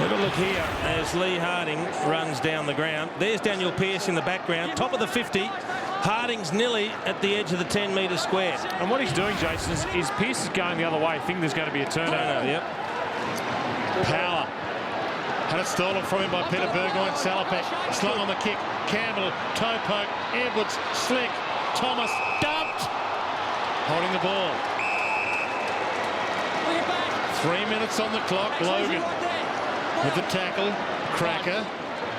Have a look here as Lee Harding runs down the ground. There's Daniel Pearce in the background, top of the 50. Harding's nearly at the edge of the 10-metre square. And what he's doing, Jason, is Pearce is going the other way. I think there's going to be a turnover. Yep. Power. Had it stolen from him by Peter Burgoyne. Salopek slung on the kick. Campbell, toe poke. Edwards, slick. Thomas, dumped. Holding the ball. 3 minutes on the clock. Logan with the tackle. Cracker.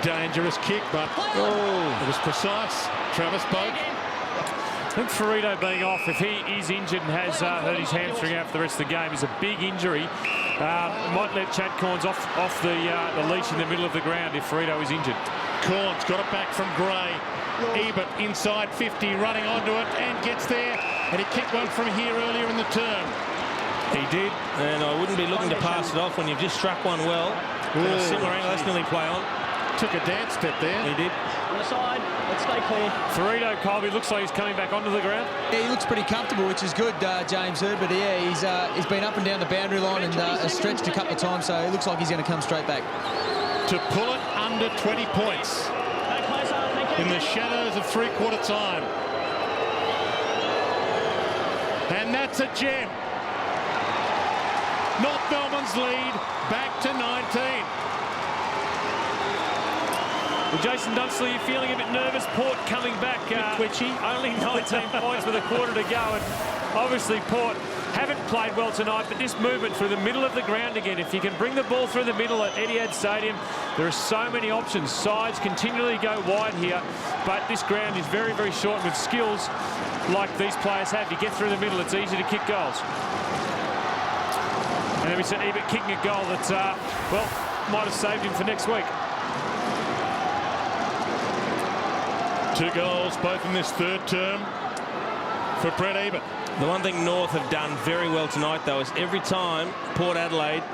Dangerous kick, but it was precise. Travis Boak. I think Ferrito being off, if he is injured and has hurt his hamstring out for the rest of the game, is a big injury. Might let Chad Corns off the leash in the middle of the ground if Ferrito is injured. Corns got it back from Gray. Ebert inside 50, running onto it and gets there. And he kicked one from here earlier in the term. He did, and I wouldn't be looking to pass it off when you've just struck one well. From a similar angle, that's nearly play on. Took a dance step there. He did. On the side, let's stay clear. Ferrito, Colby, looks like he's coming back onto the ground. Yeah, he looks pretty comfortable, which is good, James Hurd. But yeah, he's been up and down the boundary line and has stretched a couple of times, so it looks like he's going to come straight back. To pull it under 20 points in the shadows of three-quarter time. And that's a gem. North Melbourne's lead back to 19. Well, Jason Dunsley, you're feeling a bit nervous. Port coming back. Twitchy. Only 19 points with a quarter to go. And obviously Port haven't played well tonight, but this movement through the middle of the ground again, if you can bring the ball through the middle at Etihad Stadium, there are so many options. Sides continually go wide here, but this ground is very, very short. With skills like these players have, you get through the middle, it's easy to kick goals. And then we said Ebert kicking a goal that, well, might have saved him for next week. 2 goals, both in this third term for Brett Ebert. The one thing North have done very well tonight, though, is every time Port Adelaide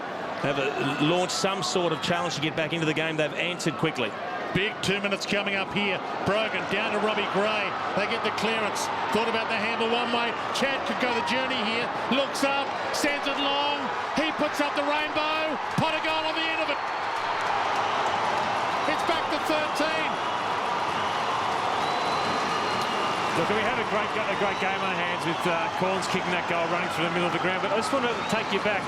have launched some sort of challenge to get back into the game, they've answered quickly. Big 2 minutes coming up here. Brogan down to Robbie Gray. They get the clearance. Thought about the handle one way. Chad could go the journey here. Looks up, sends it long. He puts up the rainbow. Pot a goal on the end of it. It's back to 13. Look, we had a great game on our hands with Corns kicking that goal, running through the middle of the ground. But I just want to take you back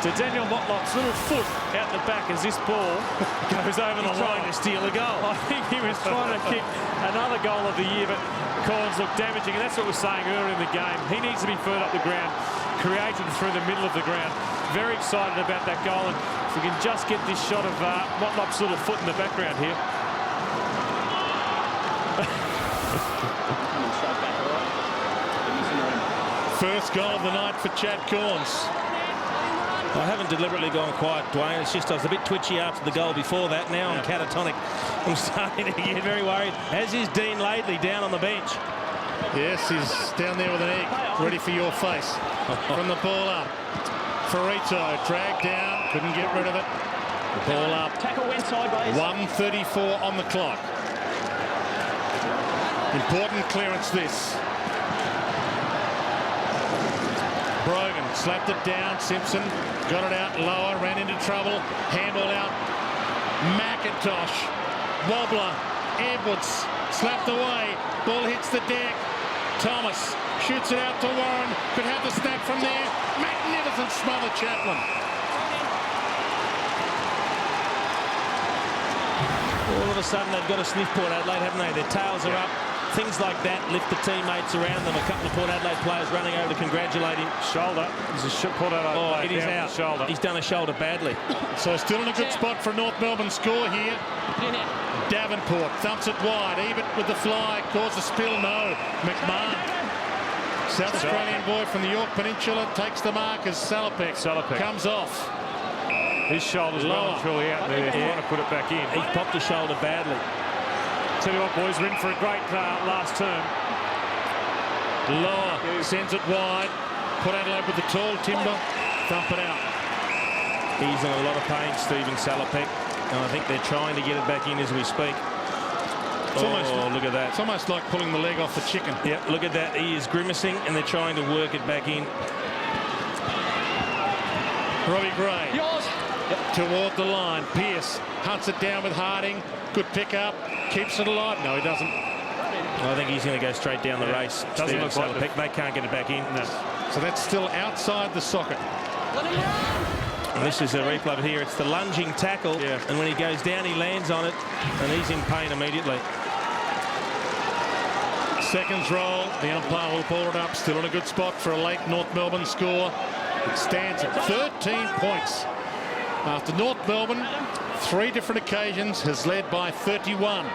to Daniel Motlop's little foot out the back as this ball goes over the line. Trying to steal a goal. I think he was trying to kick another goal of the year, but Corns looked damaging, and that's what we were saying earlier in the game. He needs to be further up the ground, created through the middle of the ground. Very excited about that goal, and if we can just get this shot of Motlop's little foot in the background here. First goal of the night for Chad Corns. I haven't deliberately gone quiet, Dwayne. It's just I was a bit twitchy after the goal before that. Now I'm catatonic. I'm starting to get very worried, as is Dean Laidley down on the bench. Yes, he's down there with an egg, ready for your face. From the ball up. Ferrito dragged down, couldn't get rid of it. The ball up. Tackle went sideways. 1:34 on the clock. Important clearance this. Brogan slapped it down. Simpson got it out lower, ran into trouble. Handball out. McIntosh. Wobbler. Edwards slapped away. Ball hits the deck. Thomas shoots it out to Warren. Could have the snap from there. Magnificent smother, Chaplin. All of a sudden they've got a sniff Port Adelaide, haven't they? Their tails are up. Things like that lift the teammates around them. A couple of Port Adelaide players running over to congratulate him. Shoulder. There's a Port Adelaide it is out. Shoulder. He's done a shoulder badly. So still in a good spot for North Melbourne score here. Davenport thumps it wide. Ebert with the fly. Causes a spill. No. McMahon. South Australian boy from the York Peninsula takes the mark as Salopek comes off. His shoulder's well and truly out there. He's trying to put it back in. He popped his shoulder badly. Tell you what, boys, we're in for a great last term. Lower sends it wide. Port Adelaide with the tall timber. Thump it out. He's in a lot of pain, Stephen Salopek, and I think they're trying to get it back in as we speak. Look at that. It's almost like pulling the leg off the chicken. Yeah, look at that. He is grimacing, and they're trying to work it back in. Robbie Gray toward the line. Pearce hunts it down with Harding. Good pick up. Keeps it alive. No, he doesn't. I think he's going to go straight down the race. Doesn't look like they can't get it back in. No. So that's still outside the socket. And this is a replay of it here. It's the lunging tackle, and when he goes down, he lands on it, and he's in pain immediately. Seconds roll. The umpire will pull it up. Still in a good spot for a late North Melbourne score. It stands at 13 points. After North Melbourne, 3 different occasions, has led by 31.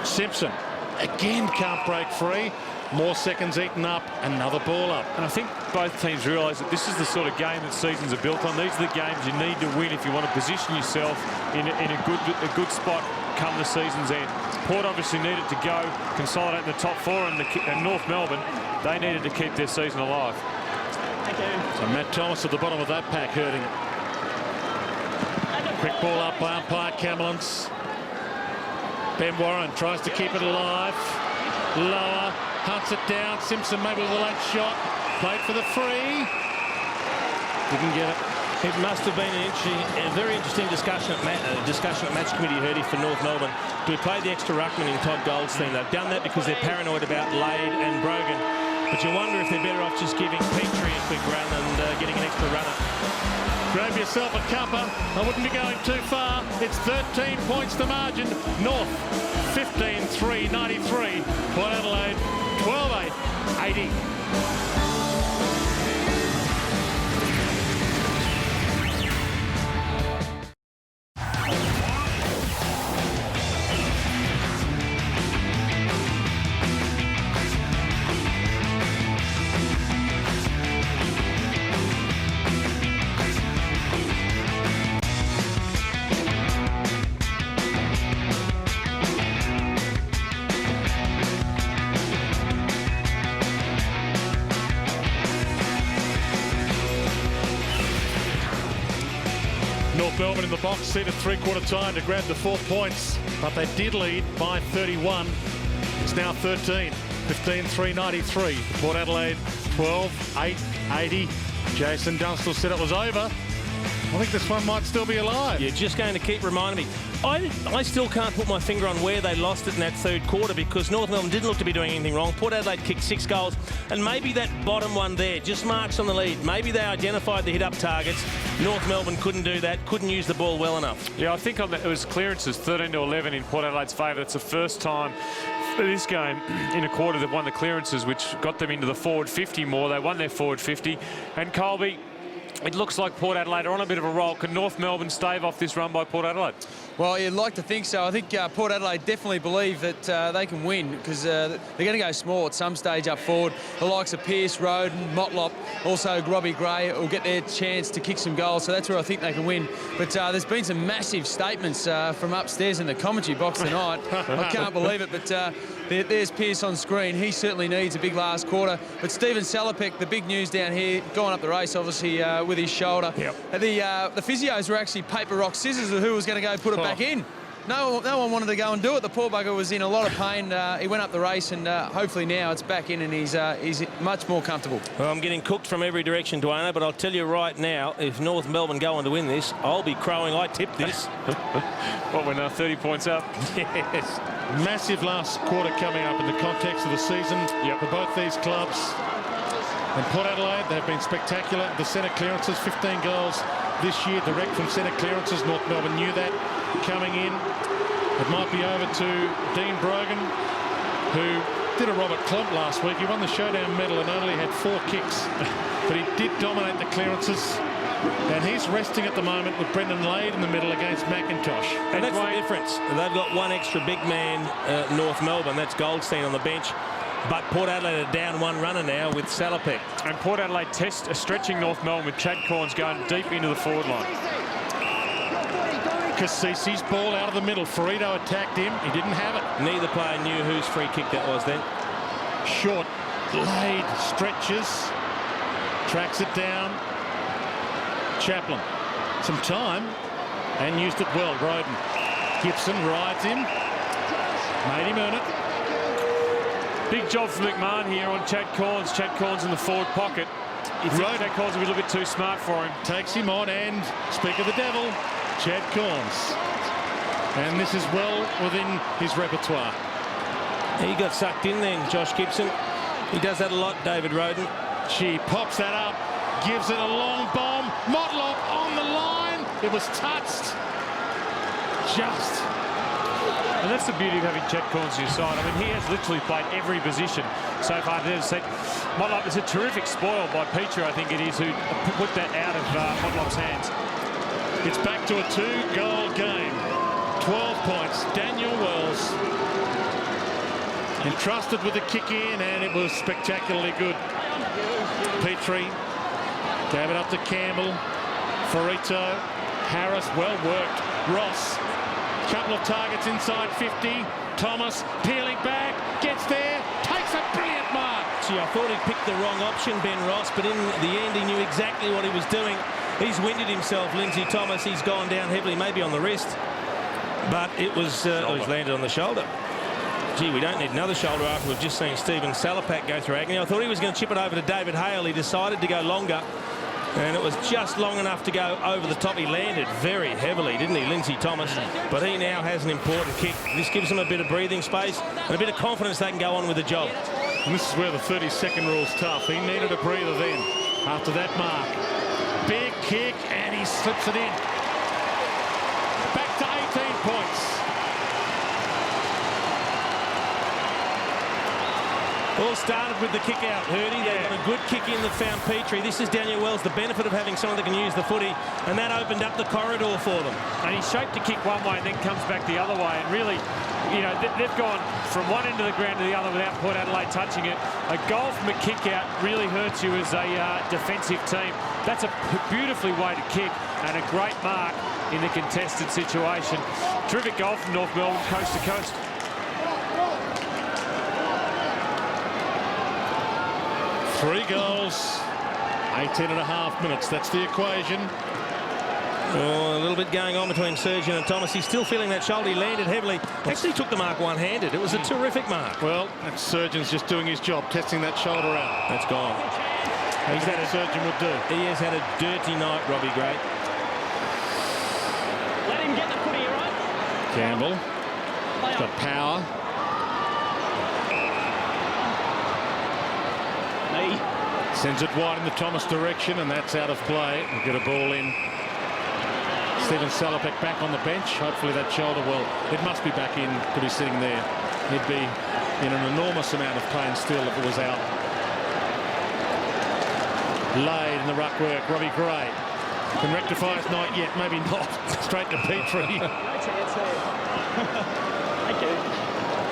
Simpson again can't break free. More seconds eaten up. Another ball up. And I think both teams realise that this is the sort of game that seasons are built on. These are the games you need to win if you want to position yourself in a good spot come the season's end. Port obviously needed to go consolidate in the top 4, and North Melbourne, they needed to keep their season alive. So Matt Thomas at the bottom of that pack hurting. Quick ball up by umpire Camelance. Ben Warren tries to keep it alive. Lower, hunts it down. Simpson maybe with a late shot. Played for the free. Didn't get it. It must have been a very interesting discussion at match committee, Hurdy, for North Melbourne. Do we play the extra ruckman in Todd Goldstein? They've done that because they're paranoid about Lade and Brogan. But you wonder if they're better off just giving Petrie a quick run and getting an extra runner. Grab yourself a cuppa. I wouldn't be going too far. It's 13 points the margin. North 15-3, 93. Port Adelaide 12-8, 80. North Melbourne in the box seat at 3/4 time to grab the 4 points, but they did lead by 31. It's now 13, 15-3, 93. Port Adelaide 12-8, 80. Jason Dunstall said it was over. I think this one might still be alive. You're just going to keep reminding me. I still can't put my finger on where they lost it in that 3rd quarter, because North Melbourne didn't look to be doing anything wrong. Port Adelaide kicked 6 goals, and maybe that bottom one there just marks on the lead. Maybe they identified the hit-up targets. North Melbourne couldn't do that, couldn't use the ball well enough. Yeah, I think it was clearances 13-11 in Port Adelaide's favour. It's the first time for this game in a quarter they've won the clearances, which got them into the forward 50 more. They won their forward 50. And Colby, it looks like Port Adelaide are on a bit of a roll. Can North Melbourne stave off this run by Port Adelaide? Well, you'd like to think so. I think Port Adelaide definitely believe that they can win, because they're going to go small at some stage up forward. The likes of Pearce, Roden, Motlop, also Robbie Gray will get their chance to kick some goals, so that's where I think they can win. But there's been some massive statements from upstairs in the commentary box tonight. I can't believe it, but there's Pearce on screen. He certainly needs a big last quarter. But Stephen Salopek, the big news down here, going up the race, obviously, with his shoulder. Yep. The physios were actually paper, rock, scissors of who was going to go put it back in. No one wanted to go and do it. The poor bugger was in a lot of pain. He went up the race, and hopefully now it's back in, and he's much more comfortable. Well, I'm getting cooked from every direction, Dwayne, but I'll tell you right now, if North Melbourne go on to win this, I'll be crowing I tipped this. What, we're now 30 points up? Yes. Massive last quarter coming up in the context of the season for both these clubs. And Port Adelaide, they've been spectacular. The centre clearances, 15 goals this year direct from centre clearances. North Melbourne knew that coming in. It might be over to Dean Brogan, who did a Robert Klomp last week. He won the showdown medal and only had 4 kicks, but he did dominate the clearances. And he's resting at the moment with Brendan Lade in the middle against McIntosh. And that's the difference. They've got one extra big man, North Melbourne. That's Goldstein on the bench. But Port Adelaide are down 1 runner now with Salopek. And Port Adelaide stretching North Melbourne with Chad Corns going deep into the forward line. Cassisi's ball out of the middle. Ferrito attacked him. He didn't have it. Neither player knew whose free kick that was then. Short. Lade stretches. Tracks it down. Chaplin. Some time. And used it well. Roden. Gibson rides him. Made him earn it. Big job for McMahon here on Chad Corns. Chad Corns in the forward pocket. You think Chad Corns will be a little bit too smart for him. Takes him on, and speak of the devil, Chad Corns. And this is well within his repertoire. He got sucked in then, Josh Gibson. He does that a lot, David Roden. She pops that up, gives it a long bomb. Motlop on the line. It was touched. Just. And that's the beauty of having Chad Corns on your side. I mean, he has literally played every position so far. Motlop is a terrific spoil by Petrie, I think it is, who put that out of Motlop's hands. It's back to a 2-goal game. 12 points. Daniel Wells entrusted with the kick in, and it was spectacularly good. Petrie gave it up to Campbell. Ferrito. Harris, well worked. Ross. Couple of targets inside 50. Thomas peeling back, gets there, takes a brilliant mark. Gee, I thought he'd picked the wrong option, Ben Ross, but in the end he knew exactly what he was doing. He's winded himself, Lindsay Thomas. He's gone down heavily, maybe on the wrist, but it was landed on the shoulder. Gee, we don't need another shoulder after we've just seen Stephen Salapak go through agony. I thought he was going to chip it over to David Hale. He decided to go longer, and it was just long enough to go over the top. He landed very heavily, didn't he, Lindsay Thomas? But he now has an important kick. This gives him a bit of breathing space and a bit of confidence they can go on with the job. And this is where the 30-second rule's tough. He needed a breather then, after that mark. Big kick, and he slips it in. Back to 18 points. All started with the kick out, Hurdy. They got a good kick in that found Petrie. This is Daniel Wells, the benefit of having someone that can use the footy, and that opened up the corridor for them. And he shaped the kick one way and then comes back the other way, and really, you know, they've gone from one end of the ground to the other without Port Adelaide touching it. A goal from a kick out really hurts you as a defensive team. That's a beautifully weighted kick and a great mark in the contested situation. Terrific goal from North Melbourne, coast to coast. Three goals, 18.5 minutes. That's the equation. Oh, a little bit going on between Surgeon and Thomas. He's still feeling that shoulder. He landed heavily. Actually took the mark one-handed. It was a terrific mark. Well, that Surgeon's just doing his job, testing that shoulder out. That's gone. He's what a surgeon would do. He has had a dirty night, Robbie Gray. Let him get the footy, right? Campbell. He's got power. Sends it wide in the Thomas direction, and that's out of play. We'll get a ball in. Stephen Salapak back on the bench. Hopefully that shoulder, well, it must be back in to be sitting there. He'd be in an enormous amount of pain still if it was out. Laid in the ruck work. Robbie Gray can rectify it. Not yet, maybe not. Straight to Petrie.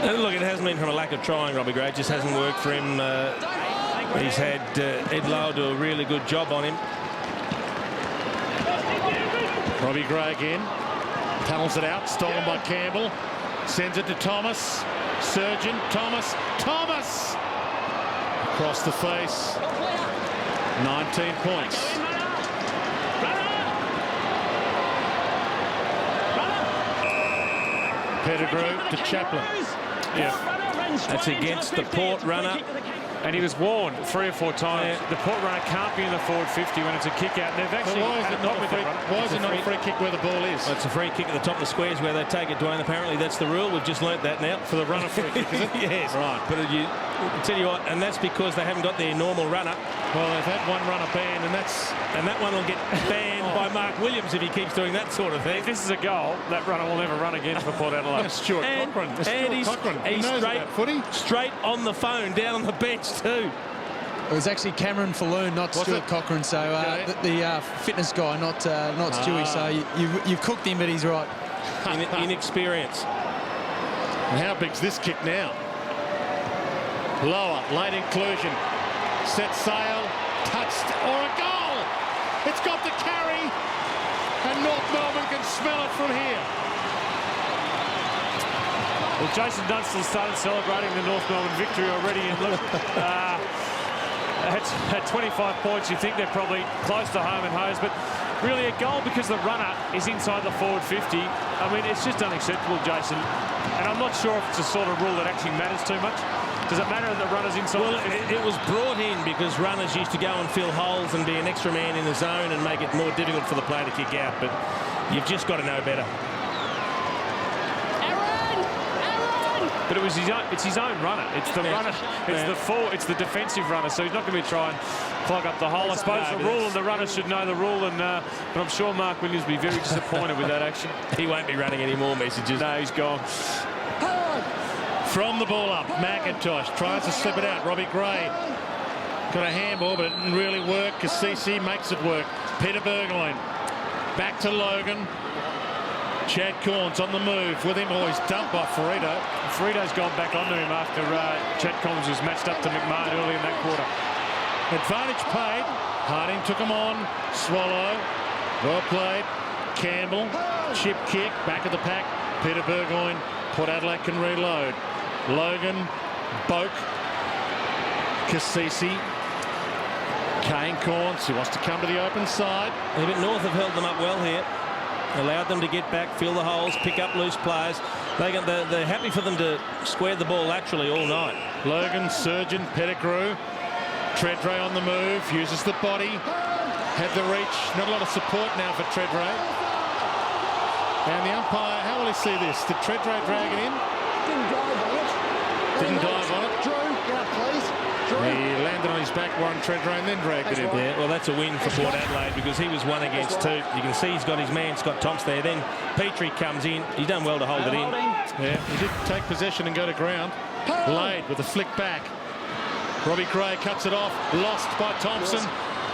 Look, it hasn't been from a lack of trying, Robbie Gray. It just hasn't worked for him. He's had Ed Lowe do a really good job on him. Robbie Gray again. Tunnels it out. Stolen by Campbell. Sends it to Thomas. Surgeon. Thomas. Thomas! Across the face. 19 points. Pettigrew to Chaplin. Yeah. That's against the Port runner. And he was warned 3 or 4 times. The Port runner can't be in the forward 50 when it's a kick out. They've actually why is it not a free kick where the ball is? Well, it's a free kick at the top of the squares where they take it, Dwayne. Apparently that's the rule. We've just learnt that now. For the runner free kick, is it? Yes. Right. But I'll tell you what, and that's because they haven't got their normal runner. Well, they've had one runner banned, and that one will get banned by Mark Williams if he keeps doing that sort of thing. If this is a goal, that runner will never run again for Port Adelaide. Stuart Cochrane. And he's straight on the phone, down on the bench too. It was actually Cameron Falloon, not Stuart Cochrane. So the fitness guy, not Stewie. So you've cooked him, but he's right. Inexperience. And how big's this kick now? Lower, late inclusion. Set sail, touched, or a goal! It's got the carry, and North Melbourne can smell it from here. Well, Jason Dunstall started celebrating the North Melbourne victory already, and look, at 25 points, you think they're probably close to home and hose, but really a goal because the runner is inside the forward 50. I mean, it's just unacceptable, Jason. And I'm not sure if it's a sort of rule that actually matters too much. Does it matter that the runner's inside? Well, it was brought in because runners used to go and fill holes and be an extra man in the zone and make it more difficult for the player to kick out. But you've just got to know better. But it's his own runner. It's the runner. It's the defensive runner. So he's not going to be trying to clog up the hole. I suppose the rule, and the runners should know the rule. And but I'm sure Mark Williams will be very disappointed with that action. He won't be running any more messages. No, he's gone. From the ball up, McIntosh tries to slip it out. Robbie Gray got a handball, but it didn't really work. Cassisi makes it work. Peter Burgoyne back to Logan. Chad Corns on the move with him. Oh, he's dumped by Frito. Frito's gone back onto him after Chad Collins was matched up to McMahon early in that quarter. Advantage paid. Harding took him on. Swallow. Well played. Campbell. Chip kick. Back of the pack. Peter Burgoyne. Port Adelaide can reload. Logan. Boak. Cassisi. Kane Corns, who wants to come to the open side. Yeah, but North have held them up well here. Allowed them to get back, fill the holes, pick up loose players. They're happy for them to square the ball laterally all night. Logan, Surgeon, Pettigrew. Treadray on the move, uses the body. Had the reach. Not a lot of support now for Treadray. And the umpire, how will he see this? Did Treadray drag it in? Didn't dive on it. Didn't dive on it. Drew, get up, please. He landed on his back, Warren Treadray, and then dragged it in. Yeah, well, that's a win for Port Adelaide because he was 1 against 2. You can see he's got his man, Scott Thompson, there. Then Petrie comes in. He's done well to hold it in. Yeah, he did take possession and go to ground. Laid with a flick back. Robbie Gray cuts it off. Lost by Thompson.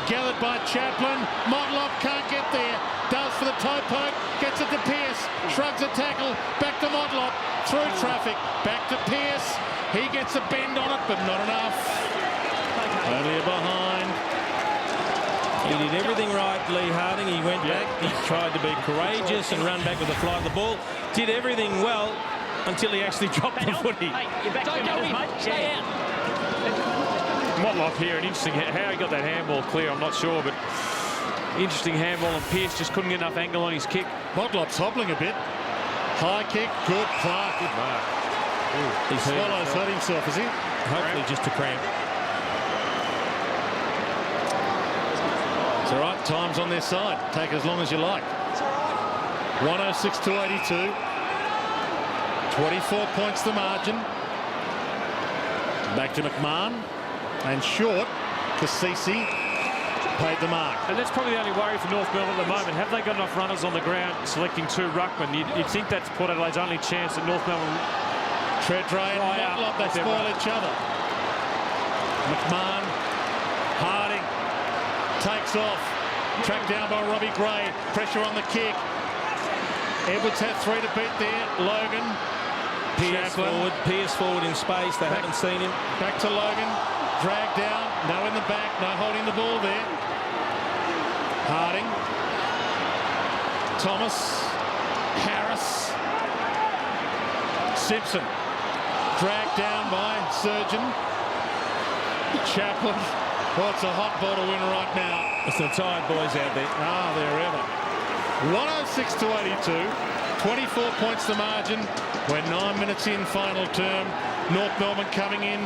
Gathered by Chaplin. Motlop can't get there. Does for the toe poke. Gets it to Pearce. Shrugs a tackle. Back to Motlop. Through traffic. Back to Pearce. He gets a bend on it, but not enough. Only a behind. He did everything right, Lee Harding. He went back. He tried to be courageous and run back with the fly of the ball. Did everything well until he actually dropped the footy. Don't go in, mate. Stay out. Motlop here, and interesting how he got that handball clear, I'm not sure, but interesting handball, and Pearce just couldn't get enough angle on his kick. Motlop's hobbling a bit. High kick, good Clark. Good mark. He's Swallows hurt himself, is he? Hopefully just a cramp. It's all right, time's on their side. Take as long as you like. 106 to 82. 24 points the margin. Back to McMahon. And short, Cassisi paid the mark. And that's probably the only worry for North Melbourne at the moment. Have they got enough runners on the ground selecting 2 ruckmen? You'd think that's Port Adelaide's only chance at North Melbourne. Treadray and Motlop, they spoil each other. McMahon, Harding, takes off. Tracked down by Robbie Gray. Pressure on the kick. Edwards had 3 to beat there. Logan. Pearce forward in space. They haven't seen him. Back to Logan. Dragged down. No in the back. No holding the ball there. Harding. Thomas. Harris. Simpson. Dragged down by Surgeon. Chaplin. Well, it's a hot ball to win right now. It's the tired boys out there. Ah, they're ever. 106 to 82. 24 points the margin. We're 9 minutes in, final term. North Melbourne coming in.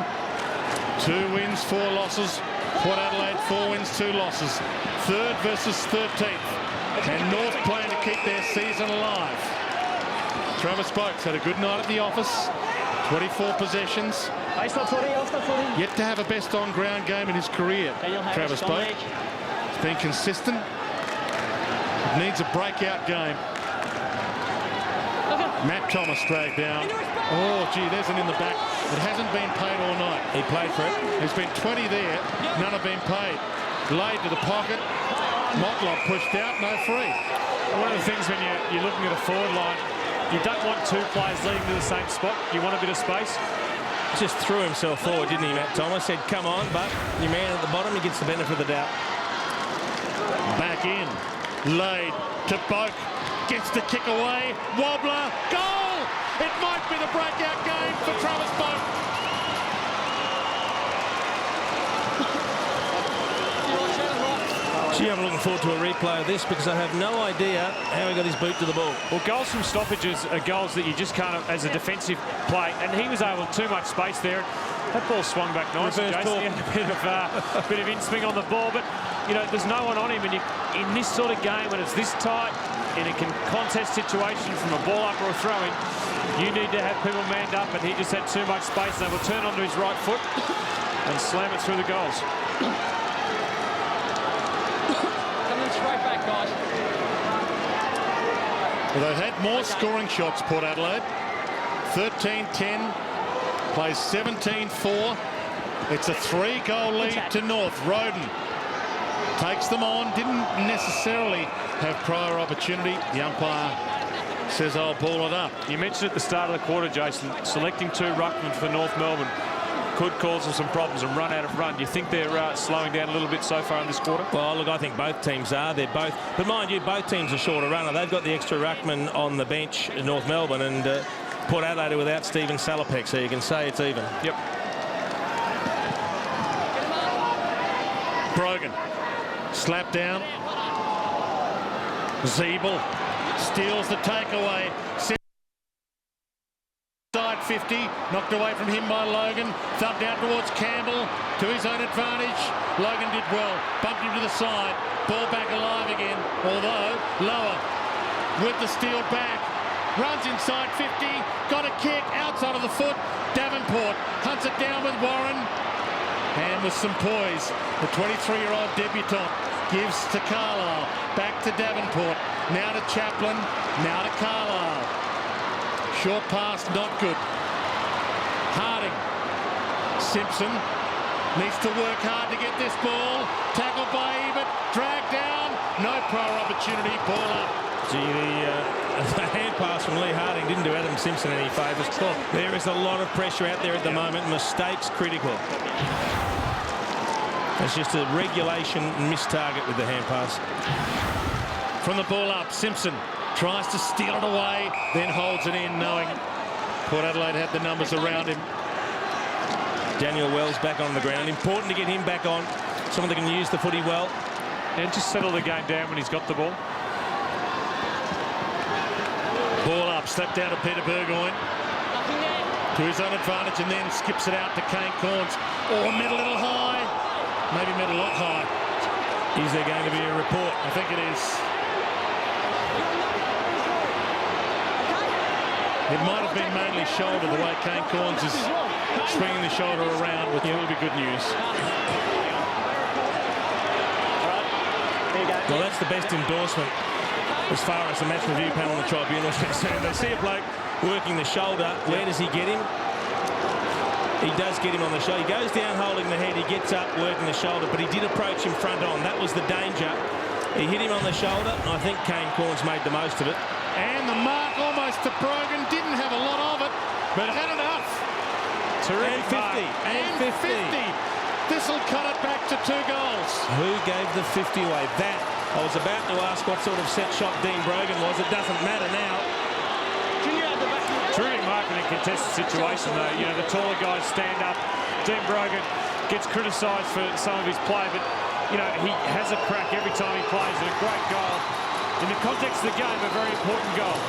2 wins, 4 losses. Port Adelaide, 4 wins, 2 losses. 3rd versus 13th. And North playing to keep their season alive. Travis Boakes had a good night at the office. 24 possessions. Yet to have a best on-ground game in his career, Travis Boak. He's been consistent. Needs a breakout game. Matt Thomas dragged down. Oh, gee, there's an in the back. It hasn't been paid all night. He played for it. There's been 20 there. None have been paid. Laid to the pocket. Motlop pushed out. No free. One of the things when you're looking at a forward line, you don't want 2 players leading to the same spot. You want a bit of space. Just threw himself forward, didn't he, Matt Thomas? Said, come on, but your man at the bottom, he gets the benefit of the doubt. Back in. Laid to Boak. Gets the kick away. Wobbler. Goal! It might be the breakout game for Travis Boak. Gee, I'm looking forward to a replay of this because I have no idea how he got his boot to the ball. Well, goals from stoppages are goals that you just can't, as a defensive play, and he was able too much space there. That ball swung back nicely, Jason. A bit of in-swing on the ball, but you know there's no one on him, and in this sort of game when it's this tight in a contest situation from a ball up or a throw-in, you need to have people manned up, and he just had too much space, and they will turn onto his right foot and slam it through the goals. Straight back, guys. Well, they've had more scoring shots, Port Adelaide. 13-10, plays 17-4. It's a 3-goal lead to North. Roden takes them on, didn't necessarily have prior opportunity. The umpire says, I'll ball it up. You mentioned at the start of the quarter, Jason, selecting 2 ruckmen for North Melbourne could cause them some problems and run out of run. Do you think they're slowing down a little bit so far in this quarter? Well, look, I think both teams are. They're both, but mind you, both teams are shorter runner. They've got the extra ruckman on the bench in North Melbourne, and Port Adelaide without Stephen Salopek, so you can say it's even. Yep. Brogan, slap down. Zeeble steals the takeaway. Side 50, knocked away from him by Logan. Thump down towards Campbell to his own advantage. Logan did well, bumped him to the side. Ball back alive again, although lower with the steal back. Runs inside 50, got a kick outside of the foot. Davenport hunts it down with Warren. And with some poise, the 23-year-old debutant gives to Carlisle. Back to Davenport, now to Chaplin, now to Carlisle. Short pass, not good. Harding. Simpson needs to work hard to get this ball. Tackled by Ebert, dragged down. No prior opportunity, ball up. Gee, the hand pass from Lee Harding didn't do Adam Simpson any favours. There is a lot of pressure out there at the moment. Mistakes critical. It's just a regulation missed target with the hand pass. From the ball up, Simpson tries to steal it away, then holds it in, knowing Port Adelaide had the numbers around him. Daniel Wells back on the ground. Important to get him back on. Someone that can use the footy well. And just settle the game down when he's got the ball. Ball up, step down to Peter Burgoyne. To his own advantage, and then skips it out to Kane Corns. Or mid a little high. Maybe mid a lot high. Is there going to be a report? I think it is. It might have been mainly shoulder, the way Kane Corns is swinging the shoulder around, which will be good news. Well, that's the best endorsement as far as the match review panel and the tribunal is concerned. They see a bloke working the shoulder. Where does he get him? He does get him on the shoulder. He goes down holding the head. He gets up working the shoulder, but he did approach him front on. That was the danger. He hit him on the shoulder, and I think Kane Corns made the most of it. And the mark almost to Brogan. Didn't have a lot of it, but had enough. Terrific. And 50. This will cut it back to 2 goals. Who gave the 50 away? That. I was about to ask what sort of set shot Dean Brogan was. It doesn't matter now. Terrific mark in a contested situation, though. You know, the taller guys stand up. Dean Brogan gets criticised for some of his play, but, you know, he has a crack every time he plays, and a great goal. In the context of the game, a very important goal.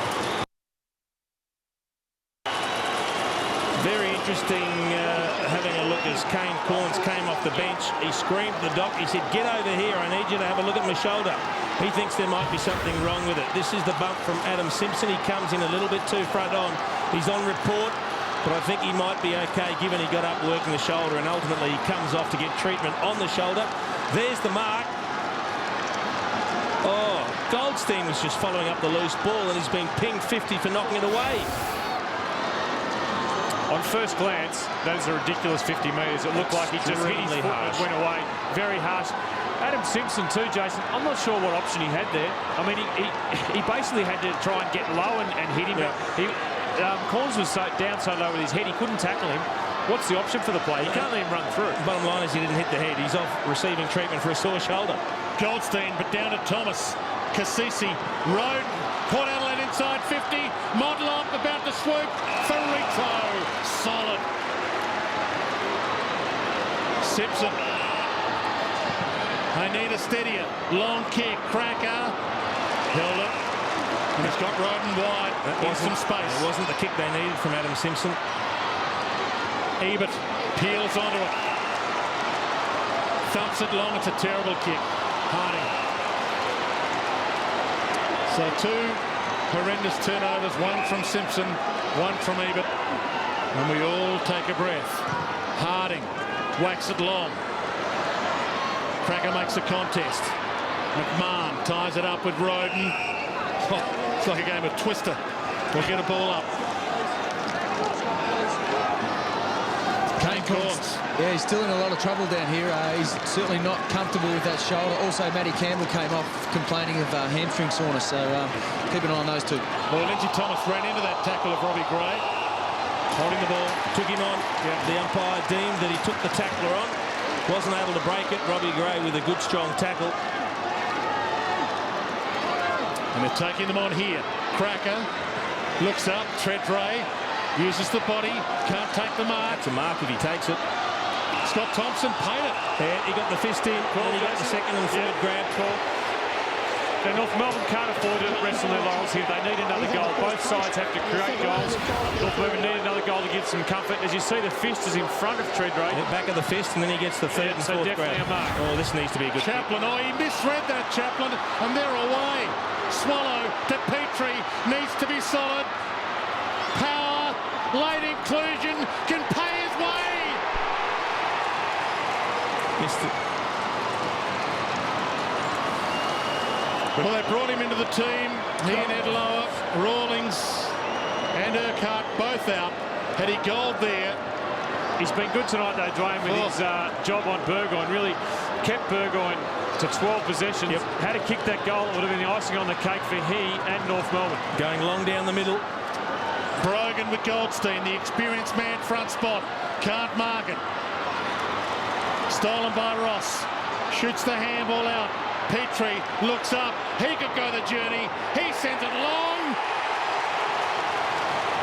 Very interesting having a look as Kane Corns came off the bench. He screamed at the doc. He said, get over here. I need you to have a look at my shoulder. He thinks there might be something wrong with it. This is the bump from Adam Simpson. He comes in a little bit too front on. He's on report, but I think he might be okay given he got up working the shoulder, and ultimately he comes off to get treatment on the shoulder. There's the mark. Oh, Goldstein was just following up the loose ball, and he's been pinged 50 for knocking it away. On first glance, that is a ridiculous 50 metres. It looked like he just hit his foot and went away. Very harsh. Adam Simpson too, Jason. I'm not sure what option he had there. I mean, he basically had to try and get low and hit him. Yeah. Corns was down so low with his head, he couldn't tackle him. What's the option for the play? You can't let him run through. Bottom line is he didn't hit the head. He's off receiving treatment for a sore shoulder. Goldstein, but down to Thomas. Cassisi, Roden, Port Adelaide inside 50. Modlop about to swoop. Ferrito, solid. Simpson. A need a steadier. Long kick. Cracker. Held it. And it's got Roden wide. In some space. It wasn't the kick they needed from Adam Simpson. Ebert peels onto it. Thumps it long. It's a terrible kick. Harding. So two horrendous turnovers. One from Simpson, one from Ebert. And we all take a breath. Harding whacks it long. Cracker makes a contest. McMahon ties it up with Roden. Oh, it's like a game of Twister. We'll get a ball up. Kane Corns. Yeah, he's still in a lot of trouble down here. He's certainly not comfortable with that shoulder. Also, Matty Campbell came off complaining of hamstring soreness. So keep an eye on those two. Well, Lindsay Thomas ran into that tackle of Robbie Gray. Holding the ball. Took him on. Yeah. The umpire deemed that he took the tackler on. Wasn't able to break it. Robbie Gray with a good, strong tackle. And they're taking them on here. Cracker looks up. Treadray uses the body. Can't take the mark. It's a mark if he takes it. Scott Thompson paid it. Yeah, he got the fist in. And he got the second and third grab call. And North Melbourne can't afford to rest on their laurels here. They need another goal. Both sides have to create goals. North Melbourne need another goal to give some comfort. As you see, the fist is in front of Treadray. Back of the fist, and then he gets the third and fourth grab. A mark. Oh, this needs to be a good Chaplin. Oh, he misread that, Chaplin. And they're away. Swallow to Petrie. Needs to be solid. Power. Late inclusion. Can pay his way. missed it. Well, they brought him into the team. He and Edlower, Rawlings and Urquhart both out. Had he goaled there. He's been good tonight, though, Dwayne, with his job on Burgoyne. Really kept Burgoyne to 12 possessions. Yep. Had to kick that goal, it would have been the icing on the cake for he and North Melbourne. Going long down the middle. Brogan with Goldstein, the experienced man front spot. Can't mark it. Stolen by Ross. Shoots the handball out. Petrie looks up. He could go the journey. He sends it long.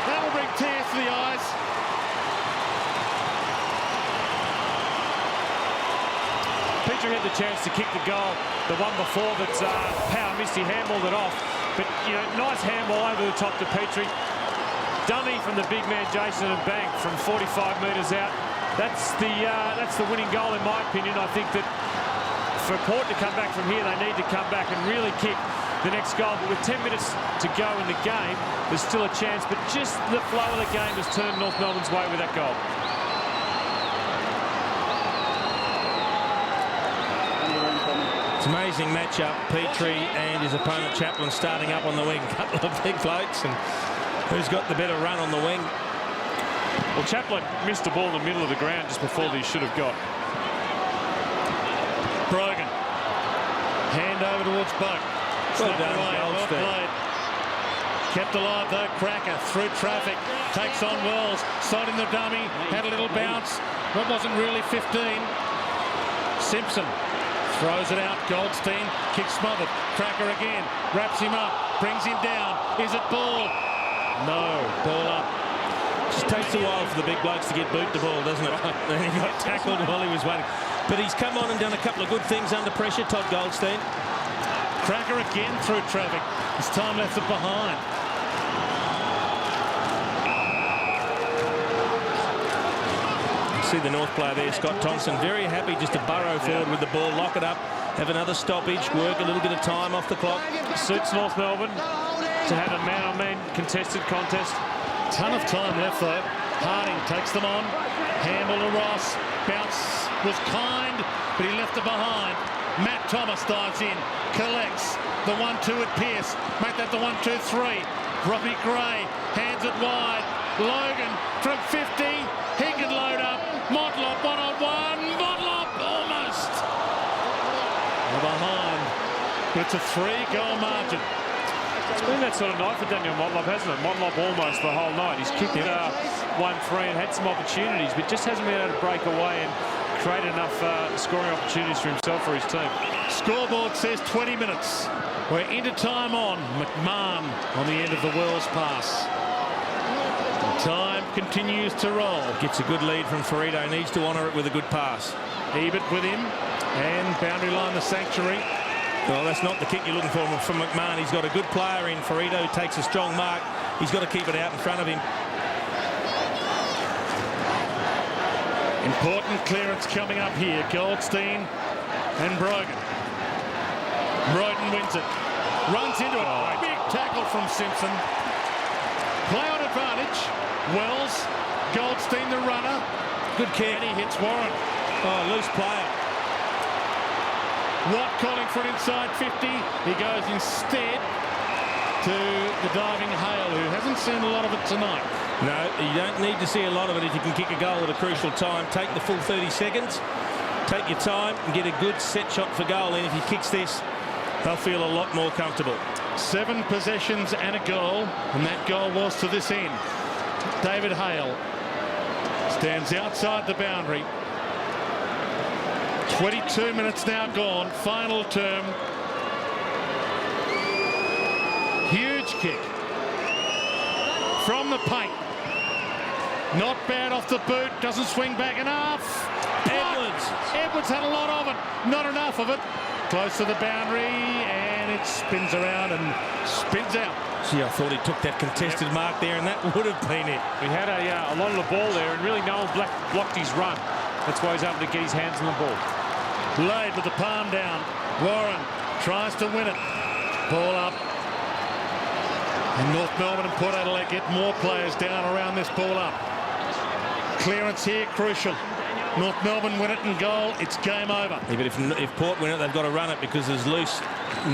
That'll bring tears to the eyes. Petrie had the chance to kick the goal, the one before that Power missed. He handballed it off. But, you know, nice handball over the top to Petrie. Dummy from the big man Jason and Bank from 45 metres out. That's the winning goal in my opinion. I think that for Port to come back from here, they need to come back and really kick the next goal. But with 10 minutes to go in the game, there's still a chance. But just the flow of the game has turned North Melbourne's way with that goal. It's an amazing matchup. Petrie and his opponent Chaplin starting up on the wing. A couple of big blokes, and who's got the better run on the wing? Well, Chaplin missed the ball in the middle of the ground just before he should have got. Brogan. Hand over towards Buck. Well done, Goldstein. Well played. Kept alive though. Cracker through traffic. Takes on Wells. Side in the dummy. Had a little bounce. That wasn't really 15. Simpson throws it out. Goldstein. Kick smothered. Cracker again. Wraps him up. Brings him down. Is it ball? No. Ball up. Just takes a while for the big blokes to get boot the ball, doesn't it? And he got tackled while he was waiting. But he's come on and done a couple of good things under pressure, Todd Goldstein. Cracker again through traffic. His time left it behind. See the North player there, Scott Thompson, very happy just to burrow forward with the ball, lock it up, have another stoppage, work a little bit of time off the clock. Suits North Melbourne to have a man-on-man contested contest. Ton of time left though. Harding takes them on. Handball to Ross. Bounce was kind, but he left it behind. Matt Thomas dives in, collects the 1-2 at Pearce. Make that the 1-2-3. Robbie Gray hands it wide. Logan from 50. He can load up. Motlop one-on-one. Motlop almost. They're behind. It's a 3-goal margin. It's been that sort of night for Daniel Motlop, hasn't it? Motlop almost the whole night. He's kicked 1-3 and had some opportunities, but just hasn't been able to break away and create enough scoring opportunities for himself or his team. Scoreboard says 20 minutes. We're into time on. McMahon on the end of the Wells pass. Time continues to roll. Gets a good lead from Ferrito, needs to honour it with a good pass. Ebert with him. And boundary line, the sanctuary. Well, that's not the kick you're looking for from McMahon. He's got a good player in. Ferrito takes a strong mark. He's got to keep it out in front of him. Important clearance coming up here. Goldstein and Brogan. Broden wins it. Runs into it. Big tackle from Simpson. Play on advantage. Wells. Goldstein the runner. Good kick. And he hits Warren. Oh, loose player. Watt calling for an inside 50. He goes instead to the diving Hale, who hasn't seen a lot of it tonight. No, you don't need to see a lot of it if you can kick a goal at a crucial time. Take the full 30 seconds, take your time and get a good set shot for goal. And if he kicks this, they'll feel a lot more comfortable. 7 possessions and a goal, and that goal was to this end. David Hale stands outside the boundary. 22 minutes now gone, final term. Huge kick from the paint. Not bad off the boot, doesn't swing back enough. Edwards had a lot of it, not enough of it. Close to the boundary, and it spins around and spins out. Gee, I thought he took that contested mark there, and that would have been it. He had a lot of the ball there, and really no one blocked his run. That's why he's able to get his hands on the ball. Laid with the palm down. Warren tries to win it. Ball up. And North Melbourne and Port Adelaide get more players down around this ball up. Clearance here, crucial. North Melbourne win it and goal. It's game over. Yeah, but if Port win it, they've got to run it because there's loose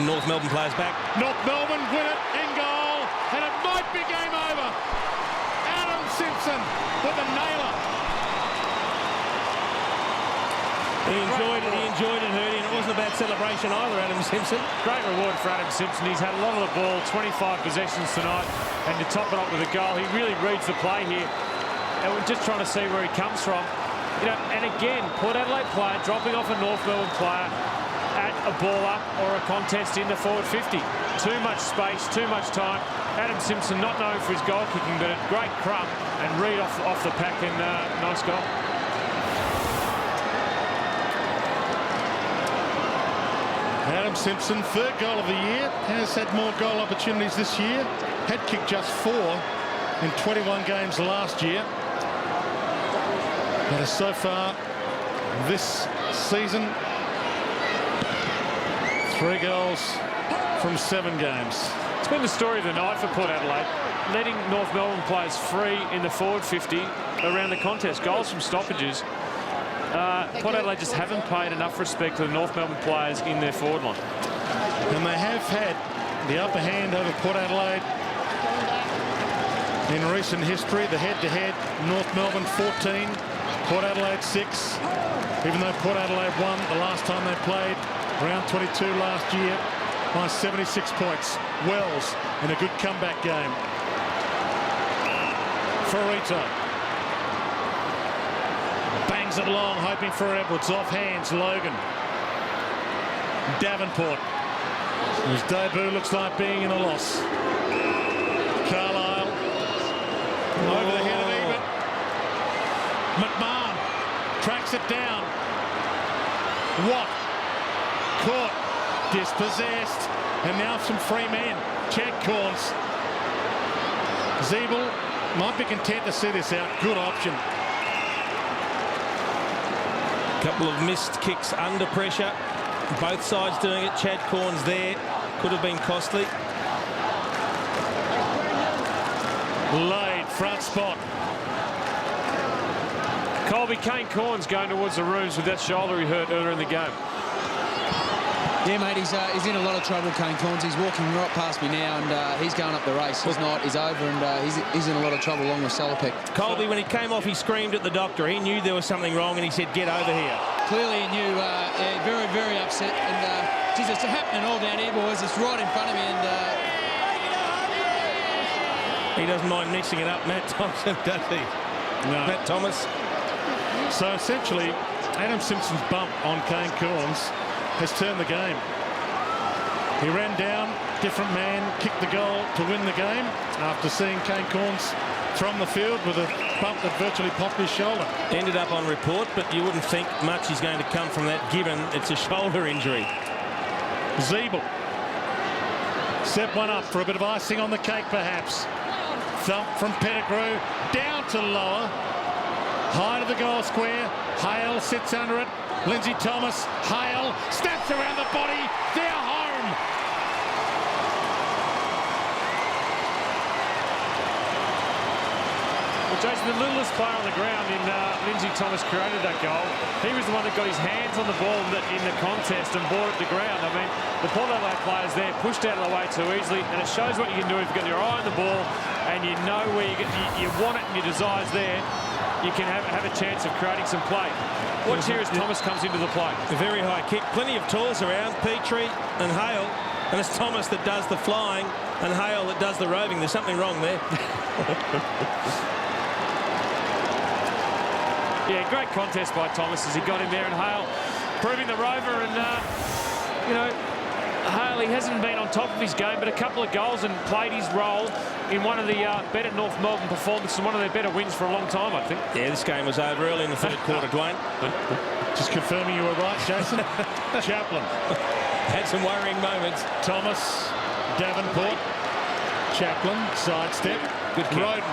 North Melbourne players back. North Melbourne win it in goal, and it might be game over. Adam Simpson with a nailer. He enjoyed it, Hurdy, and it wasn't a bad celebration either, Adam Simpson. Great reward for Adam Simpson. He's had a lot of the ball, 25 possessions tonight, and to top it up with a goal, he really reads the play here. And we're just trying to see where he comes from. You know, and again, Port Adelaide player dropping off a North Melbourne player at a ball up or a contest in the forward 50. Too much space, too much time. Adam Simpson not known for his goal kicking, but a great crumb and read off the pack, and nice goal. Adam Simpson, 3rd goal of the year, has had more goal opportunities this year. Had kicked just 4 in 21 games last year. But so far this season, 3 goals from 7 games. It's been the story of the night for Port Adelaide, letting North Melbourne players free in the forward 50 around the contest. Goals from stoppages. Port Adelaide just haven't paid enough respect to the North Melbourne players in their forward line. And they have had the upper hand over Port Adelaide in recent history. The head-to-head, North Melbourne 14, Port Adelaide 6. Even though Port Adelaide won the last time they played, round 22 last year, by 76 points. Wells in a good comeback game. Ferrito bangs it along, hoping for Edwards. Off hands, Logan. Davenport, whose debut looks like being in a loss. Carlisle over the head of Ebert. McMahon tracks it down. Watt caught, dispossessed, and now some free men. Chad Corns. Zeeble might be content to see this out. Good option. Couple of missed kicks under pressure. Both sides doing it. Chad Corns there. Could have been costly. Laid, front spot. Colby, Kane Corns going towards the rooms with that shoulder he hurt earlier in the game. Yeah, mate, he's in a lot of trouble, Kane Corns. He's walking right past me now, and he's going up the race. His night is over, and he's in a lot of trouble along with Salopek. Colby, when he came off, he screamed at the doctor. He knew there was something wrong, and he said, "Get over here." Clearly he knew, very, very upset. And, geez, it's happening all down here, boys. It's right in front of me, and... He doesn't mind mixing it up, Matt Thompson, does he? No. Matt Thomas. So essentially, Adam Simpson's bump on Kane Corns has turned the game. He ran down, different man, kicked the goal to win the game after seeing Kane Corns from the field with a bump that virtually popped his shoulder. Ended up on report, but you wouldn't think much is going to come from that, given it's a shoulder injury. Zeeble set one up for a bit of icing on the cake, perhaps. Thump from Pettigrew, down to lower. High to the goal square. Hale sits under it. Lindsay Thomas, Hale, snaps around the body. They're home. Well, Jason, the littlest player on the ground in Lindsay Thomas created that goal. He was the one that got his hands on the ball in the contest and brought it to ground. I mean, the Port Adelaide players there pushed out of the way too easily, and it shows what you can do if you've got your eye on the ball and you know where you want it and your desire's there. You can have a chance of creating some play. Watch here as Thomas comes into the play. A very high kick. Plenty of tools around. Petrie and Hale. And it's Thomas that does the flying and Hale that does the roving. There's something wrong there. Yeah, great contest by Thomas as he got him there, and Hale proving the rover. And, you know, Hale, he hasn't been on top of his game, but a couple of goals and played his role in one of the better North Melbourne performances and one of their better wins for a long time, I think. Yeah, this game was over early in the third quarter, Dwayne. Just confirming you were right, Jason. Chaplin. Had some worrying moments. Thomas, Davenport, Chaplin, sidestep. Good kick. Roden.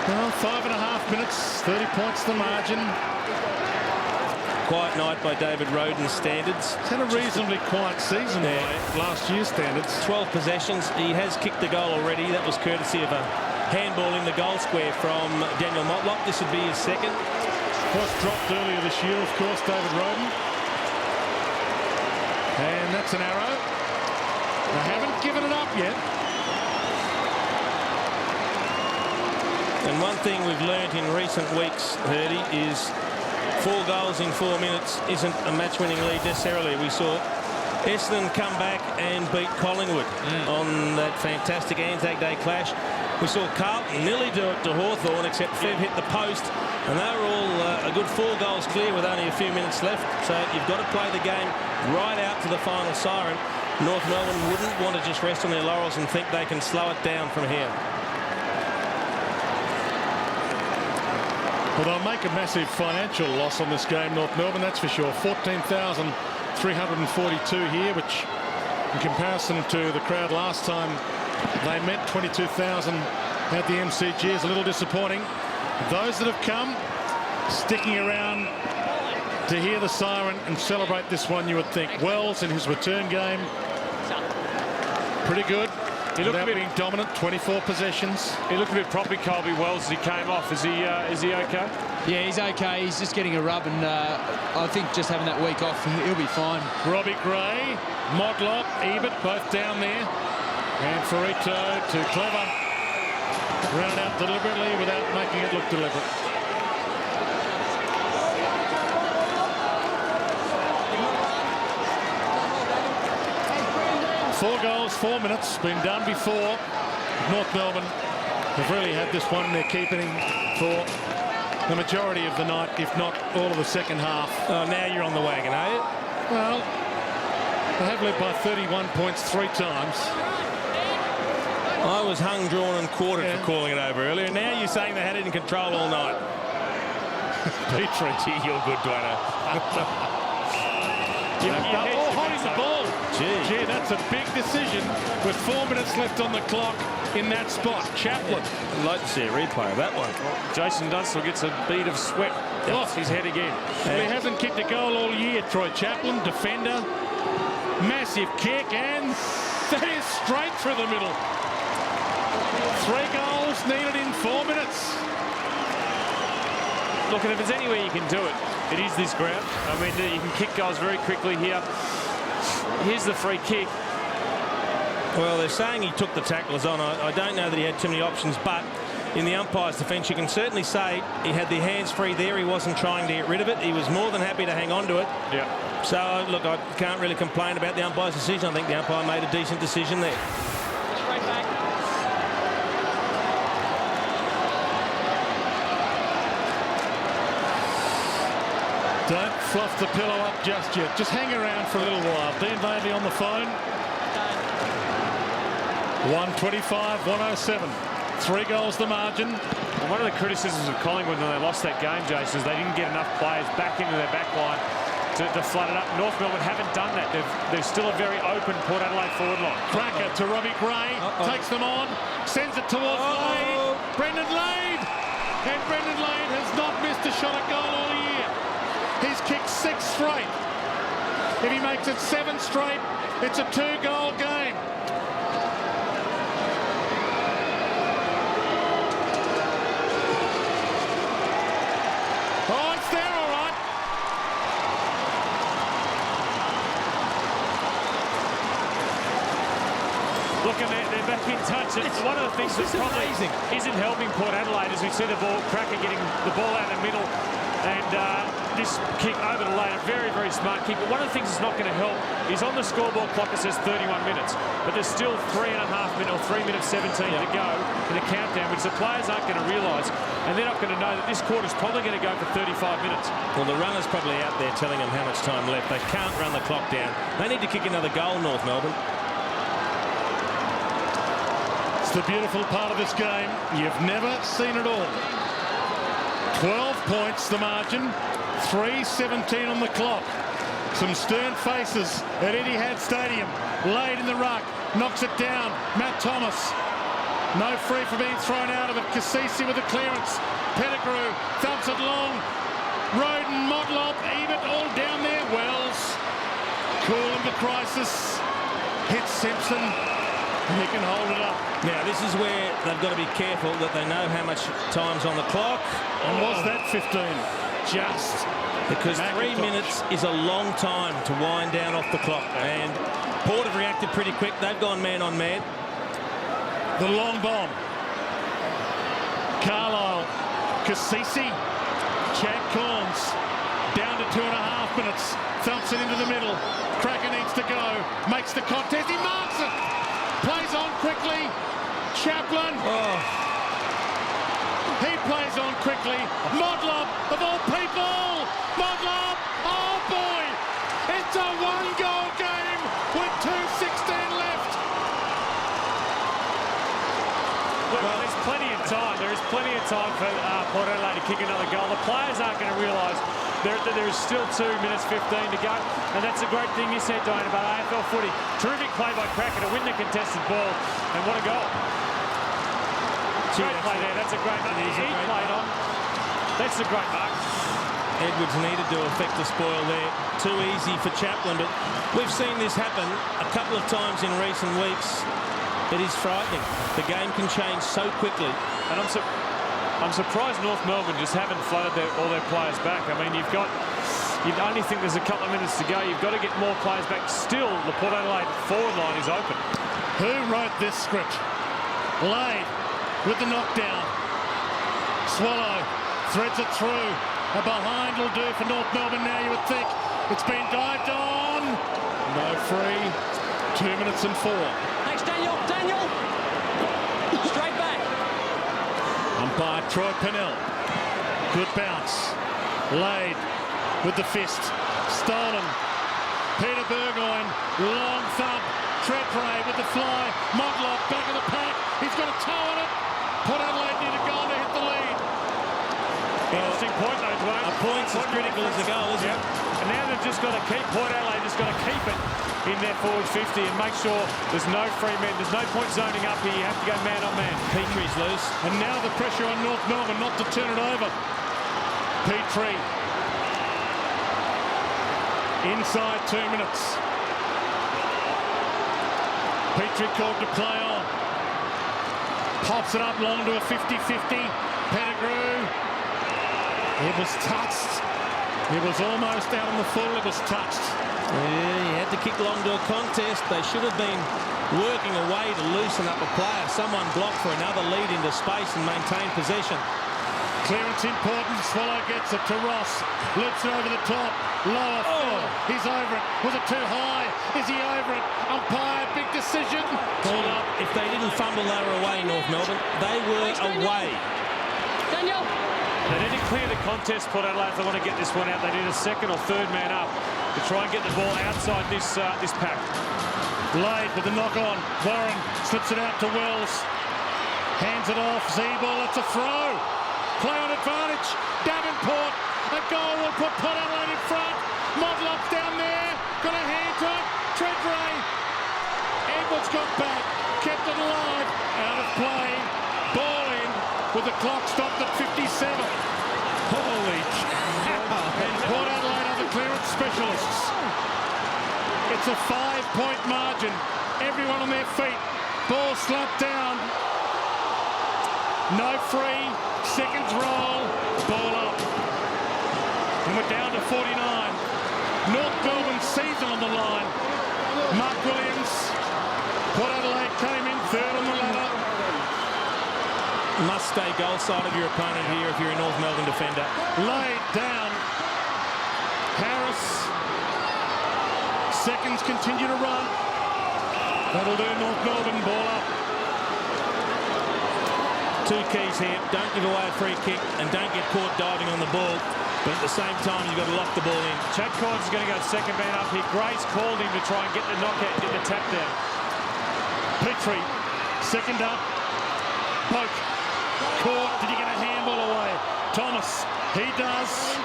Well, 5.5 minutes, 30 points the margin. Quiet night by David Roden's standards. He's had a reasonably quiet season by last year's standards. 12 possessions. He has kicked the goal already. That was courtesy of a handball in the goal square from Daniel Motlop. This would be his second. Was dropped earlier this year, of course, David Roden. And that's an arrow. They haven't given it up yet. And one thing we've learned in recent weeks, Hurdy, is 4 goals in 4 minutes isn't a match-winning lead necessarily. We saw Essendon come back and beat Collingwood on that fantastic Anzac Day clash. We saw Carlton nearly do it to Hawthorn, except Fev hit the post, and they were all a good 4 goals clear with only a few minutes left. So you've got to play the game right out to the final siren. North Melbourne wouldn't want to just rest on their laurels and think they can slow it down from here. Well, they'll make a massive financial loss on this game, North Melbourne, that's for sure. 14,342 here, which in comparison to the crowd last time they met, 22,000 at the MCG, is a little disappointing. Those that have come, sticking around to hear the siren and celebrate this one, you would think. Wells in his return game, pretty good. He looked a bit being dominant, 24 possessions. He looked a bit proppy, Colby Wells, as he came off. Is he okay? Yeah, he's okay. He's just getting a rub, and I think just having that week off, he'll be fine. Robbie Gray, Motlop, Ebert, both down there. And Ferrito to Clever. Round out deliberately without making it look deliberate. Four goals, 4 minutes, been done before. North Melbourne have really had this one in their keeping for the majority of the night, if not all of the second half. Oh, now you're on the wagon, are you? Well, they have led by 31 points 3 times. I was hung, drawn and quartered for calling it over earlier. Now you're saying they had it in control all night. Petrie. Gee, you're good, Dwayne. Holding the ball. Gee, that's a big decision with 4 minutes left on the clock in that spot. Chaplin. I'd like to see a replay of that one. Jason Dunstall gets a bead of sweat off his head again. Well, he hasn't kicked a goal all year, Troy Chaplin, defender. Massive kick, and that is straight through the middle. 3 goals needed in 4 minutes. Look, and if there's anywhere you can do it, it is this ground. I mean, you can kick goals very quickly here. Here's the free kick. Well, they're saying he took the tacklers on. I don't know that he had too many options, but in the umpire's defence, you can certainly say he had the hands free there. He wasn't trying to get rid of it. He was more than happy to hang on to it. Yeah. So, look, I can't really complain about the umpire's decision. I think the umpire made a decent decision there. Straight back. Don't fluff the pillow up just yet. Just hang around for a little while. Dean Bailey on the phone. 125, 107. 3 goals the margin. And one of the criticisms of Collingwood when they lost that game, Jason, is they didn't get enough players back into their back line to flood it up. North Melbourne haven't done that. They're still a very open Port Adelaide forward line. Cracker to Robbie Gray, takes them on, sends it towards Lade. Brendan Lade! And Brendan Lade has not missed a shot at goal all year. He's kicked 6 straight. If he makes it 7 straight, it's a 2-goal game. Oh, it's there, all right. Look, and they're back in touch. And one of the things that probably isn't helping Port Adelaide is we see the ball, Cracker getting the ball out in the middle, and this kick over to Lade, a very, very smart kick. But one of the things that's not going to help is on the scoreboard clock it says 31 minutes, but there's still 3.5 minutes or 3 minutes 17 to go in the countdown, which the players aren't going to realise, and they're not going to know that this quarter's probably going to go for 35 minutes. Well, the runner's probably out there telling them how much time left. They can't run the clock down. They need to kick another goal, North Melbourne. It's the beautiful part of this game. You've never seen it all. 12 points the margin, 3:17 on the clock. Some stern faces at Etihad Stadium. Lade in the ruck, knocks it down. Matt Thomas. No free for being thrown out of it. Cassisi with the clearance. Pettigrew thumps it long. Roden, Motlop, Ebert all down there. Wells, cool in the crisis. Hits Simpson. He can hold it up. Now, this is where they've got to be careful that they know how much time's on the clock. And was that 15? Just. Because 3 minutes is a long time to wind down off the clock. And Port have reacted pretty quick. They've gone man on man. The long bomb. Carlisle. Cassisi. Chad Corns. Down to 2.5 minutes. Thumps it into the middle. Cracker needs to go. Makes the contest. He marks it. Plays on quickly. Chaplin. He plays on quickly. Motlop, of all people. Motlop. Oh, boy. It's a 1-goal game with 2:16 left. Well, there's plenty of time. There is plenty of time for Port Adelaide to kick another goal. The players aren't going to realise there is still 2 minutes 15 to go. And that's a great thing you said, Diana, about AFL footy. Terrific play by Cracker to win the contested ball. And what a goal. Great play there. That's a great mark. He played on. That's a great mark. Edwards needed to affect the spoil there. Too easy for Chaplin, but we've seen this happen a couple of times in recent weeks. It is frightening. The game can change so quickly. And I'm surprised North Melbourne just haven't flooded all their players back. I mean, you'd only think there's a couple of minutes to go. You've got to get more players back. Still, the Port Adelaide forward line is open. Who wrote this script? Lade with the knockdown. Swallow threads it through. A behind will do for North Melbourne now, you would think. It's been dived on. No free. 2 minutes and 4. Thanks, Daniel. Daniel! Straight back. Umpire Troy Pennell. Good bounce. Lade with the fist. Stolen. Peter Burgoyne. Long thump. Tredray with the fly. Motlop back of the pack. He's got a toe on it. Port Adelaide need a goal to hit the lead. Interesting point, though, Dwayne. A point's as critical as a goal, isn't it? And now they've just got to keep, Port Adelaide just got to keep it in their forward 50 and make sure there's no free men. There's no point zoning up here. You have to go man on man. Petrie's loose. And now the pressure on North Melbourne not to turn it over. Petrie. Inside 2 minutes. Petrie called to play on. Pops it up long to a 50-50. Pettigrew. It was touched. It was almost out on the full. It was touched. Yeah, he had to kick long to a contest. They should have been working away to loosen up a player. Someone blocked for another lead into space and maintain possession. Clearance important. Swallow gets it to Ross. Loops it over the top. Lower. He's over it. Was it too high? Is he over it? Umpire, big decision. Called up. If they didn't fumble, they were away, North Melbourne. They were away. Daniel! They need to clear the contest, Port Adelaide, if they want to get this one out. They need a second or third man up to try and get the ball outside this pack. Lade with the knock on. Warren slips it out to Wells. Hands it off. Z-ball. It's a throw. Play on advantage. Davenport. A goal will put Port Adelaide in front. Modlop's down there. Got a hand to it. Treadray. Edwards got back. Kept it alive. Out of play. Ball in with the clock stopped at 57. Holy cow. And Port Adelaide are the clearance specialists. It's a 5-point margin. Everyone on their feet. Ball slapped down. No free. Seconds roll. Ball up. And we're down to 49. North Melbourne season on the line. Mark Williams. Port Adelaide came in third on the ladder. Must stay goal side of your opponent here if you're a North Melbourne defender. Laid down. Harris. Seconds continue to run. That'll do North Melbourne. Ball up. Two keys here. Don't give away a free kick and don't get caught diving on the ball. But at the same time, you've got to lock the ball in. Chad Corns is going to go second man up here. Grace called him to try and get the knockout, get the tap down. Petrie, second up. Poke. Caught. Did he get a handball away? Thomas. He does.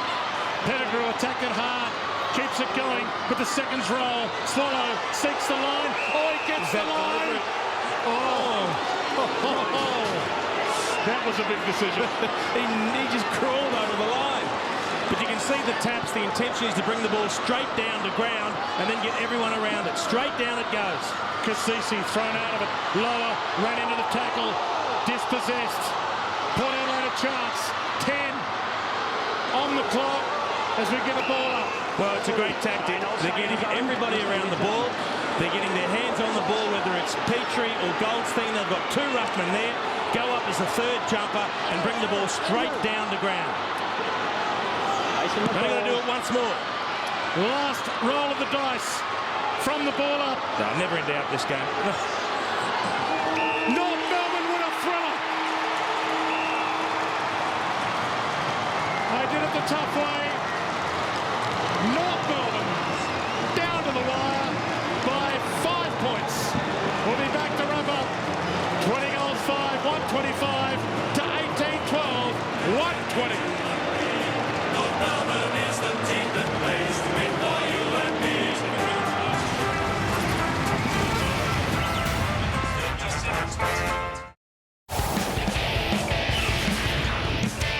Pettigrew attacked it hard. Keeps it going. But the seconds roll. Swallow seeks the line. Oh, he gets the line. That was a big decision. he just crawled over the line. But you can see the taps. The intention is to bring the ball straight down to ground and then get everyone around it. Straight down it goes. Cassisi thrown out of it. Lower. Ran into the tackle. Dispossessed. Port Adelaide a chance. 10 on the clock as we get a ball up. Well, it's a great tactic. They're getting everybody around the ball. They're getting their hands on the ball, whether it's Petrie or Goldstein. They've got two ruckmen there. Go up as the third jumper and bring the ball straight down to ground. They're going to do it once more. Last roll of the dice from the ball up. No, never in doubt this game. North Melbourne with a thriller. They did it the tough way. North Melbourne down to the wire by 5 points. We'll be back to wrap up. 20 goals 5, 125 to 18-12, 120. North Melbourne is the team that plays to win for you and me.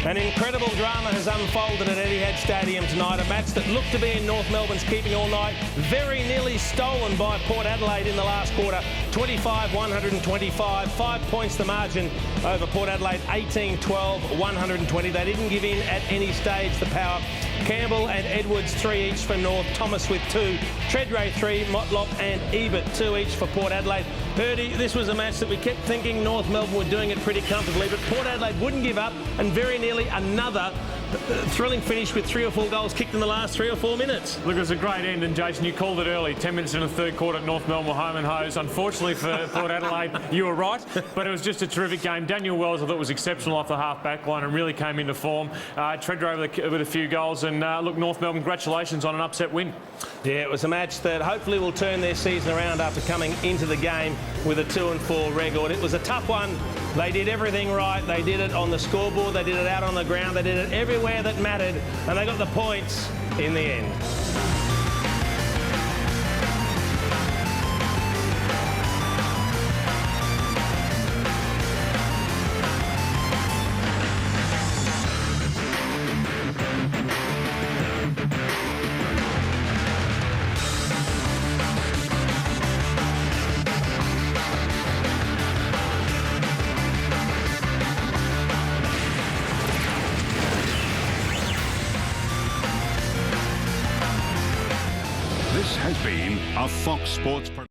An incredible drama has unfolded at Etihad Stadium tonight. A match that looked to be in North Melbourne's keeping all night. Very nearly stolen by Port Adelaide in the last quarter. 25-125. 5 points the margin over Port Adelaide. 18-12-120. They didn't give in at any stage, the power. Campbell and Edwards 3 each for North. Thomas with 2. Treadray 3. Motlop and Ebert 2 each for Port Adelaide. Purdy, this was a match that we kept thinking North Melbourne were doing it pretty comfortably, but Port Adelaide wouldn't give up, and very nearly another thrilling finish with 3 or 4 goals kicked in the last 3 or 4 minutes. Look, it was a great end, and Jason, you called it early. 10 minutes in the third quarter, North Melbourne were home and hose. Unfortunately for Port Adelaide, you were right, but it was just a terrific game. Daniel Wells, I thought, was exceptional off the half-back line and really came into form. Treadray with a few goals, and look, North Melbourne, congratulations on an upset win. Yeah, it was a match that hopefully will turn their season around after coming into the game with a 2-4 record. It was a tough one. They did everything right. They did it on the scoreboard. They did it out on the ground. They did it everywhere that mattered, and they got the points in the end. This has been a Fox Sports production.